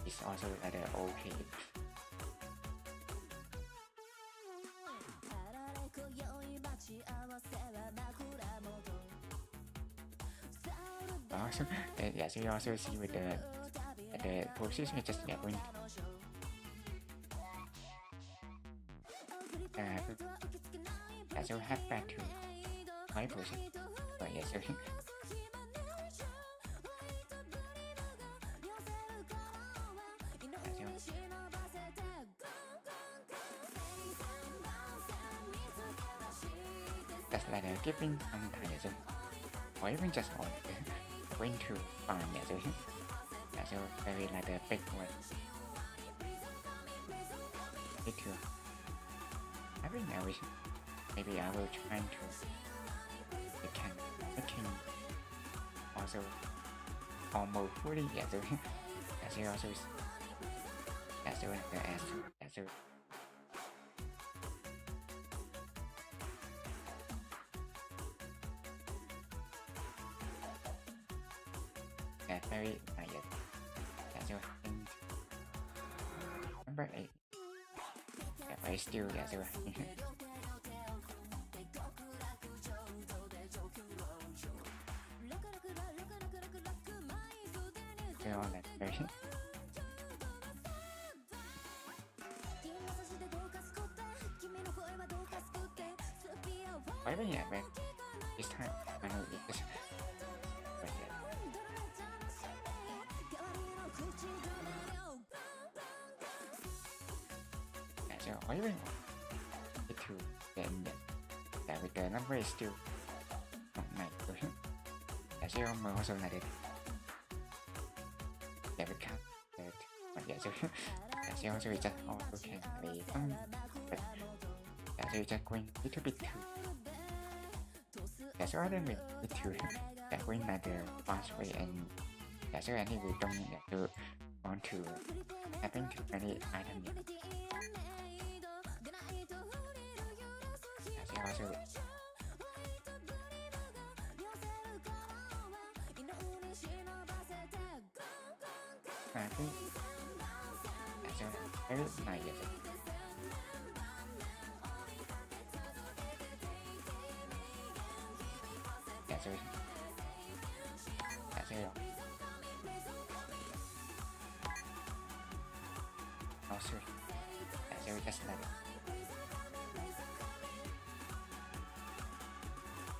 it's also like okay. Also, yeah, so you also see with the position just yeah, going yeah, so have back to my position. But yeah, so that's like giving some time, or even just on going to find yeah, so yeah, so very like a big one. Me too. I think I wish maybe I will try to making also almost fully yeah, so yeah, so also yeah, so the as yeah, so yeah, very yeah, so number 8 yeah, but still yeah, so all that very why yeah, but this time I know it is but yeah, so or even it too then yeah, with the number is still not nice yeah, so also like it yeah, we can't but yeah, so yeah, so also we just also can be but yeah, so we just going a little bit too yeah, so I think we too yeah, going like the fast way and yeah, so I think we don't yeah, to want to happen to many items yeah, so also I think yeah, so very nice yeah, so yeah, so also yeah, so just like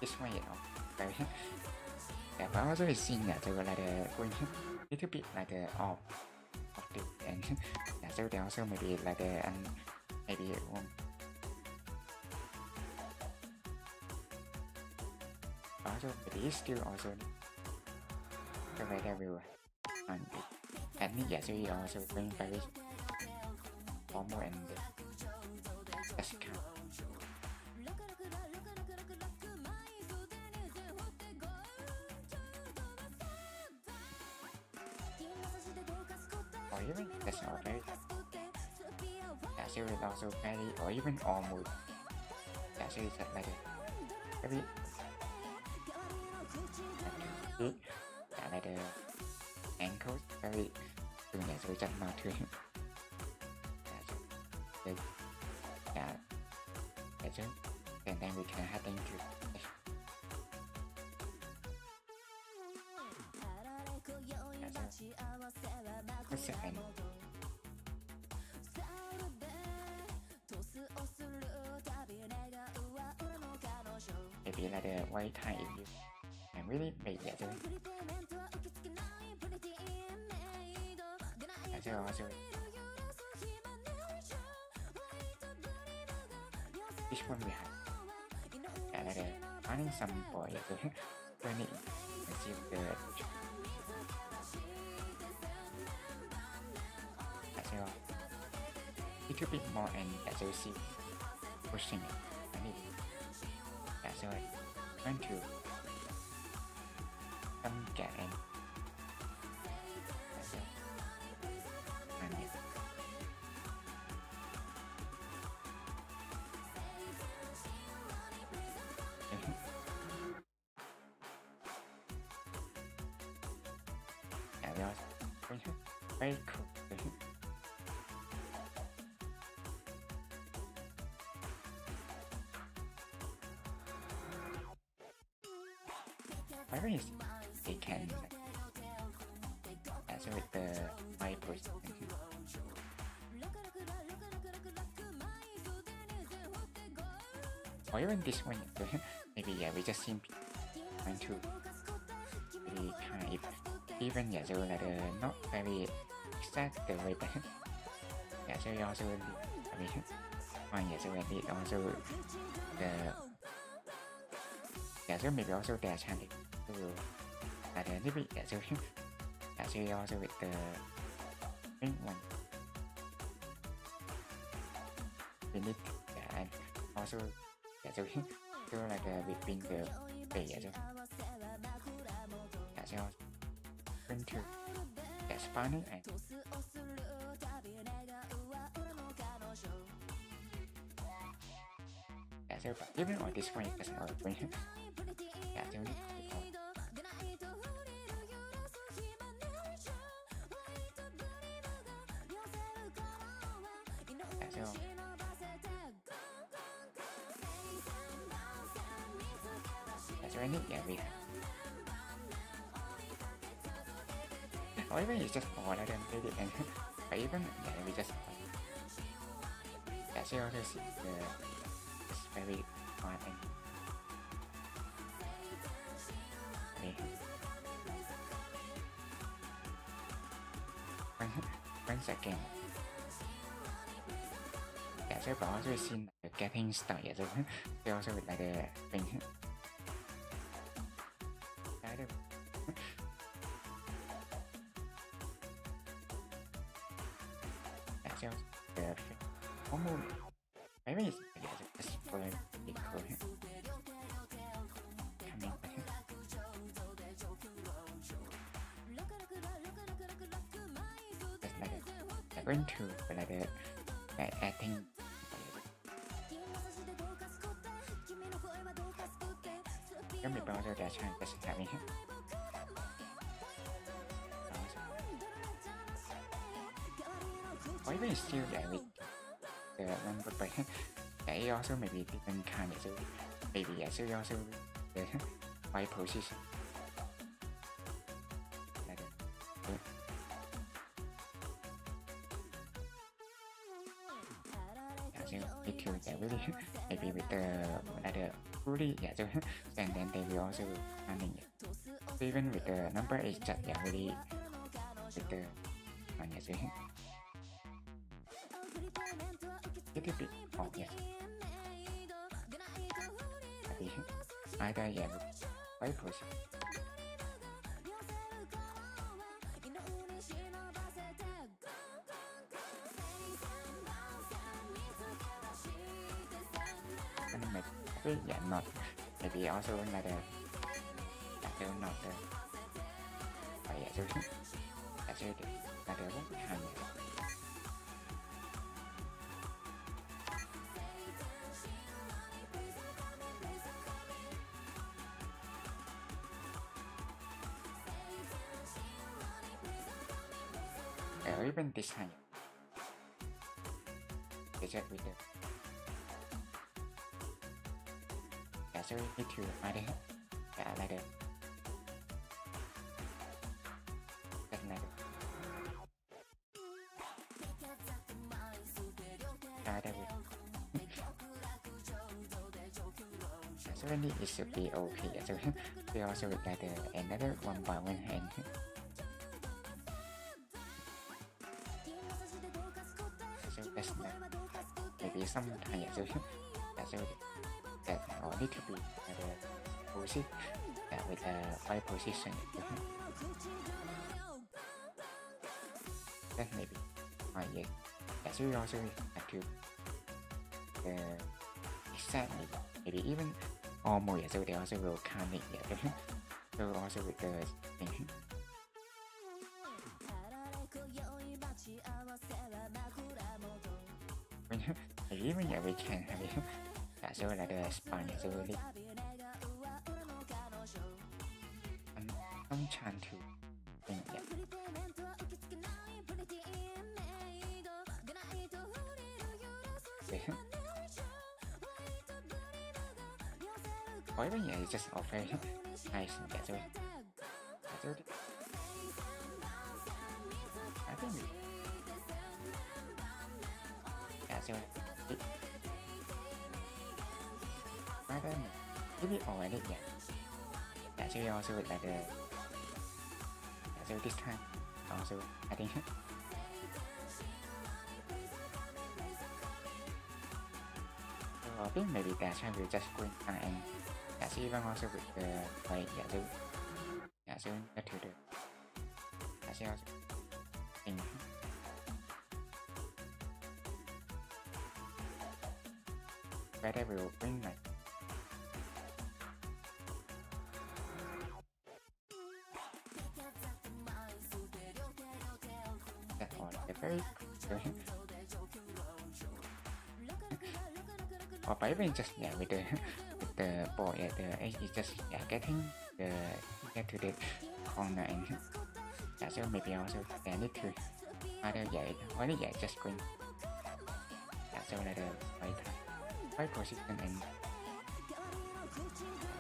this way, you know, very yeah, but also it's seen yeah, so like the going little bit like the off of the and yeah, so they also maybe like the and maybe one also maybe still also the way they will and yeah, so you also going very formal and that's kind or even that's all very yeah, so it's also very or even almost yeah, so it's like a very big yeah, like the ankles very yeah, so just not too yeah, so yeah, that's it and then we can head into second maybe like the white tie if you can really make it so also this one we have like finding some boy when it achieve the so little bit more and as you see pushing it and it so going to some get and so and it very cool. Why is they can answer with the my person or even this one maybe yeah we just simply want to really kind of even yeah so like not very exact the way but yeah so also I mean one yeah so it also the yeah so maybe also their channel so like a little bit yeah so yeah so also with the pink one we need yeah and also yeah so so like between the yeah so yeah so into the spawning and yeah, so but even on this one it doesn't work yeah so yeah so yeah so I need yeah we or even it's just more than maybe and but even yeah we just yeah so also see the it's very hard and once again yeah so but also seen like getting stuck yeah so they also with like the thing the hormone maybe it's just for the coming just like they're going to like adding maybe also they're trying just having or even still there with the number but they also maybe different kind of so maybe yeah so also the right position like yeah so it could yeah really maybe with the like the fully yeah so and then they will also planning it so even with the number is just yeah really with the yeah so little bit oh yes either yeah right position and maybe yeah not maybe also like the still not the yeah so yeah so like the one kind or even this time they check with the yeah so we need to find it yeah like the like that so really it should be okay yeah so we also with like the another one by one hand so that's like maybe some yeah so so that or need to be position with a right position. That maybe yes. So we also have to exactly maybe even almost so they also will count it so also with the thing. Even we can have it so là the spine so really I'm trying to think or even it's just very nice so I think so maybe already so we also like the so this time also I think I think maybe that's why we just going and so even also with the like so that to the so also thing where they will bring like that all the very or by even just with the boy it's just getting the get to the corner and so maybe also they need to either only just going so like the right position and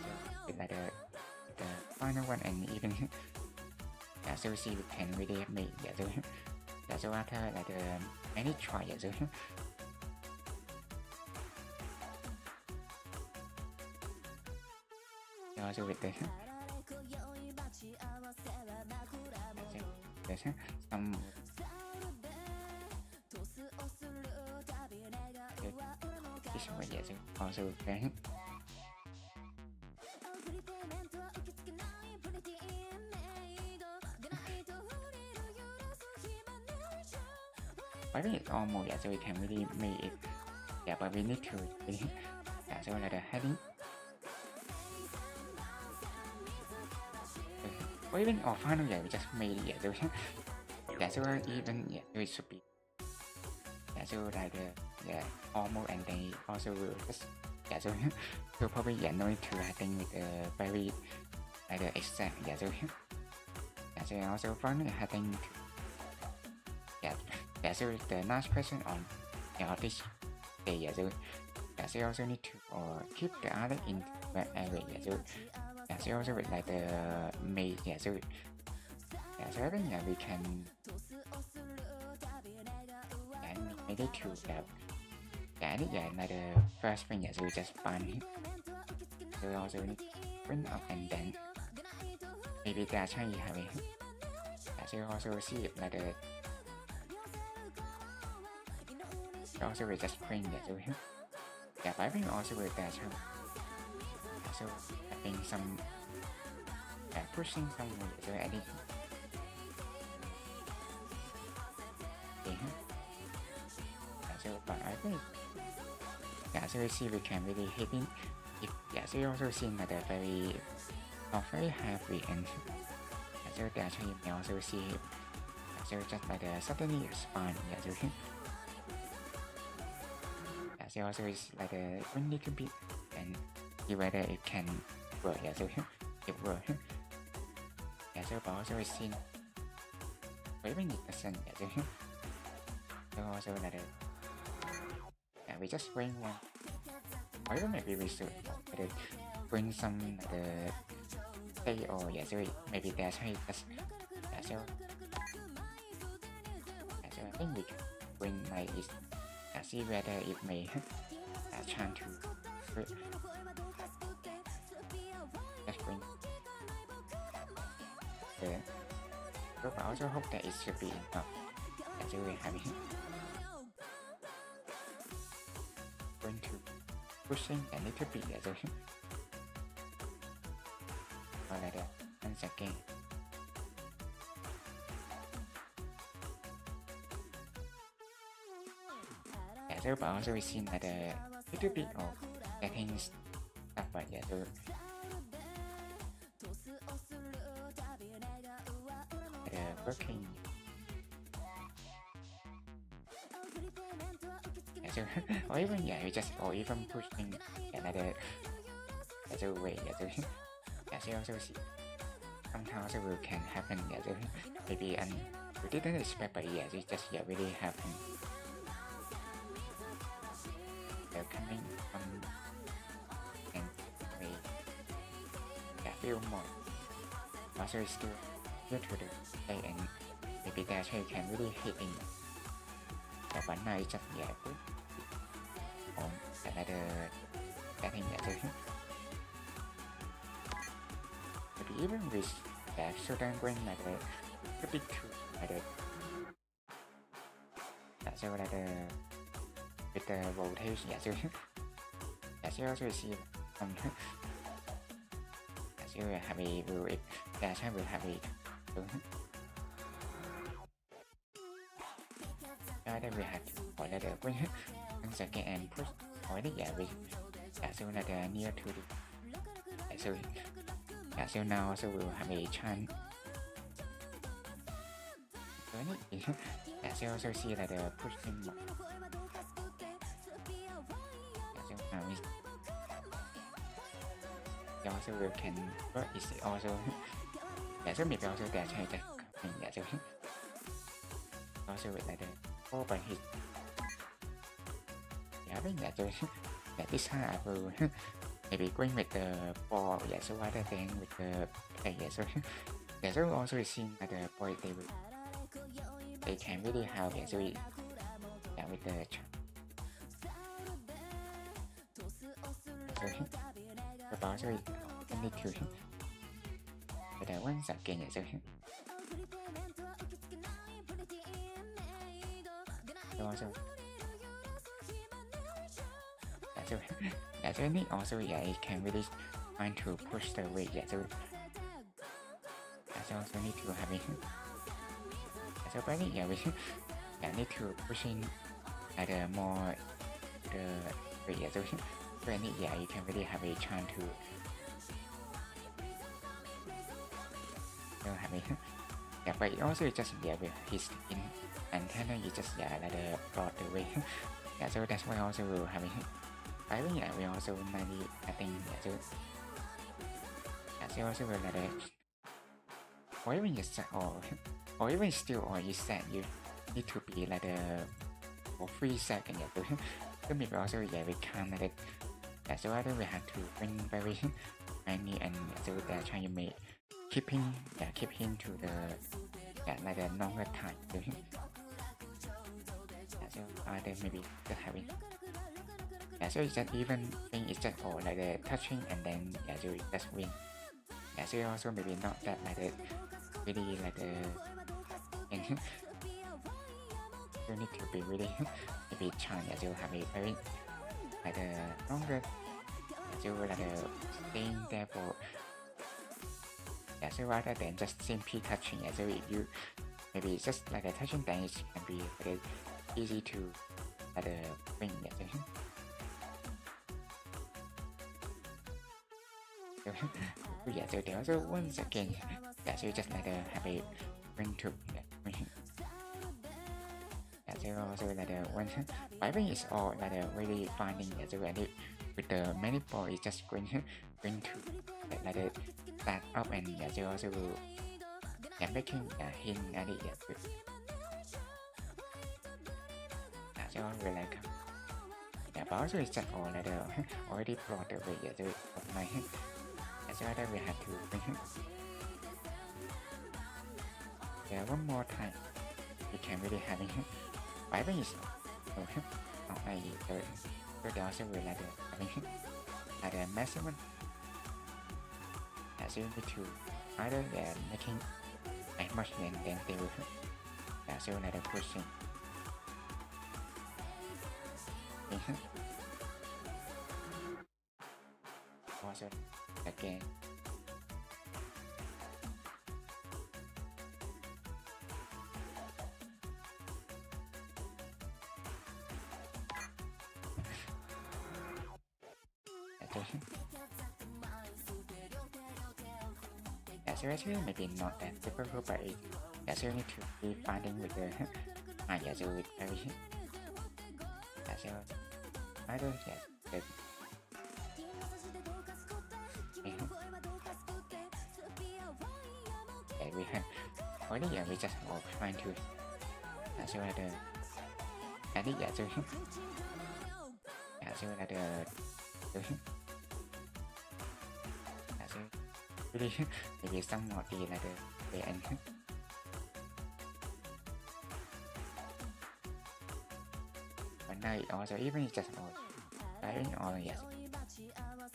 so with like the final one and even so see we can really make so after like the any try so also with the some this one also very I think it's almost so we can really make it but we need to so like the heading or even or final we just made it so so even it should be so like the almost and they also will just so probably no need to I think with very like the exact so also finally I think so the last question on this day so you also need to keep the other in the area so also with like the made so I think we can maybe to like the first thing so we just find so we also need to print up and then maybe that's how you have it so you also see it like the also we just print so but I think also with that so I think some pushing some so edit so but I think so we see we can really hit it if so you also see like the very not very heavy and so that's how you may also see so just like the suddenly expand so also is like a one little bit and see whether it can work so it works so but also is seen even it doesn't so also like we just bring one or even maybe we should bring some say or so maybe that's how it does so I think we can bring like it see whether it may try to just bring so I also hope that it should be enough so we have it going to pushing a little bit as well. Or like that, once again. So but also we seen that a little bit of getting stuff but yeah so working yeah, so or even yeah you just or even pushing another so way yeah so yeah so also see sometimes also will can happen yeah so maybe and we didn't expect but yeah it just yeah really happen. Coming from and we feel more also is still due to the play and maybe that's why you can really hit in the one night just yeah good on another getting that maybe even with that certain when like a bit too like so like with the rotation yeah so yeah so also see yeah so happy will it yeah so will happy then we have to or that when once again and push already yeah we yeah so that near to the yeah so yeah so now also will have a chance yeah so also see that the pushing also we can but is also yeah so maybe also that change that yeah so also with like the open hit yeah I think that so yeah this time I will maybe going with the ball yeah so other thing with the yeah so yeah so also seeing that the boy they can really help yeah so yeah with the but also need to but once again yeah so also yeah so yeah so need also yeah it can really trying to push the weight yeah so yeah so also need to have it yeah, so but yeah we yeah need to push in at the more the weight yeah so yeah you can really have a chance to have it yeah but it also just yeah with his in antenna you just yeah like the broad the way yeah so that's why also will have it I think yeah we also maybe I think yeah so yeah so also will like or even just or even still or you said you need to be like the for 3 seconds yeah so maybe also yeah we can't like yeah so I think we have to bring very many and so that trying to make keeping to the yeah like a longer time yeah so other maybe just having yeah so it's just even thing is just all like the touching and then yeah so it just win yeah so also maybe not that like the really like the and you need to be really maybe trying yeah so have a very like the longer so like the staying there for yeah so rather than just simply touching yeah so if you maybe just like a touching then it can be very easy to like the wing yeah so yeah so they also once again yeah so just like the have a wing to yeah so also like the one vibing is all like the really finding yeah so and with the manifold it's just going to like the start up and yeah so also yeah making hint at it yeah so we like yeah but also it's just all like the already brought the way yeah so of my yeah so that we have to yeah one more time we can really have it vibing is not like so they also will like the having like the maximum yeah so you need to either they're making as much then they will yeah so like the pushing also again. Yeah, so actually maybe not that difficult, but it, yeah, so you need to be finding with the yeah, so with very yeah, so either yeah, the yeah, we have already yeah, we just all trying to yeah, so the and yeah, so yeah, so the yeah, so really maybe some more the like the end. But now it also even just all driving or yes,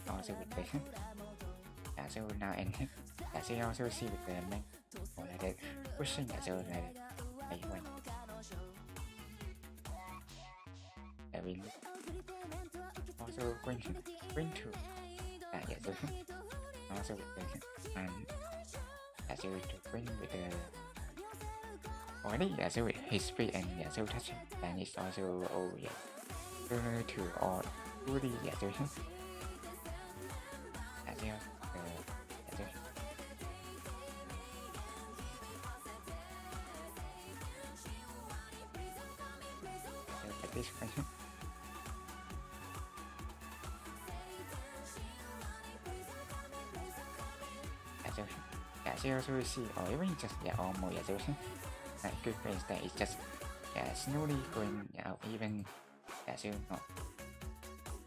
also with the yeah, so now and yeah, so you also see with the main or like the pushing yeah, so like when yeah, we also going to yeah, so also with the and yeah, so to bring with the already yeah, so with his speed and yeah, so touching and it's also oh yeah, similar to all really yeah, so yeah, so yeah, so like this question. Yeah, so you also see or even just yeah almost yeah, so like good friends that it's just yeah slowly going out even yeah, so not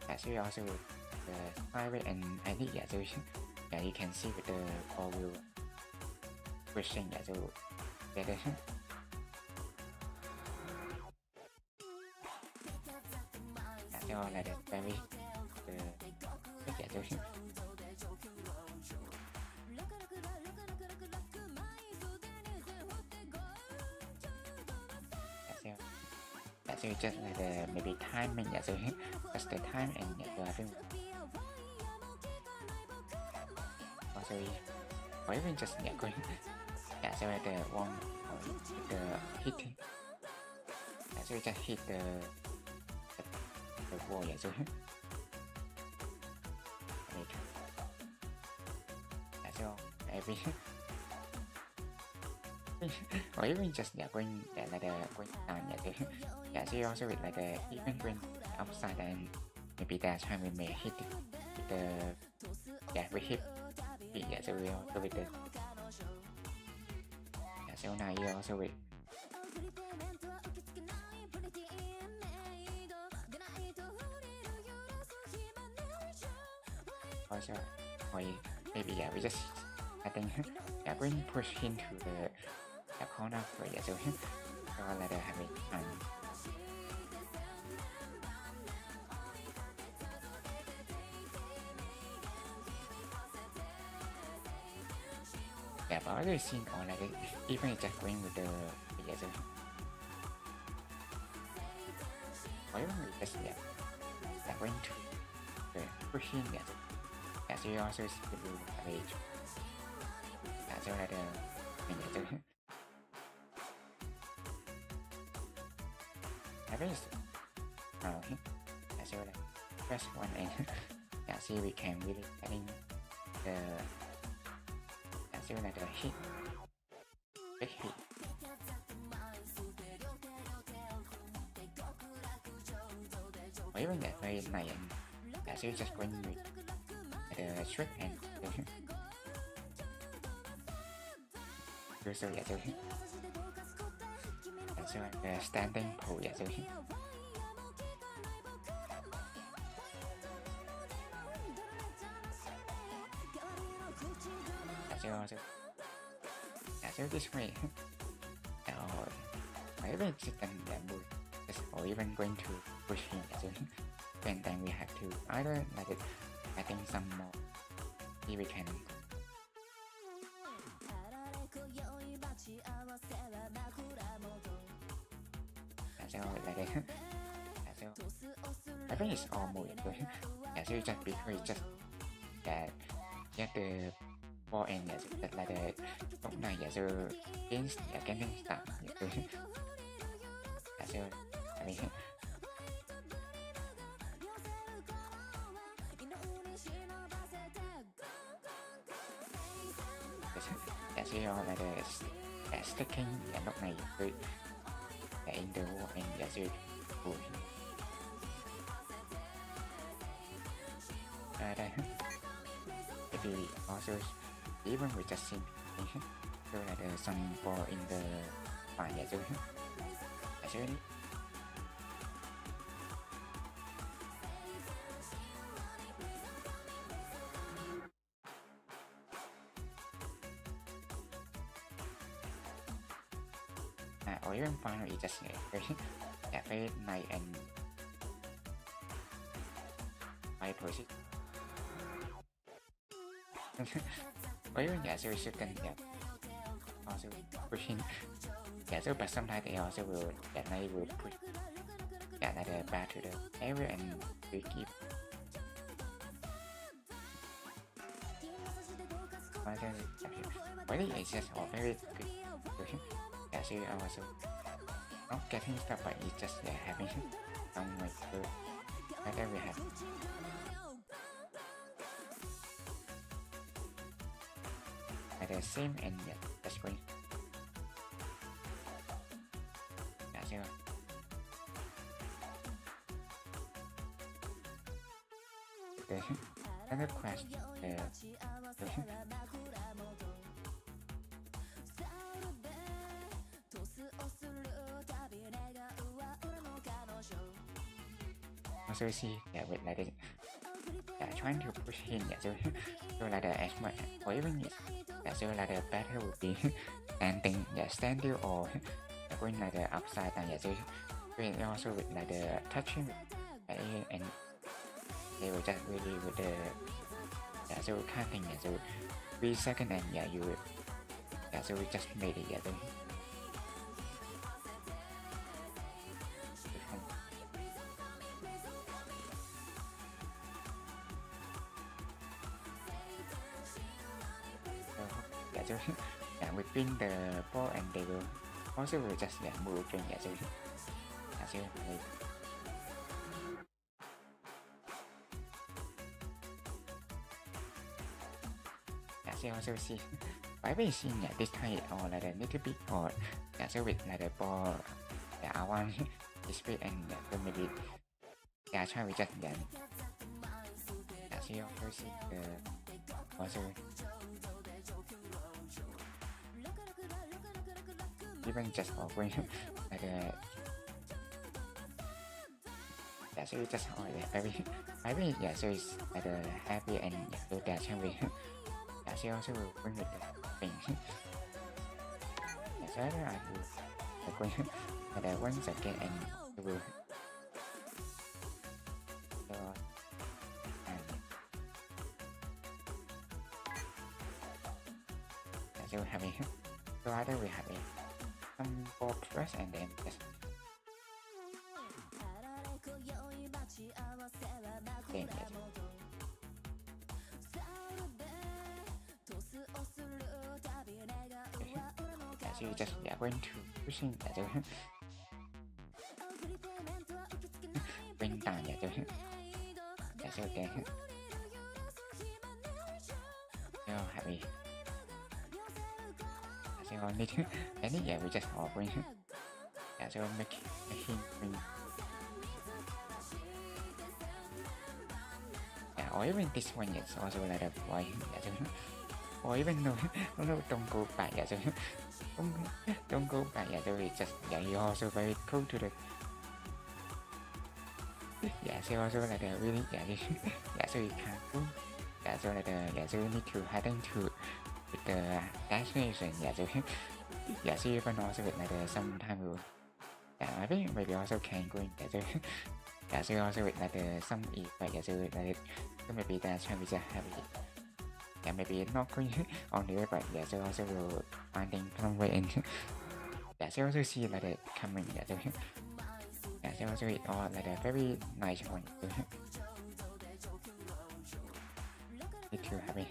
yeah, so you also the private and I think yeah, so yeah, you can see with the all wheel pushing yeah, so better yeah, so like the very yeah, so so you just like the maybe timing yeah, so just the time and yeah, so I think also or even just yeah going yeah, so like the one or the hitting yeah, so you just hit the wall yeah, so yeah, so every or even just yeah going yeah, like the going down yeah, so yeah, so you also with like the even going upside and maybe that time we may hit the yeah we hit it yeah, so we also with the yeah, so now you also with also or maybe yeah we just I think yeah going push into the corner for yeah, so like the having yeah, but other scene or like even just going with the yeah, so or even with just yeah, going to the pushing yeah, so yeah, so you also see the page yeah, so like the yeah, so I think it's yeah, so like press one and yeah, see we can really getting the yeah, so like the hit big hit or even that very nice and yeah, so you just going with the trick and so yeah, so so the standing pole yeah, so so yeah, so this way or even just then move or even going to push him yeah, so and then we have to either like it adding some more if we can so like that yeah, so I think it's almost good yeah, so you just because it's just yeah that get the ball and yeah, so that like the lúc này yeah, so against yeah, getting start yeah, so yeah, so I mean yeah, so like the sticking yeah, lúc này so yeah, in the wall and yeah, so maybe also even we just see so like some ball in the fire yeah, so actually or even finally just yeah, very nice and high position or even yeah, so second yeah, also pushing yeah, so but sometimes they also will yeah, they will push yeah, like the back to the area and we keep really it's just all very good yeah, so also not getting stuff but it's just yeah, having some like good like that we have at the same end yeah, that's great yeah, so the another question also see yeah, with like the yeah, trying to push in yeah, so like the as much or even yeah, so like the better would be standing yeah, stand still or going like the upside down yeah, so also with like the touching and they will just really with the yeah, so counting yeah, so 3 seconds and yeah, you yeah, so we just made it yeah, so yeah, so yeah, we pin the ball and they will also will just yeah, move in yeah, so yeah, so yeah, so also see why we see yeah, this time or like a little bit or yeah, so with like the ball yeah, I want speed and yeah, so maybe yeah, try we just yeah, so also see the also even just for going like a yeah, so just all yeah, very yeah, so it's like a happy and yeah, so that can we yeah, so also will bring with the thing yeah, so I will going like once again and it will so and yeah, so having so either we have a some ball press and then just game yeah, so you just yeah, going to pushing yeah, so bring down yeah, so yeah, so okay so happy so only any yeah, we just all bring yeah, so make him bring yeah, or even this one is also like a boy yeah, so or even no don't go back yeah, so don't go back yeah, so it's just yeah, you also very cool to the yeah, so also like a really yeah, yeah, so you can't go yeah, so like yeah, so you need to heading to with the destination yeah, so yeah, so even also with like sometime will yeah, I think maybe also can go in yeah, so yeah, so also with like some but yeah, so like so maybe that's when we just have it yeah, maybe not going on the way but yeah, so also will finding some way in yeah, so also see like the coming yeah, so yeah, so also it all like a very nice one need to have it.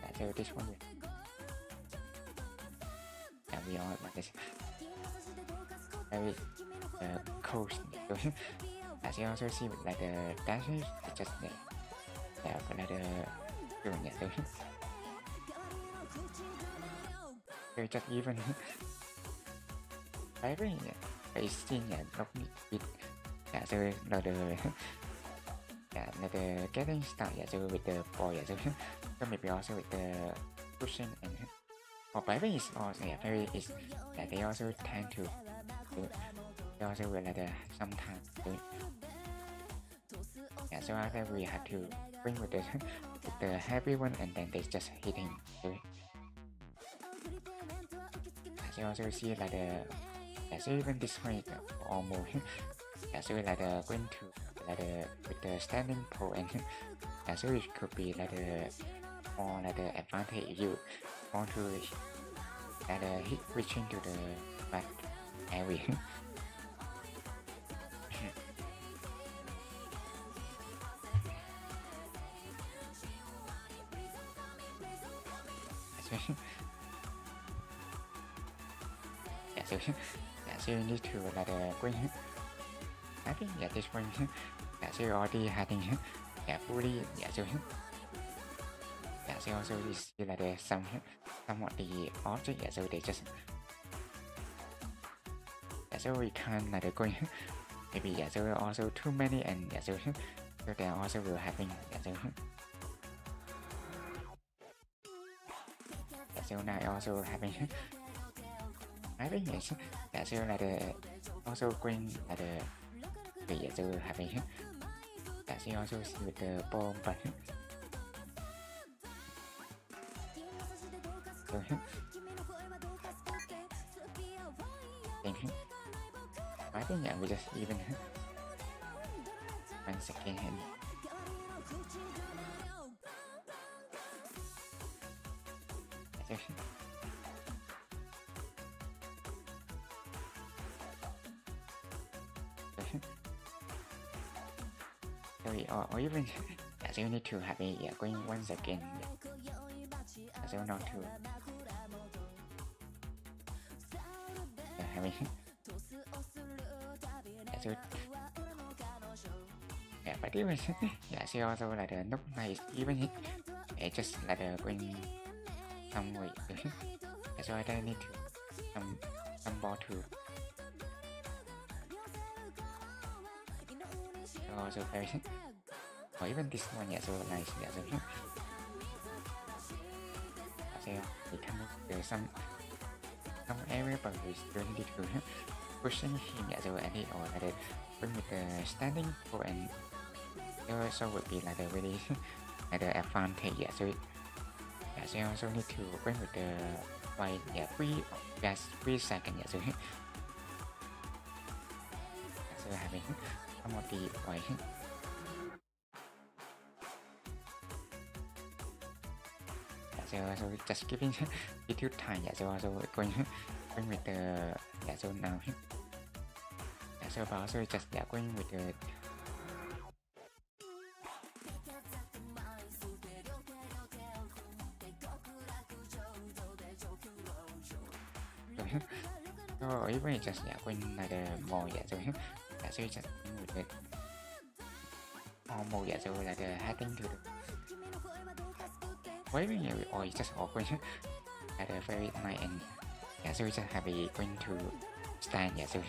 Yeah, so this one, yeah, we all like this very cold. So, as you also see, like the dancers, it's just like the doing it. So just even very facing and looking it. Yeah, so là the yeah, là the getting started. Yeah, so with the ball. Yeah, so maybe also with the pushing and or very is also very is that they also tend to they also will like sometimes do. Yeah, so after we have to bring with the heavy one and then they just hitting. So also see like so even this one is almost so like going to with the standing pole and so it could be like more like the advantage if you want to hit reaching to the back area. So you need to going. I think this one so you already having fully so also you see somewhat the object so they just so we can't going maybe so also too many and so they also will having so now also having I think yes so also going so having so also see with the bomb but I think we just even 1 second or even so you need to have a going once again so not to having so but even so also like the not nice even just like going some way so I don't need to some ball too so also very or even this one so nice so we can make some area but we still need to pushing him so any or like bring with the standing pole and so would be like the really like the advantage so so also need to bring with the like 3 seconds so having some of the white so just giving little time so also going with the so now so also just going with the or even just going like the more so just with the almost so like the heading to the waving or just all going at the very night and so we just have a going to stand so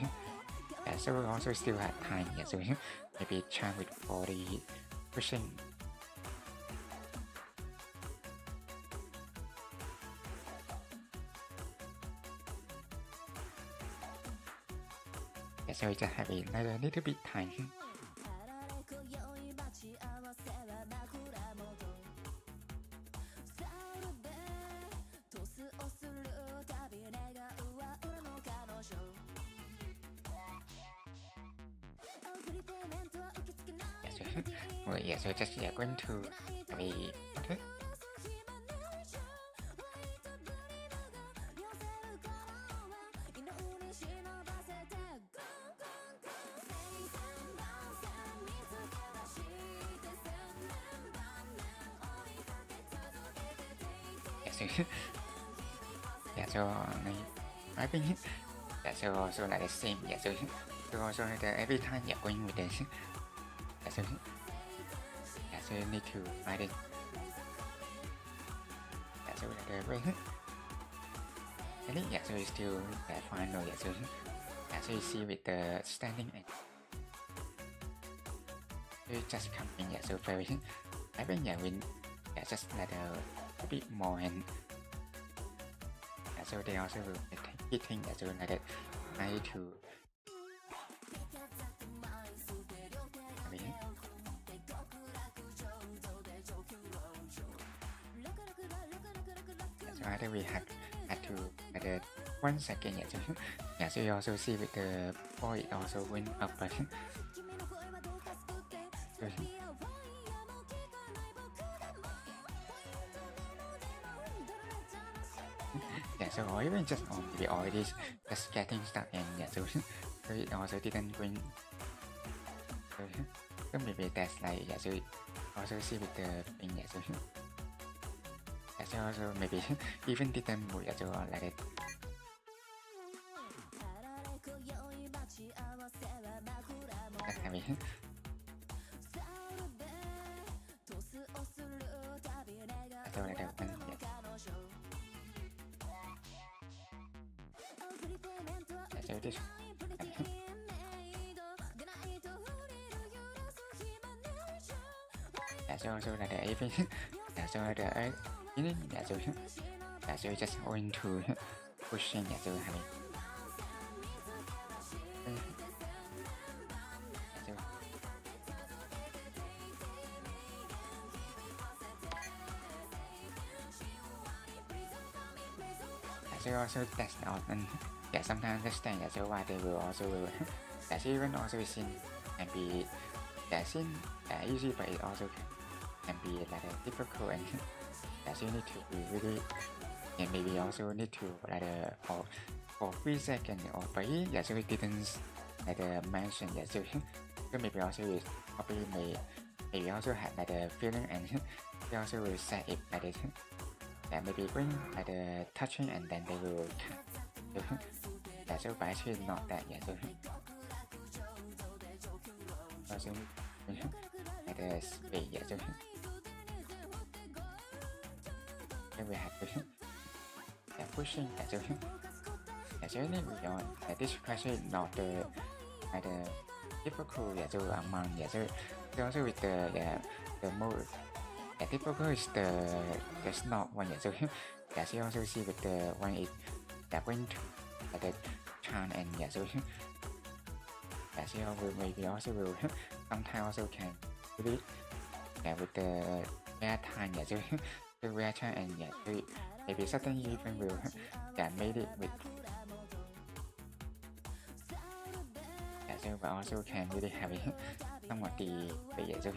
we also still have time so maybe try with for the pushing so we just have a little bit time so just going to be okay so yeah, so I think yeah, so like the same, yeah, so also every time you're going with this, yeah, so you need to find it, yeah, so like the way, I think yeah, so it's still fine, no, yeah, so you see with the standing and so just coming, yeah, so very, I think yeah, when yeah, just like a bit more and yeah, so they also will hitting, yeah, so like try to so either we had to like 1 second, yeah, so yeah, so you also see with the ball it also went up, but yeah, so or even just maybe already just getting stuck and yeah, so it also didn't win. So maybe that's like yeah, so also see with the thing, yeah, so yeah, so also maybe even didn't move, yeah, so like it. I mean, so like that one, yeah. So this yeah, so like the even yeah, so the yeah, so yeah, so just going to pushing, yeah, so having so also that's often yeah, sometimes understand, yeah, so why they will also that's even also seen can be seen easy, but it also can be like difficult and so you need to be really and maybe also need to like for 3 seconds or 3, yeah, so it didn't like mention, yeah, so maybe also it probably maybe also had like the feeling and they also will set it like this. Yeah, maybe bring like the touching and then they will yeah, so but actually not that, yeah, so also like the speed, yeah, so we have to yeah, pushing, yeah, so yeah, so we on this question not the like the difficult, yeah, so among, yeah, so also with the the mode. Yeah, difficult is the snow one, yeah, so yeah, so you also see with the one is that went to the chan and yeah, so yeah, so you will maybe also will sometimes also can really yeah with the wear time, yeah, so the wear time and yeah, so maybe suddenly even will yeah made it with yeah, so but also can really have it somewhat the yeah, so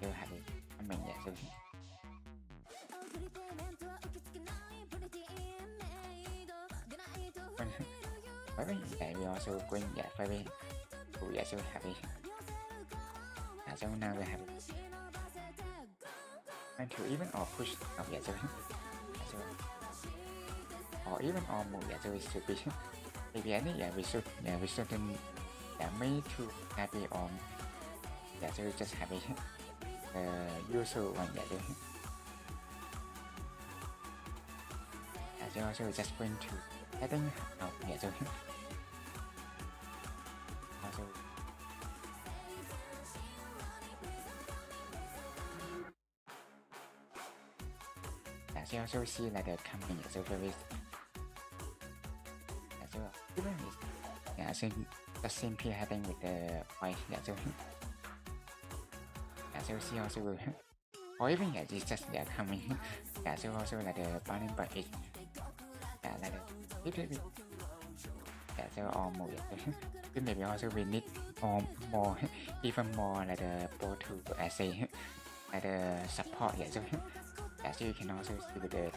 you have it. I mean, yeah, so very yeah, we also going yeah very cool, yeah, so happy. Yeah, so now we have and to even or push up, yeah, so or even or move, yeah, so it should be maybe any, yeah, we shouldn't yeah made to happy on yeah, so we just happy. Usual one, yeah, so also just going to heading out, yeah, so also yeah, so also see like the coming, yeah, so very yeah, so even is yeah, so just simply heading with the white, yeah, so yeah, so see also will or even yeah, it's just yeah coming yeah, so also like the burning but it yeah like the little bit yeah, so almost yeah, maybe also we need more even more like the ball to I say like the support, yeah, so yeah, so you can also see with the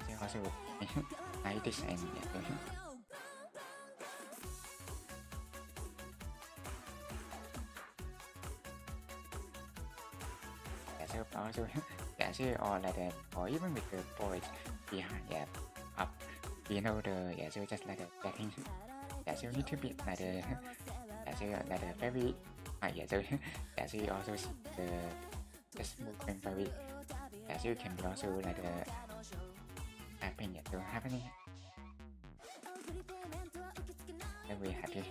yeah, so also like this and yeah, so so also yeah, so or like the or even with the boys behind up below the so just like the getting so need to be like the so like the very so so you also see the movement very so you can be also like the happening and we have to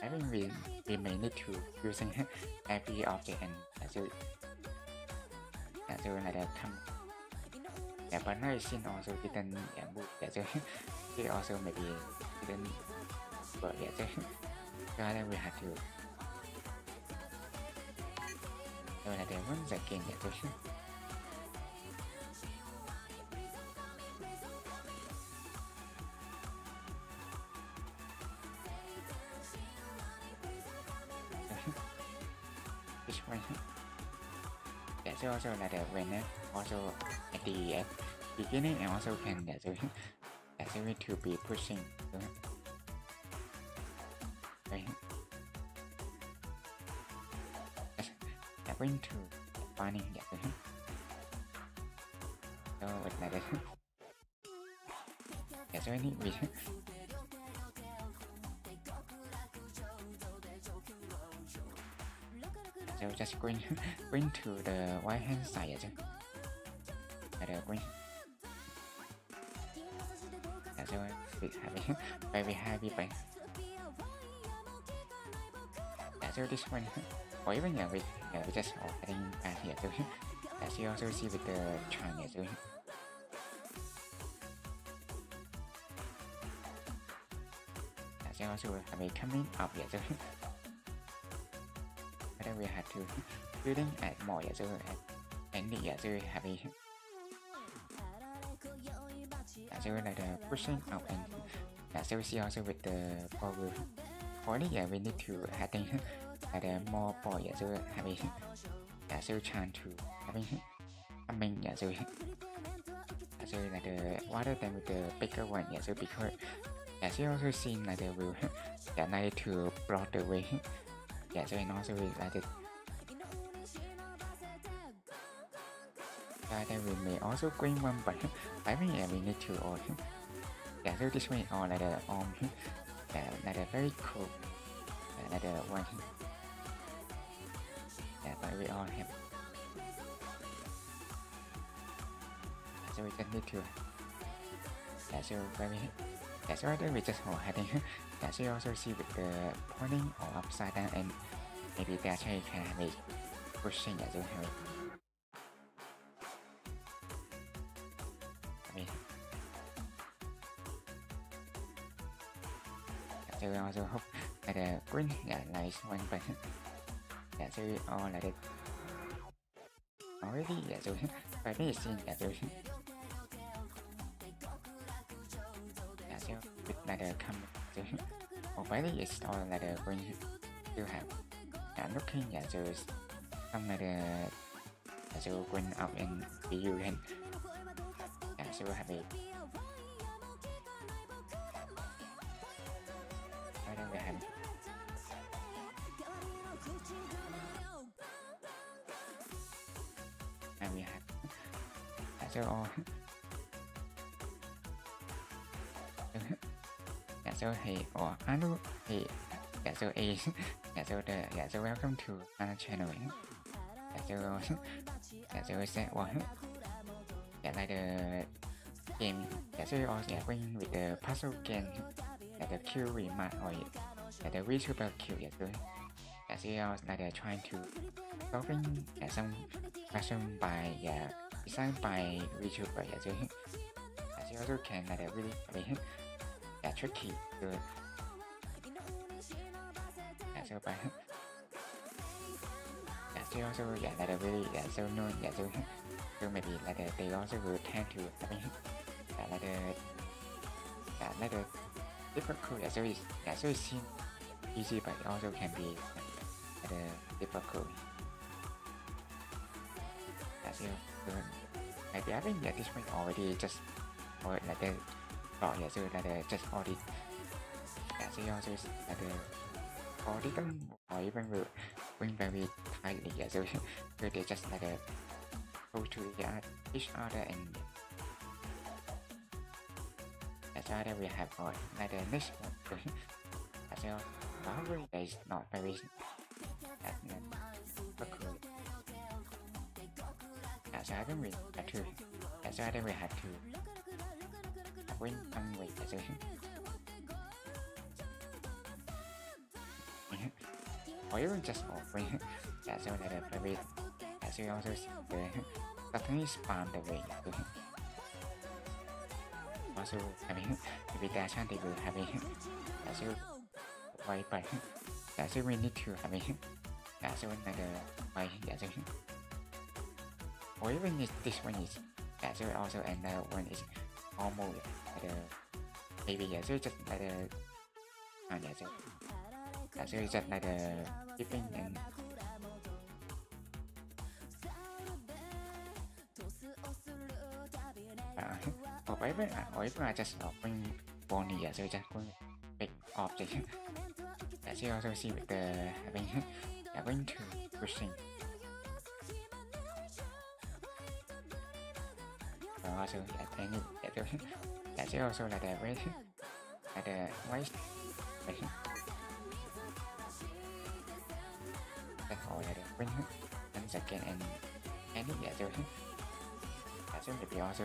I think we may need to using every object and so like the come but now sin also didn't move so they also maybe didn't work so then we have to so like the once again so so also like the when also at the beginning and also can so we to be pushing going to finding so with like that so I need we so just going to the right hand side going so very happy by so this one or even we just adding back here so as you also see with the charm so as you also have a coming up here so then we have to building at more so and so have a so like the pushing out and so we see also with the power only we need to adding more boy so having so chance to having coming so like the rather than with the bigger one so because as you also seen like the will need to block the way so and also like the then we may also green one but I think we need to all so this way or like the like the very cool like the one but we all have so we just need to so very so then we just heading so you also see with the pointing or upside down and maybe that's how you can have it pushing so have it so we also hope that the green nice one but so we all like it already so by this scene so with like the come so already it's all like the green still have looking so some like the so green up in view and so have it we have and we have so all so hey or hello hey so a so the so welcome to our channel so set one like the game so you also going with the puzzle game the Q remark or the VTuber Q so you also like trying to solving some question by designed by VTuber so you also can like really tricky good so by so you also like really so known so maybe like they also will tend to like the difficult so it seems easy but it also can be difficult so maybe I think this one already just or like the so like just already so you also like the or even will bring very highly, yeah, so they just like go to each other and that's why we have like the next one. So probably there is not very that cool. That's why then we have to. That's why then we have to win some way. So or even just win. That's why that very. That's why also the Cantonese palm the way. Also having invitation they will have it. That's why but that's we need to have it. That's another way. That's or even this one is that's also another one is almost like maybe yeah, so just like that's just like keeping and or even I just bring bony, yeah, so just bring big object. As you also see with the having to pushing. Also, yeah, and that's also like the weight, like the weight. That's all like the win and second and yeah, so that's maybe also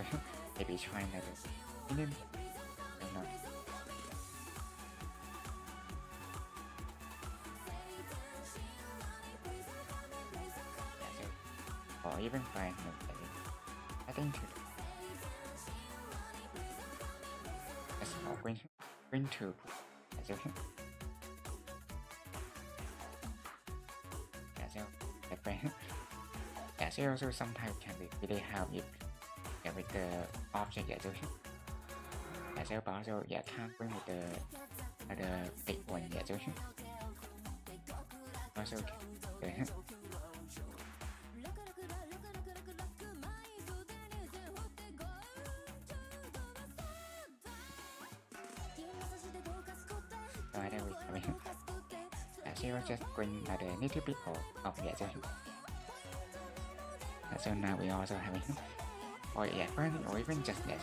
maybe trying like the minimum. Or even find I think that's all going to as well. As well also sometimes can be really help if with the object as well. As well, but also yeah can't bring with the big one as well. Also okay. She was just going at a little bit of the other. So now we also have or yeah, or even just that.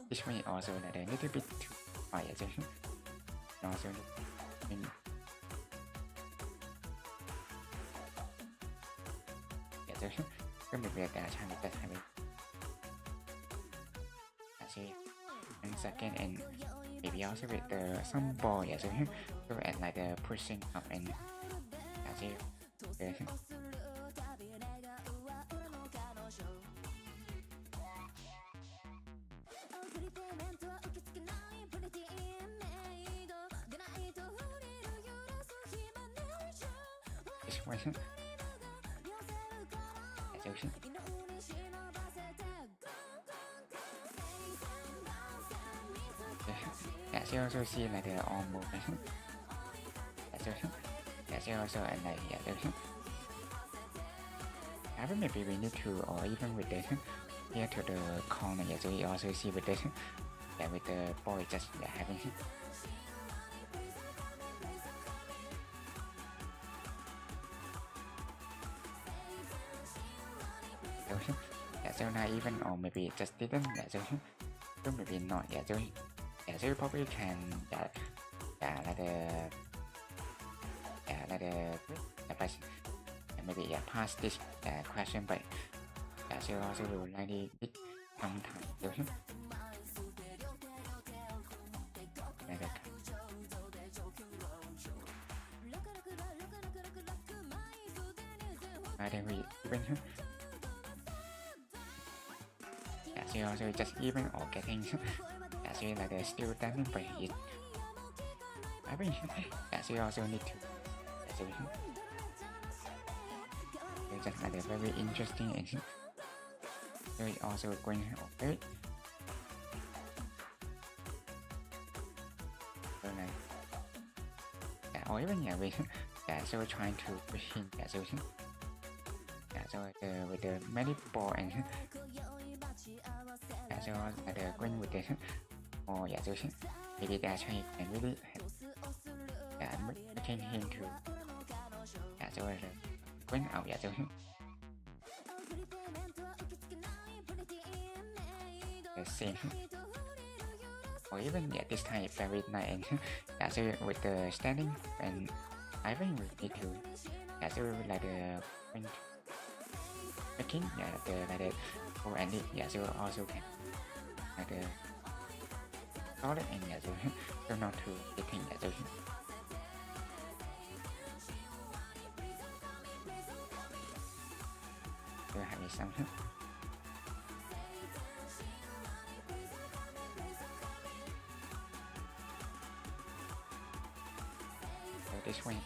This one also at a little bit too high as well. Also, yeah, so maybe that time that time. See, and second and maybe also with the some ball, yeah, so and like the pushing up and that's it. This one. Yeah, she also see like the arm movement. Yeah, she also and like yeah, I think maybe we need to or even with the here to the corner. Yeah, so we also see with the yeah with the boy just yeah, having. Yeah, so now even or maybe it just didn't. Yeah, so maybe not. Yeah, so yeah, so you probably can like but maybe yeah pass this question, but yeah, so also will likely bit sometime. I think we even yeah, so also just even or getting yeah, so like the still standing by it. I think yeah, so also need to so just like a very interesting and so it also going okay. So like yeah, or even yeah we yeah, so trying to push in yeah, so yeah, so with the many ball and yeah, so like going with the or yeah, so maybe that's how you can really yeah, making him to yeah, so going out, yeah, so the same. Or even yeah, this time very nice and yeah, so with the standing and I think we need to yeah, so like the making yeah the like the oh and it yeah so also can like the solid and yeah so not to hitting yeah so have some this way.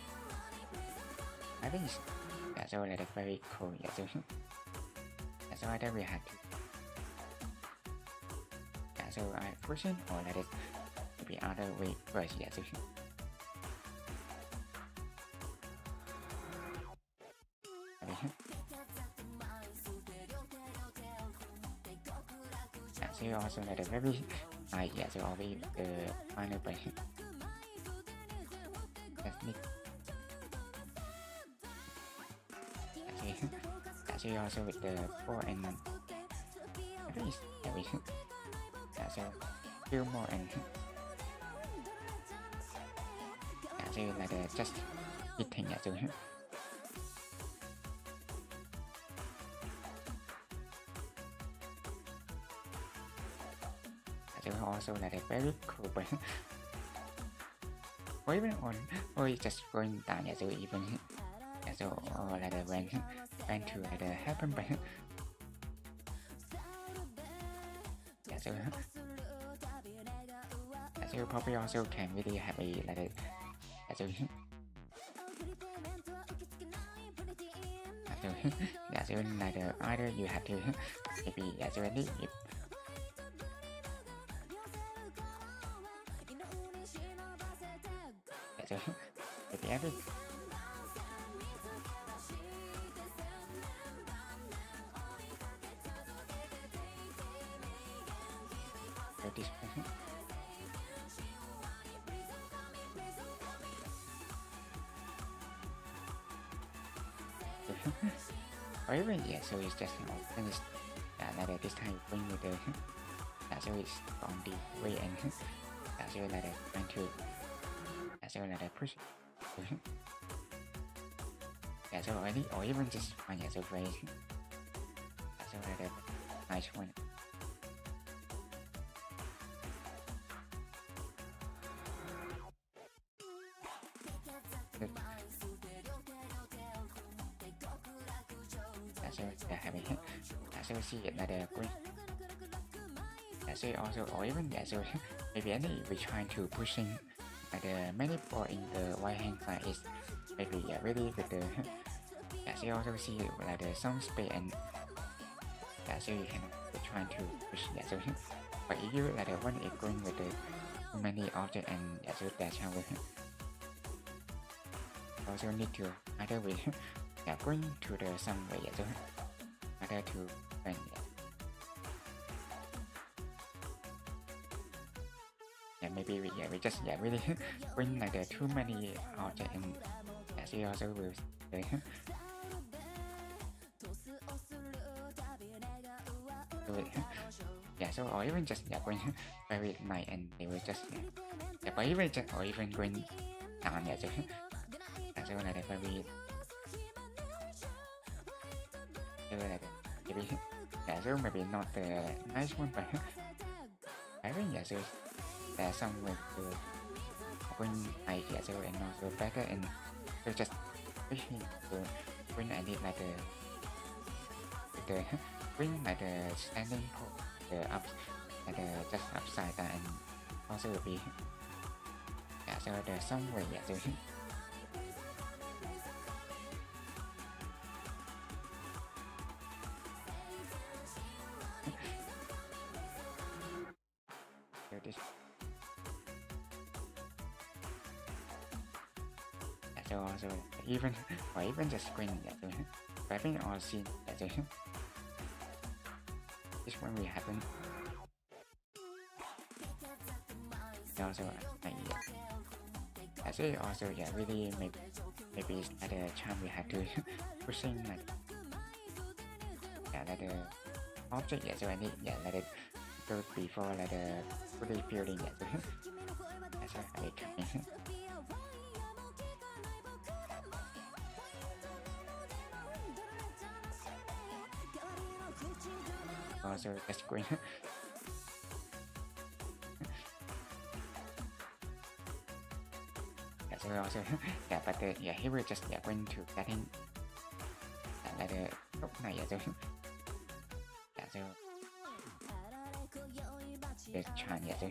I think it's yeah, so like very cool. Yeah, so yeah, so either we have to yeah, so I push it or let it maybe other way first. Yeah, so yeah, so also like a very yeah, so always the final point. Actually, also with the 4 and at least yeah, we so few more and actually like the just hitting so also like a very cool but or even on or just going down yeah, so even yeah, so or like when to like happen but yeah, so yeah, so probably also can really have a like yeah, so yeah, so like either you have to maybe yeah, so if yeah, so maybe every this or even yeah, so it's just finished like this time bring with the so it's on the way and so like trying to so like push yeah, so any or even just yeah, so very so like nice one. So having so see it like the green so also or even yeah, so maybe any we trying to pushing like the many ball in the right hand side is maybe yeah, really with the yeah, so you also see like the some space and yeah, so you can trying to push yeah, so but if you like the one is going with the too many object and yeah, so that's how we also need to either we yeah, going to the somewhere yeah, so either to and yeah, maybe we just yeah really bring like the too many object and yeah, so also will yeah, so or even just yeah going very night and they will just yeah, but even just or even going down yeah, so like very maybe yeah, so maybe not the nice one but I think yeah, so there's some with the when I yeah, so and also better and so just when I did like the when like the standing pole the up like the just upside down and also will be yeah, so there's some way yeah, so this so also even or even just screen yeah, so I think all seen yeah, so this one will happen also yeah, so also yeah really maybe it's at the time we had to pushing like like the object so I need like the go before like the fully building so I need coming also that's going so also but he will just going to getting like the lúc này so so let's try so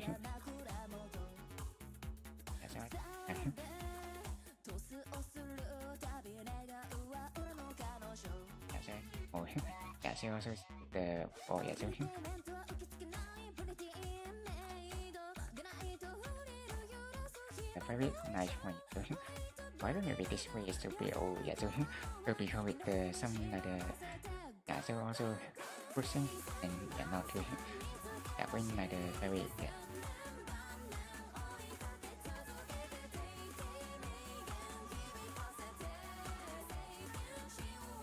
oh so also the so a very nice one. Why don't maybe this way is to be old so because with the some like the so also pushing and not to when like the very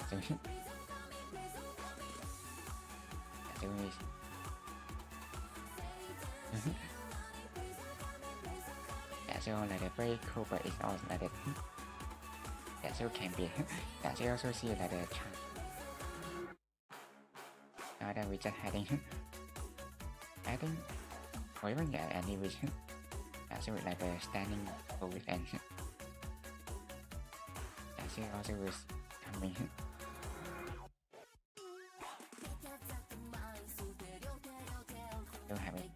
so so like the very cool but it's also like the so can be so also see like the now that we just adding or even any vision so like the standing pose and so also was coming don't have it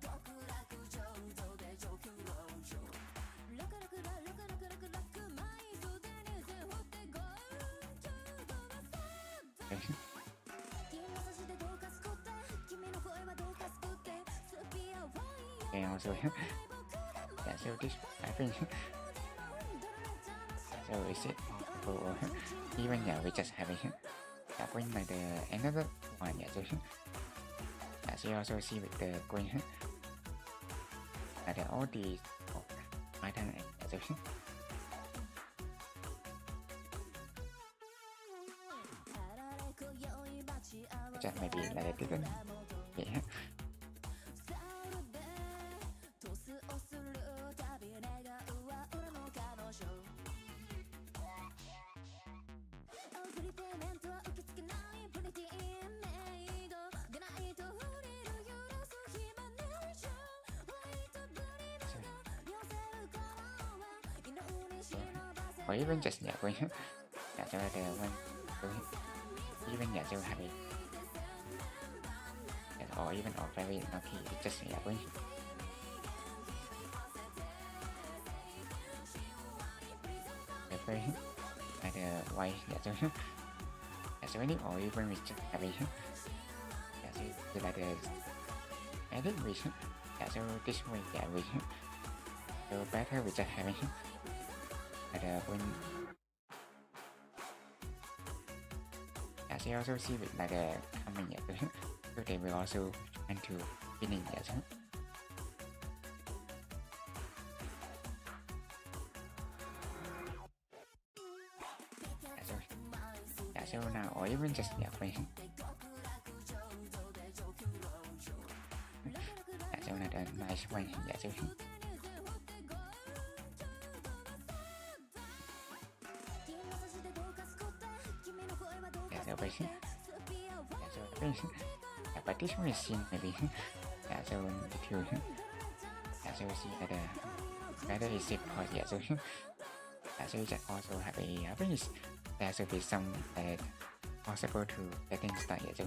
and also so this I think so is it or even we just have it when like the another one so you also see with the going like all these item so just maybe like a different or even just going so the one even so happy or even or very lucky just going the very like the white so many or even with just happy so like the edit vision so this way vision so better we just having the when so you also see with like the coming so they will also try to finish so now or even just going so not a nice one so but this one is seen maybe so to so see that the better is it so so you just also have a happiness there should be some possible to getting started so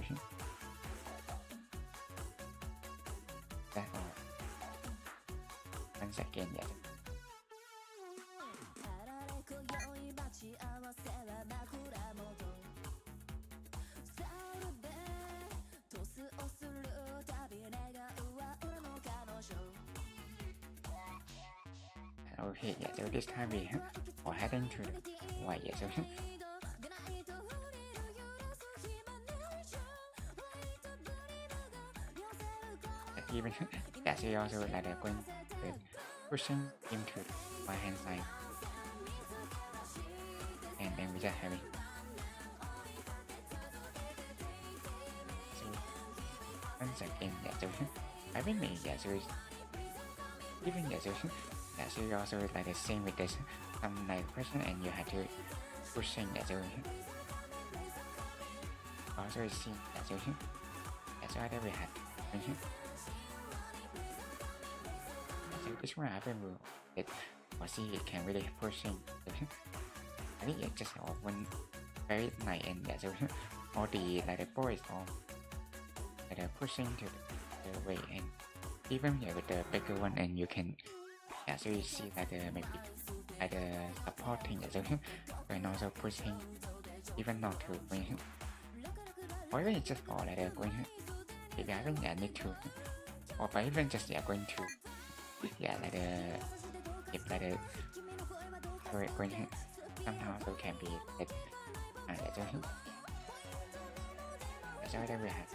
that all once again okay so this time we are heading to the white so even that is also like going pushing into the right hand side and then we just have it sec in, yeah, so I think me, yeah, so even yeah, so yeah, so you also like the same with this like question and you have to pushing, yeah, so also see, yeah, so yeah, so other we had so this one I think will it or see it can really pushing. I think it's just one very nice and yeah, so all the like the boys all like the pushing to the way and even yeah, with the bigger one and you can yeah, so you see like the maybe like the supporting yeah, so and also pushing even not to win or even just all like the going maybe I think yeah need to or by even just yeah going to yeah like the if like the going somehow so can be like yeah, so that we have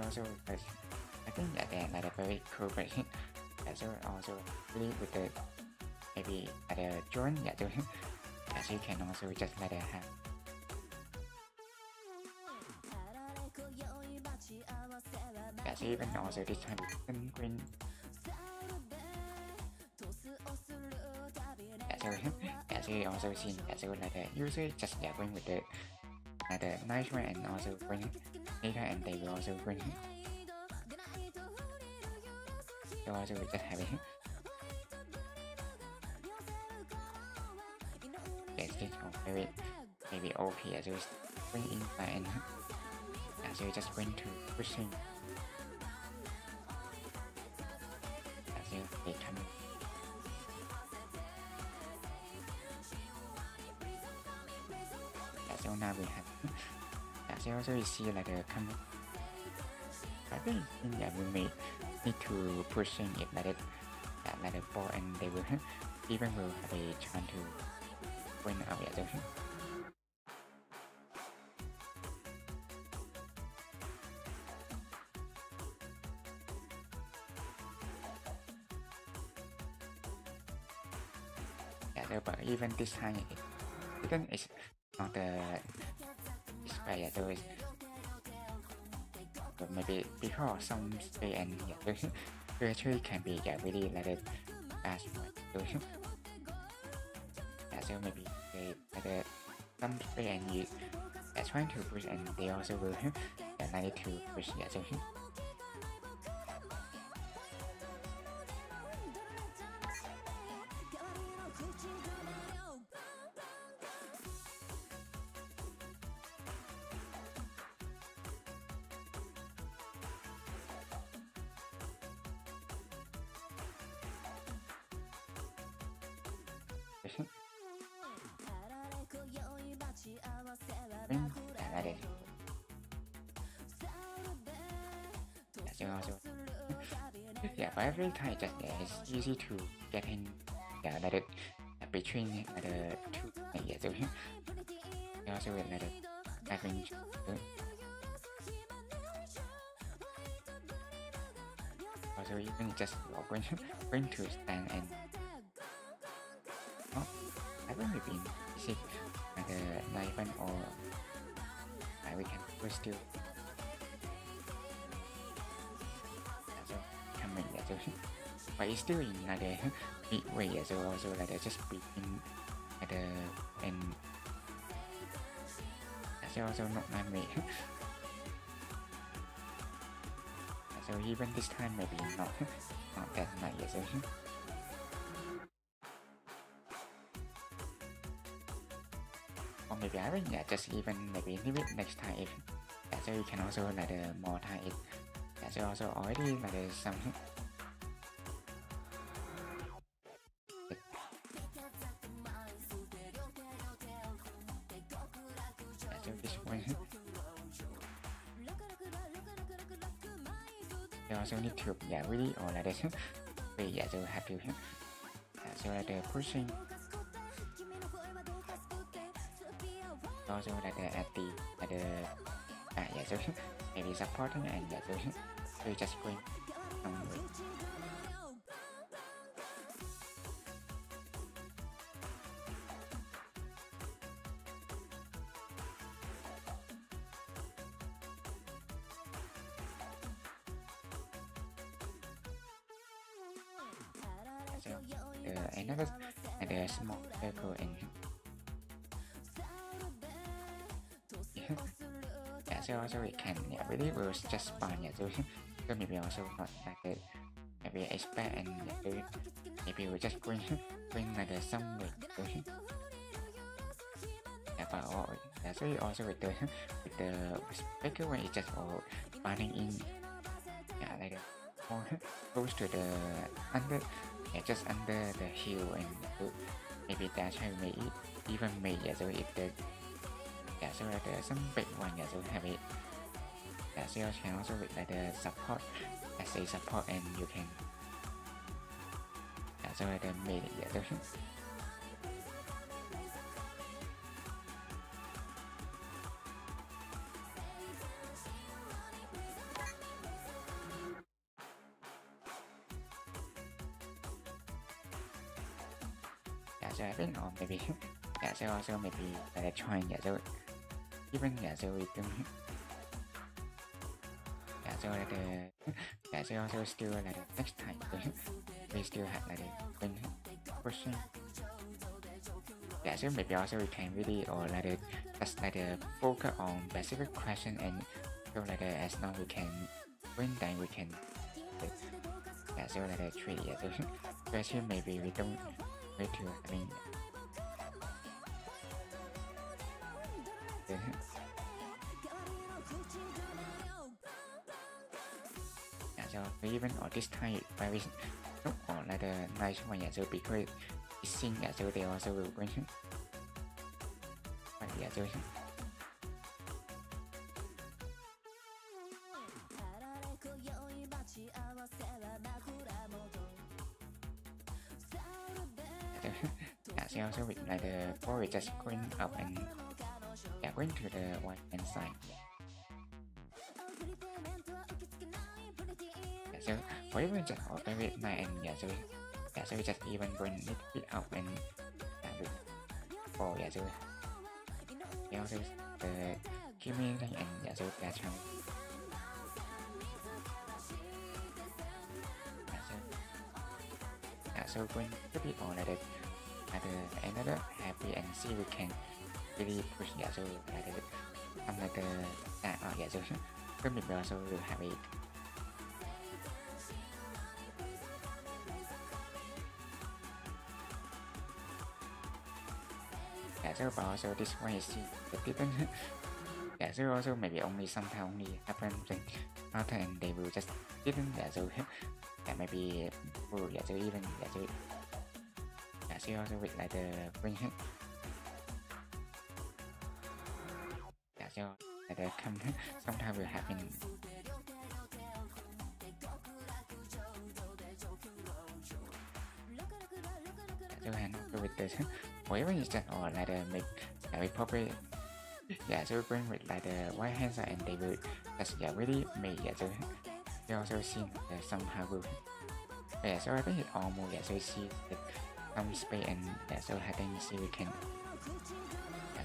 also I think that they're like a very cool version. So also really with the maybe at the joint yeah, so as you can also just let it have. Yeah, so even also this time green. Yeah, so yeah, so you also seen yeah, so like the usually just yeah going with the like the nice one and also going later and they will also bring so also we just have it yes this one maybe OP as we bring in by and as we just went to pushing as you they come so now we have so also you see like the come I think yeah we may need to pushing it like it yeah, like the ball and they will even will have a chance to win out yeah, so yeah, so, but even this time even it's not the display yeah, so it's but maybe because some stay and yeah, actually can be yeah, really like a fast one. Yeah, so maybe they like a some stay and you are trying to push and they also will yeah, like to push yeah, so yeah, but every time just yeah, it's easy to get in yeah, like it between the two yeah, so also with like having also even just going to stand and oh, I haven't really been basic like the knife one or we can push still so coming yeah, so but it's still in like the big way yeah, so also like just between like the and so also not my mate so even this time maybe not that much yeah, so or maybe I will yeah, just even maybe next time if yeah, so you can also like the more time it yeah, so also already like the some yeah, so this one you also need to yeah really or like this yeah, so have to yeah, so like the pushing also like the at the like the yeah, so maybe supporting and yeah, so just going way. another small circle and yeah, so also we can really will just spawn so maybe also not maybe expect and maybe we just bring some but so also with the speaker when it's just all spawning in more close to the under just under the hill and maybe that's how may even may so if the so there's some big one so have it so you can also with the support as a support and you can so the made so so I think or maybe so also maybe trying so even so we do so so also still next time we still have when pushing so maybe also we can really or just focus on specific question and so as long we can win then we can so trade so especially maybe we don't wait to having so even or this time very or nice one so because it's sing so they also will win so also with the ball just going up and going to the right hand side. So for even just or very nice and so we just even going a little bit up and with ball so also the Kimi and so that's how so going a bit on another happy and see we can really push so some so so maybe also will have it so but also this one is the didn't so also maybe only sometimes only happen after and they will just didn't so maybe so even so so also with the wing so the come sometimes will happen so and with this whatever is just or make we probably so going with the right hand side and they will just really make so you also see somehow will so I think it almost so see some space and so I think see we can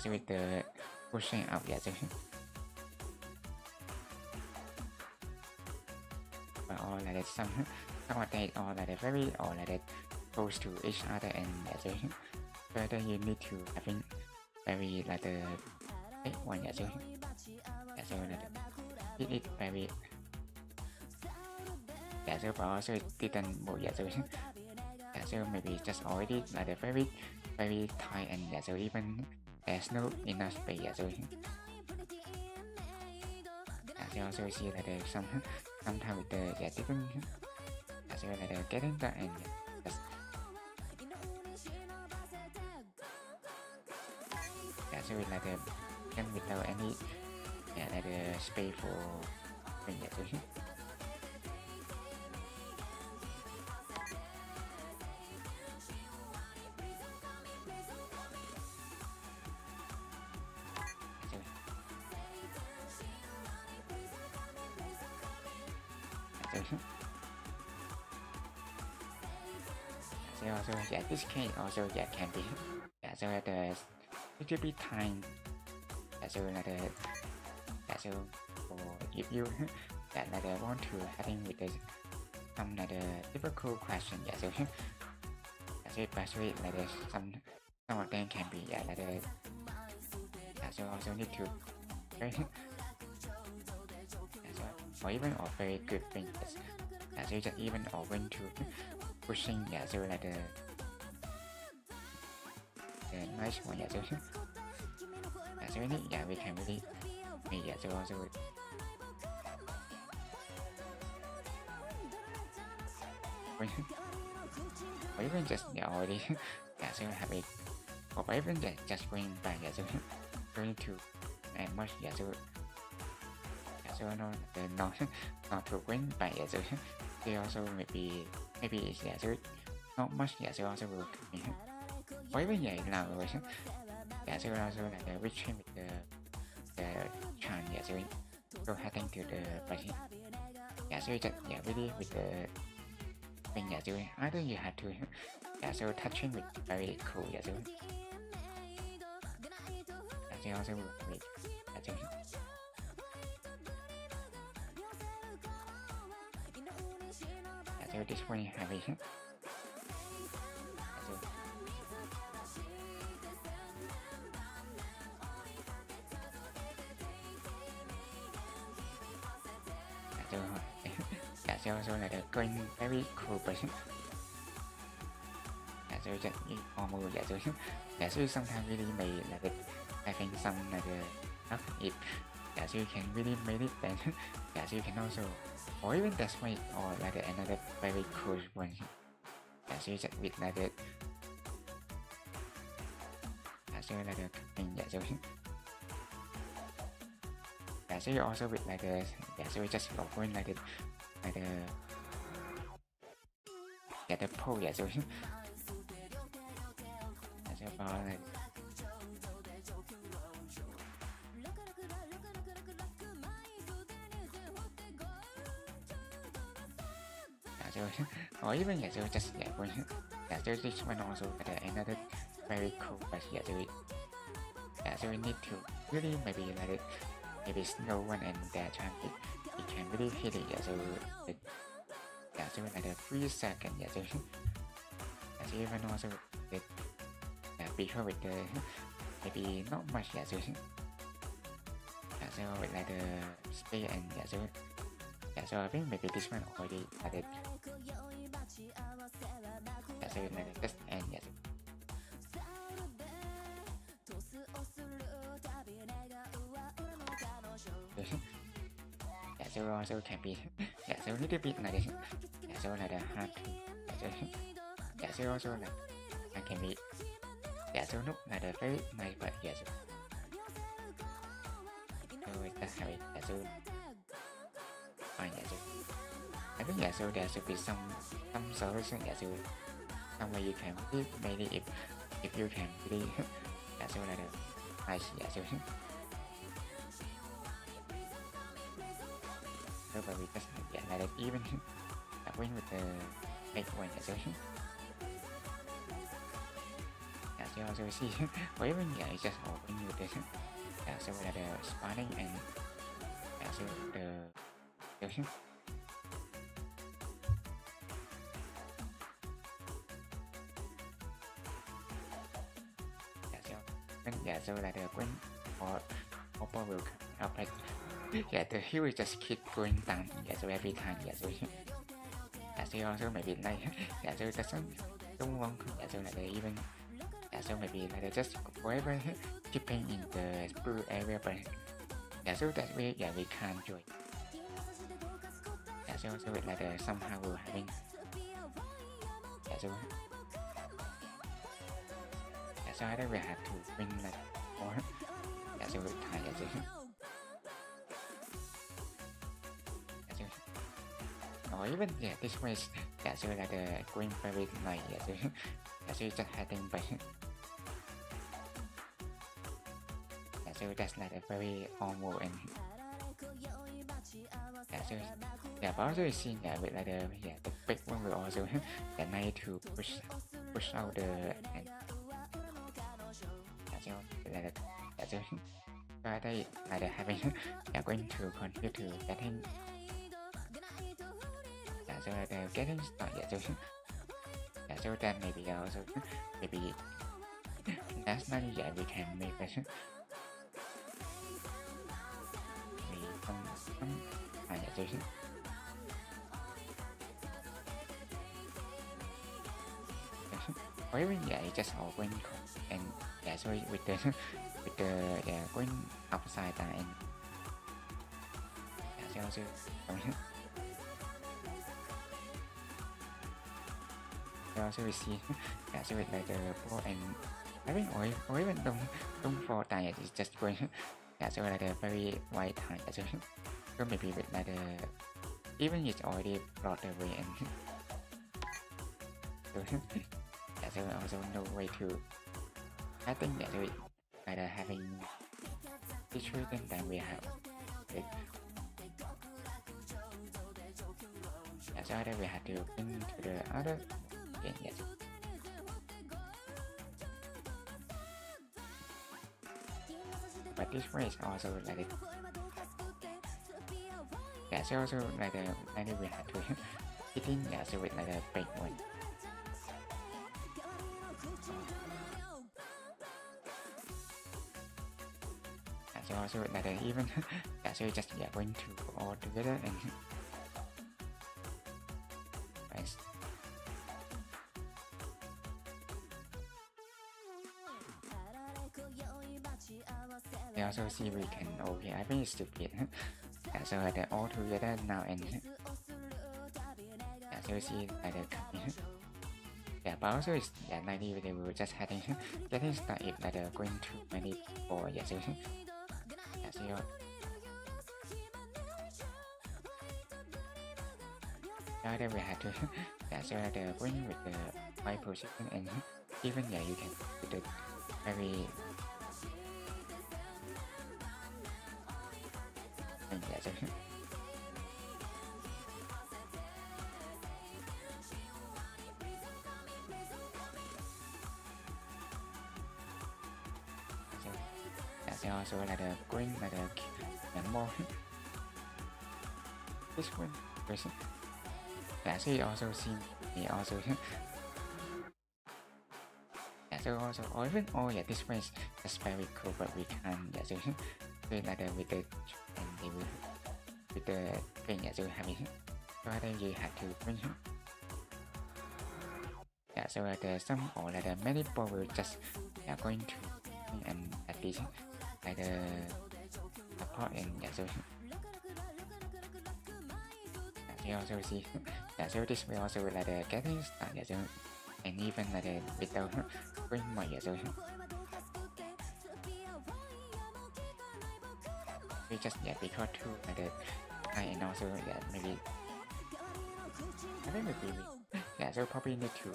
so with the pushing out so but all some of they all very or close to each other and so further you need to having very the big one so it very so but also it didn't move so maybe just already very tight and so even there's no enough space so you also see there's sometimes with the didn't so getting that and just so without any space for so also this case also can be so the little bit time so so for if you want to having with some difficult question so especially like some of them can be like so also need to very or even or very good things so just even or when to pushing so like the nice one so any we can really so also or even just already so have it or even just going back so going to and much so no not to win by so they also maybe it's so not much so also will or even now so also like reaching with the chance so go heading to the budget so just really with the thing so either you have to so touching with very cool so also will make so this one heavy so also là going very cool person so just almost so sometimes really may like I think some like not it so you can really make it then so you can also or even that's why or like another very cool one so you just with like so like thing so you also with like so you just going like the pole so about like so or even so just going so this one also another very cool but so we need to really maybe like maybe snow one and their time it can really hit it so so like a 3 seconds so even also with before with the maybe not much so with like the speed and so I think maybe this one already added so like just end so also can be so a little bit like so like the hard so also like I can be so look like the very nice but so that's how it so fine so I think so there should be some solution so somewhere you can really maybe if you can really so like the nice so so but we just like even win with the big one so so also see or even it's just win with this so like the spawning and so the so like the win or Oppo will up like the hill will just keep going down so every time so so also maybe like so don't want so like even so maybe like just forever keeping in the blue area but so that way we can't join so also like somehow we're having so either we have to win like or so we tie or even this way so like the green very like so just heading by so that's like a very normal and so but also you see with like the big one will also need to push out the and so like so they like having going to contribute to getting so like getting started so Yeah, so that maybe also maybe last night yeah we can make it. We some yeah, so or even yeah, you just open and yeah, so with the with the yeah going upside down and yeah, so also so also we see yeah, so with like the ball and I think or even don't fall down, yeah, it's just going yeah, so like the very wide time, yeah, so maybe with like the even it's already brought away and so yeah, so also no way to I think that we either having situation that we have it, yeah, so either we have to bring to the other again, yes. But this way is also like it. Yeah, so also like the maybe we have to hit in, yeah, so with like a big one. Yeah, so also like the even yeah, so just yeah going to all together and nice. We also see we can okay, I think it's stupid. Yeah, so like the all together now and yeah, so see like the yeah, but also it's yeah, 90 they will just getting started like the going to 94, yeah, so yeah, so now that we had to yeah, so like the going with the high position and even yeah, you can with the very yeah, so also like the going like the more this one person yeah, so you also see me also yeah, so also or even oh yeah, this one is just very cool, but we can yeah, so like the with the and they will with the thing yeah, so having so then you have to bring yeah, so the some or like the many people will just yeah going to and at least like the support and yeah, so you also see yeah, so this will also like the getting started, yeah, so and even like the without going more, yeah, so we just yeah because too like the and also yeah maybe I think maybe yeah, so probably need to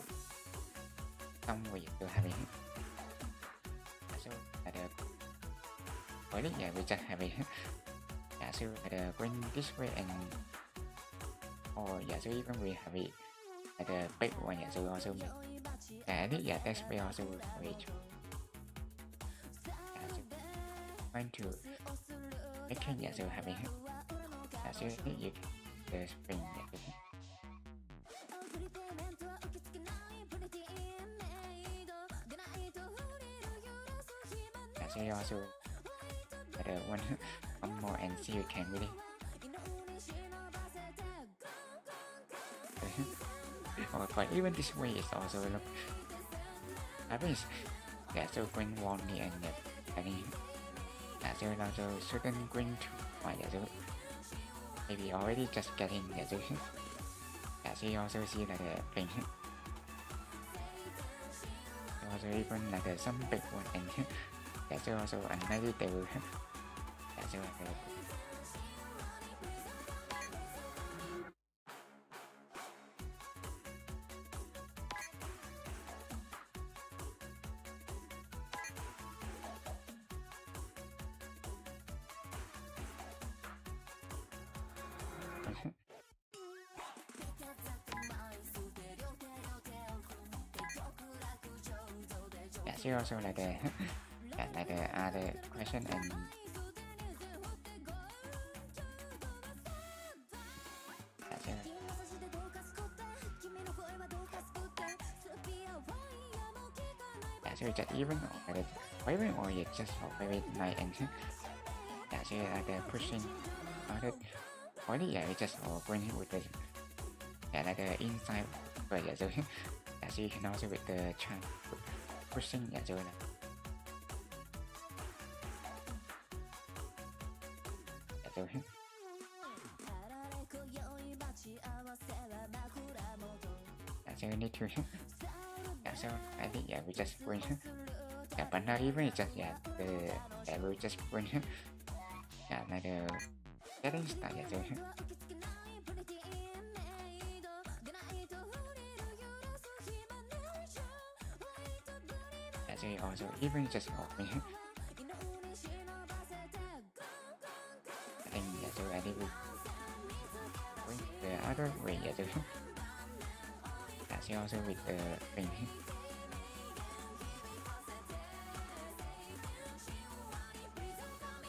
some way to having so like the only yeah we just have it yeah, so like the going this way and or yeah, so even we have it like the big one, yeah, so also yeah, I think yeah, that's way also way to yeah, so going to make it yeah, so having yeah, so you the spring yeah, so you also the one more and see you can really or but even this way is also look I think yeah, so green one and any yeah, so also certain green to yeah, so maybe already just getting yeah, so yeah, so you also see like the thing also even like some big one and yeah, so also another they will yeah, so like yeah, so also like the yeah, like the other question and yeah, so so just even or even or it's just very nice and yeah, so pushing other body, yeah, it's just going with the the inside, but yeah, so yeah, so you can also with the trying pushing, yeah, so yeah, so yeah, so you need to yeah, so I think yeah, we just going yeah, but not even it's just yeah, we just going yeah, getting started, yeah, so yeah, so also even just open I think yeah, so I think we going the other way, yeah, so yeah, so also with the thing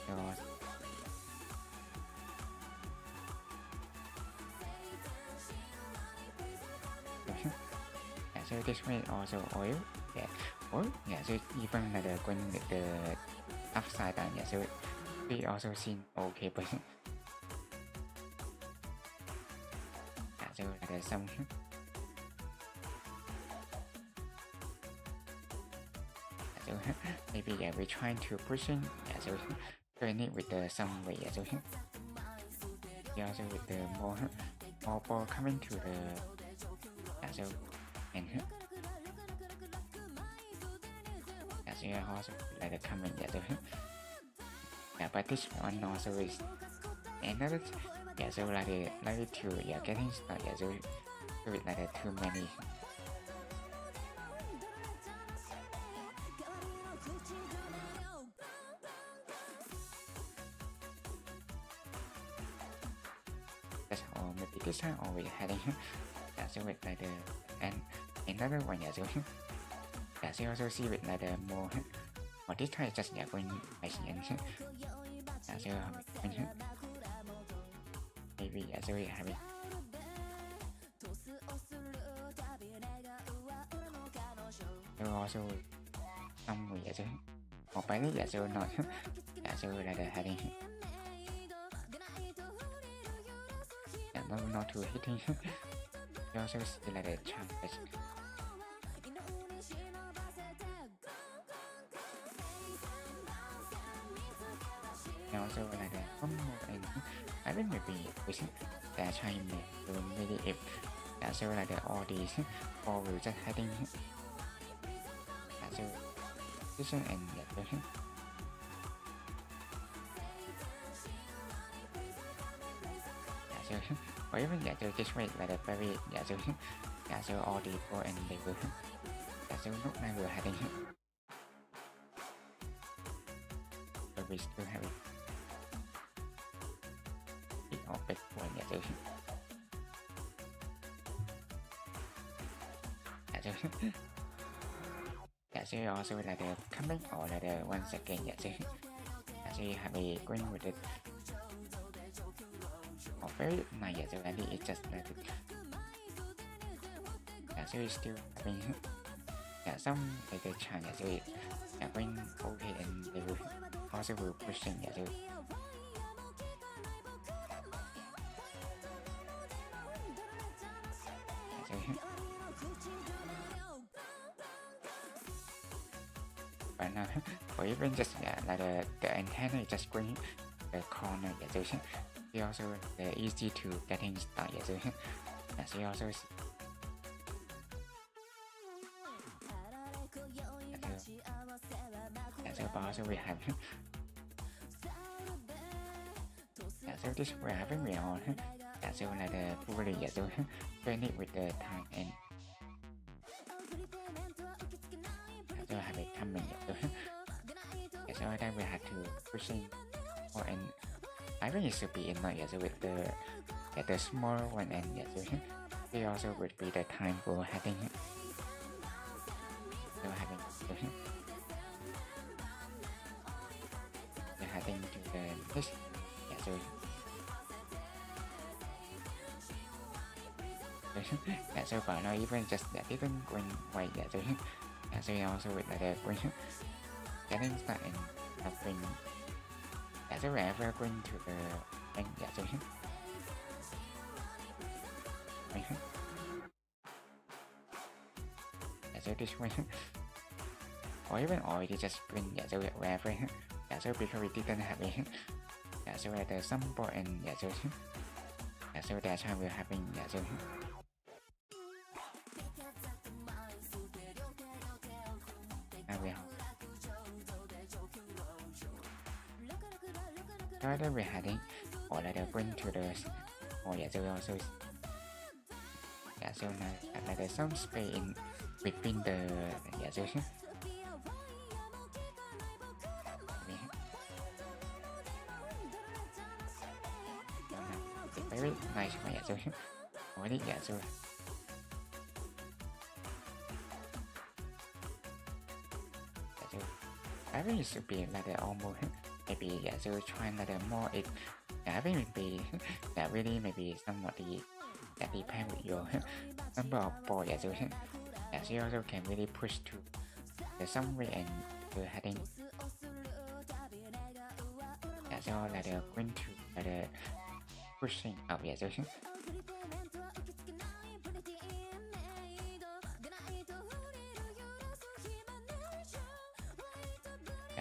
so yeah, so this way also oil, yeah, oil, yeah, so even going with the upside down, yeah, so we also seen okay, but yeah, so some so maybe yeah, we're trying to pushing, yeah, so doing it with the some way, yeah, so yeah, also with the more ball coming to the yeah, so and yeah, so yeah, also the coming, yeah, so yeah, but this one also is another yeah, so like to yeah, getting started, yeah, so with too many that's all, maybe this time always heading yeah, so with the and another one, yeah, so yeah, so also see with the more or this time just yeah, going like yeah, so maybe yeah, so we have it so also some way, yeah, so or by the yeah, so not yeah, so the heading yeah, not too hitting you also see the chance and also one more and I think maybe we should try to maybe if so all these all will just heading so this one and so or even so just wait very so all the four and they will so lúc này we're heading but we still have it or big one, yeah, so yeah, so also coming or once again, yeah, so you have a going with it or very nice, yeah, so it's just yeah, so it's still having yeah, some the chance, yeah, so yeah, going okay and they will also will pushing, yeah, so but now or even just yeah, the antenna is just going the corner, yeah, so you also easy to getting started, yeah, so yeah, so you also yeah, so but also we have yeah, so this we're having we on yeah, so fully, yeah, so doing it with the time and yeah, so have it coming, yeah, so yeah, so then we have to pushing more and I think it should be in yeah, so with the small one and yeah, so we also would be the time for having so having so having to the next yeah, so yeah, so far now even just that even going white, yeah, so Yeah, so also with like getting started and helping. Yeah, so wherever going to the thing, yeah, so yeah, so this one, or even already just bring, yeah, so wherever, yeah, so because we didn't have it, yeah, so at some point, and yeah, so yeah, so that's how we're having, yeah, so either we're heading or like going to the or yeah, so also yeah, so now like there's some space in between the yeah, so very nice one, yeah, so already, yeah, so I think it should be like almost maybe, yeah, so trying like more it, yeah, I think it be that really maybe somebody that depend with your number of ball, yeah, so yeah, so you also can really push to the some way and you're heading, yeah, so like going to like pushing up, yeah, so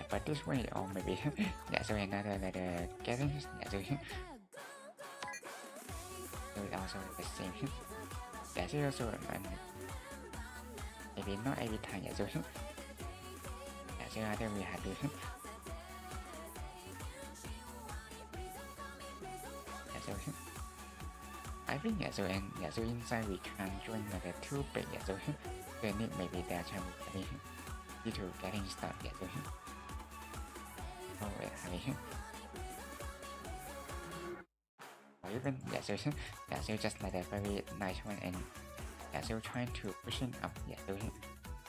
but this way or maybe yeah, so another like getting, yeah, so also the same, yeah, so also maybe not every time, yeah, so yeah, so I think we have to yeah, so I think, yeah, so and yeah, so inside we can join like a too big, yeah, so we need maybe that time we to getting started, yeah, so oh wait, or even yeah, so yeah, so just like a very nice one, and yeah, so trying to pushing up, yeah, so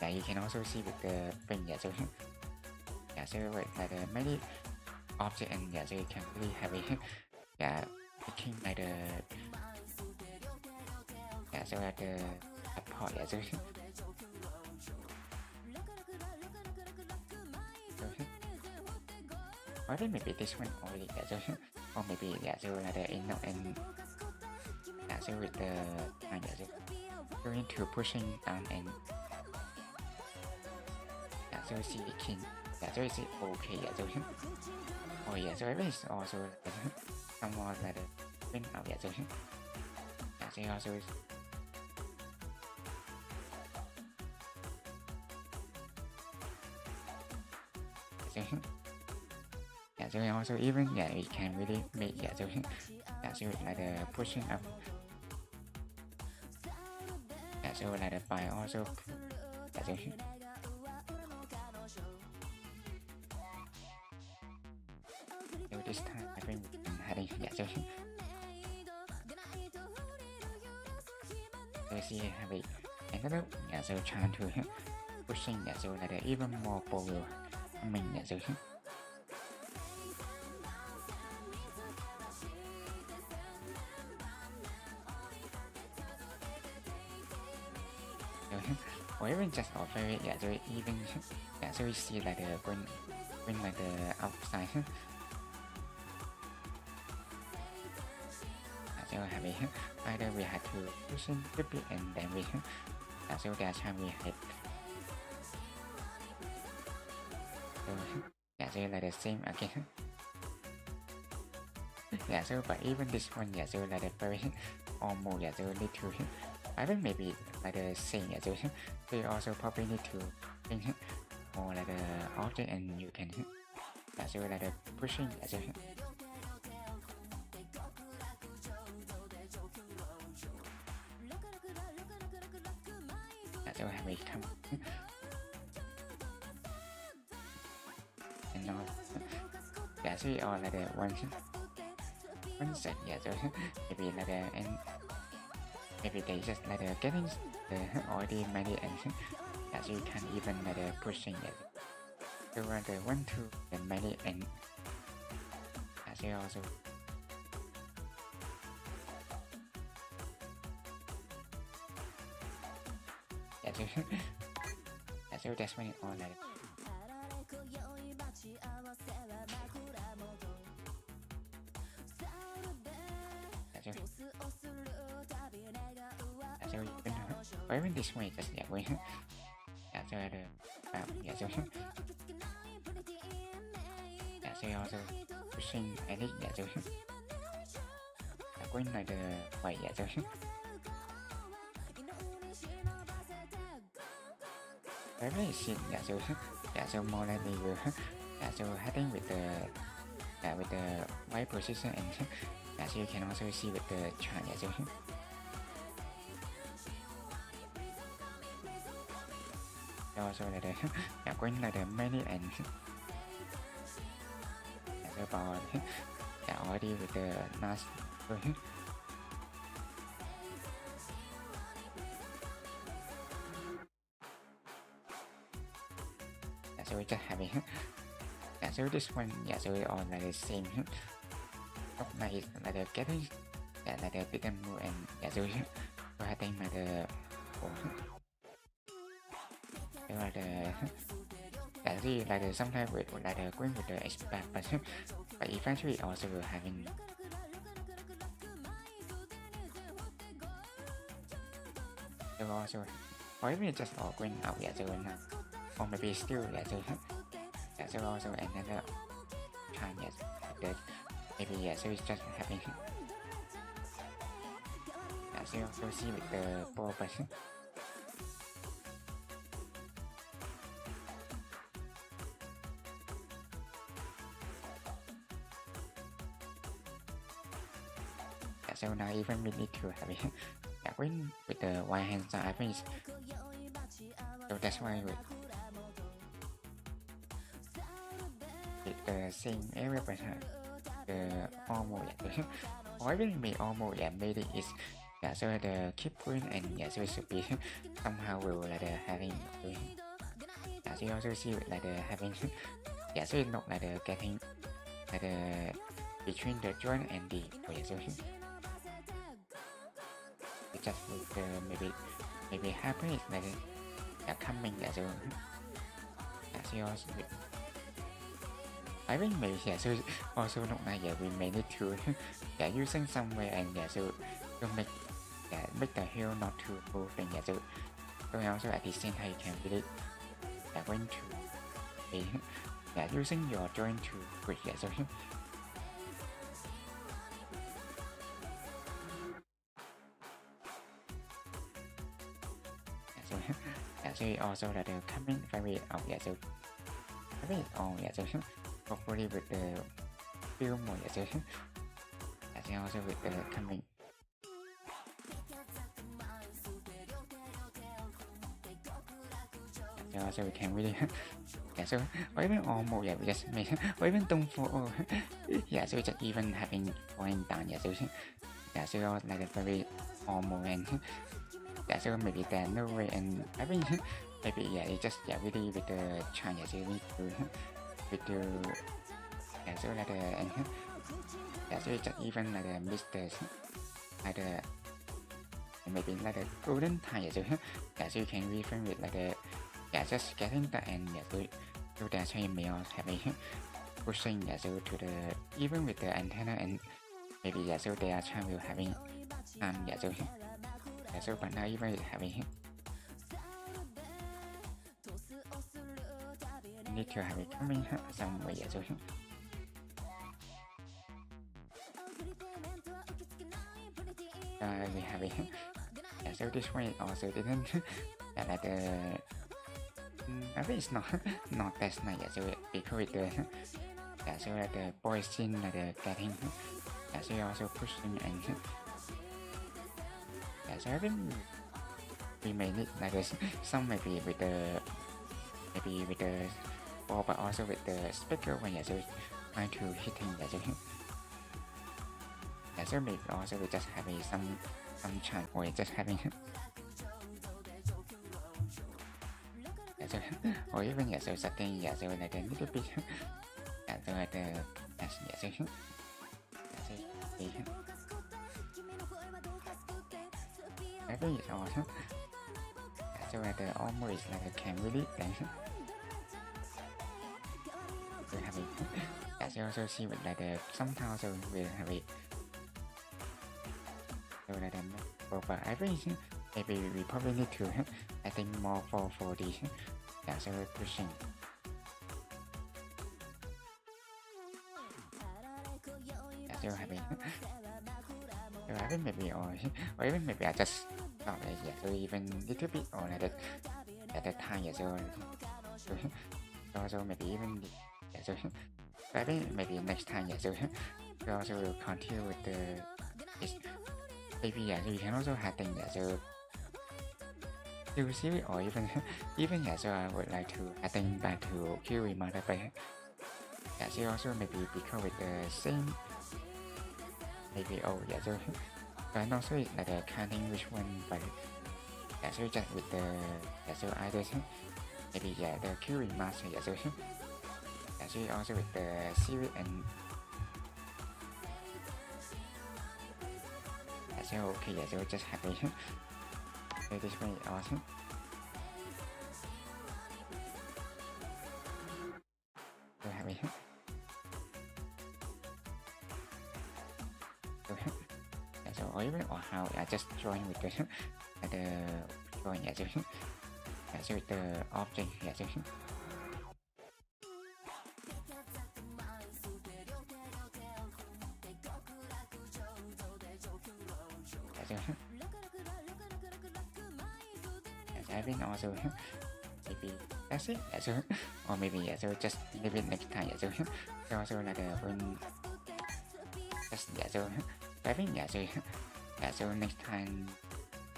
yeah, you can also see with the thing, yeah, so yeah, so with like many object, and yeah, so you can really have it, yeah, picking like the yeah, so at the support, yeah, so or then maybe this one already, yeah, so or maybe yeah, so like the in and yeah, so with the yeah, so going to pushing down and yeah, so see the king, yeah, so it's okay, yeah, so oh yeah, so it is also somewhat like the win out, yeah, so yeah, so also is so yeah, so also even yeah, we can really make, yeah, so yeah, so like the pushing up, yeah, so like the by also yeah, so this time I think we can heading, yeah, so see have it another, yeah, so trying to pushing, yeah, so like even more power coming, yeah, so or even just offer it, yeah, so even yeah, so we see like the going like the outside, so have it either we had to push in a bit and then we yeah, so that time we had so yeah, so like the same again, yeah, so but even this one, yeah, so like the very almost, yeah, so need to I think maybe like the same, yeah, so they also probably need to think more like the object, and you can yeah, so like the pushing, yeah, so yeah, so have it come and now yeah, so or like the one set, yeah, so maybe like the and maybe they just like getting the already many, and yeah, so you can even like pushing it so the 1 2 the many, and yeah, so also yeah, so yeah, so that's when it all like so even this way just going so the so also pushing edit so going like the way so very shit so more like the so heading with the white position and so you can also see with the chart so also like the going like the many and so about already with the last so we just having so this one so we all like the same like it's like the getting like the bigger move and so I think like the like the like the sometimes with like the going with the expert but eventually also having so also or even just all going out so now or maybe still so also another time that maybe so it's just having so also see with the ball person so now even we need to have it going with the one hand side so that's why with the same area but the almost or even me almost made it is so the keep going and so it should be somehow will like the having so you also see like the having so it's not like the getting like the between the joint and the so it just with the maybe happen is like coming so you also I think maybe so also not like we may need to using somewhere and so to make the heel not too moving so also at the same time you can really going to be using your joint to break so so also that the coming very out so very on so hopefully with the film more so also with the coming so we can really so or even almost we just make or even don't fall so we just even having going down so like a very almost and so maybe there no way and I think maybe it just really with the China so we do with the so like the and so it just even like the misters like the maybe like the golden time so you can reframe it like the just getting the end so that's why may also having pushing so to the even with the antenna and maybe so they are trying to having so but now even having need to have it coming somewhere so we have it so this one also didn't like the I think it's not that nice so because with the so like the poison like the getting so also pushing and so I think we may need like this some maybe with the ball but also with the speaker when so trying to hitting so maybe also we just having some chance or just having so or even so setting so like a little bit so like the so I think it's awesome so like the almost like a can really like we have it. Yeah, so also see with like the sometimes so we have it. So like but I think maybe we probably need to I think more for the yeah, so we're pushing. Yeah, so have it. So I think maybe or even maybe I just stop like yeah, so even little bit or like that at that time yeah, so maybe even yeah, so I think maybe next time yeah, so we also will continue with the maybe yeah, so you can also have things yeah, so do series or even yeah, so I would like to I think back to Q reminder but yeah, so also maybe because with the same maybe oh yeah, so I'm not sure like the counting which one but yeah, so just with the yeah, so either maybe yeah the Q remaster yeah, so yeah, so also with the series and yeah, so okay yeah, so just happy so this way awesome. So happy. So, yeah, so or even or how I just join with the join yeah, so yeah, so with the object yeah, so I think also maybe that's it yeah, so or maybe yeah, so just leave it next time yeah, so also like when just yeah, so I think yeah, so yeah, so next time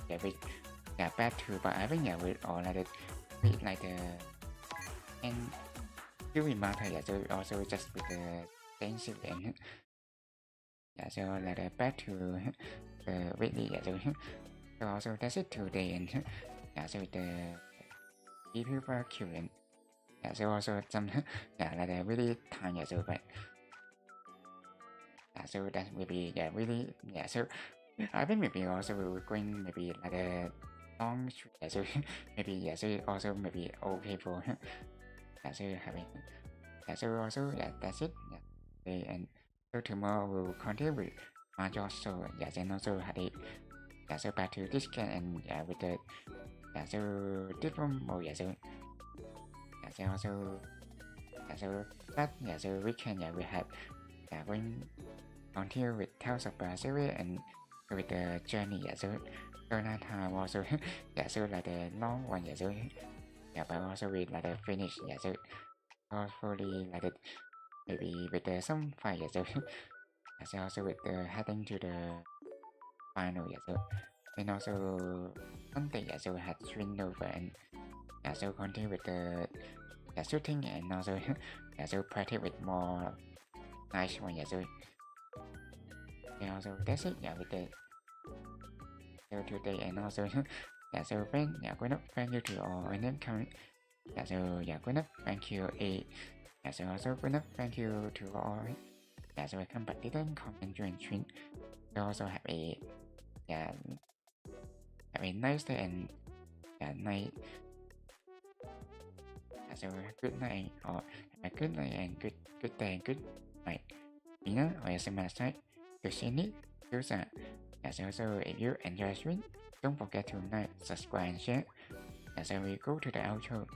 yeah we yeah back to but I think yeah we all like like the and doing matter yeah, so also just with the dance event yeah, so like back to the weekly yeah, so also that's it today and yeah, so the VTuber Q and yeah, so also some yeah like really time yeah, so but yeah, so that will be yeah really yeah, so I think maybe also we will going maybe like a long yeah, so maybe yeah, so also maybe okay for yeah, so having yeah, so also yeah, that's it yeah, okay, and so tomorrow we'll continue with Marshmallow, so yeah, then also had it yeah, so back to this can and yeah with the yeah, so different mode yeah, so yeah, so also yeah, so that yeah, so we can yeah we have yeah going continue with Tales of Berseria and with the journey yeah, so that time also yeah, so like the long one yeah, so yeah, but also with like the finish yeah, so hopefully like the maybe with the some fight yeah, so yeah, so also with the heading to the final yeah, so and also something yeah, so had swing over and yeah, so continue with the yeah, shooting and also yeah, so practice with more nice one yeah, so yeah, also that's it yeah with the so today and also yeah, so friend yeah, going up thank you to all and then come yeah, so yeah, going up thank you yeah, so also going up thank you to all yeah, so I come back didn't comment join stream so also have a yeah have a nice day and yeah night yeah, so good night or a good night and good day and good night you know or some side to see it use that yeah, so also if you enjoy stream don't forget to like subscribe and share yeah, so we go to the outro.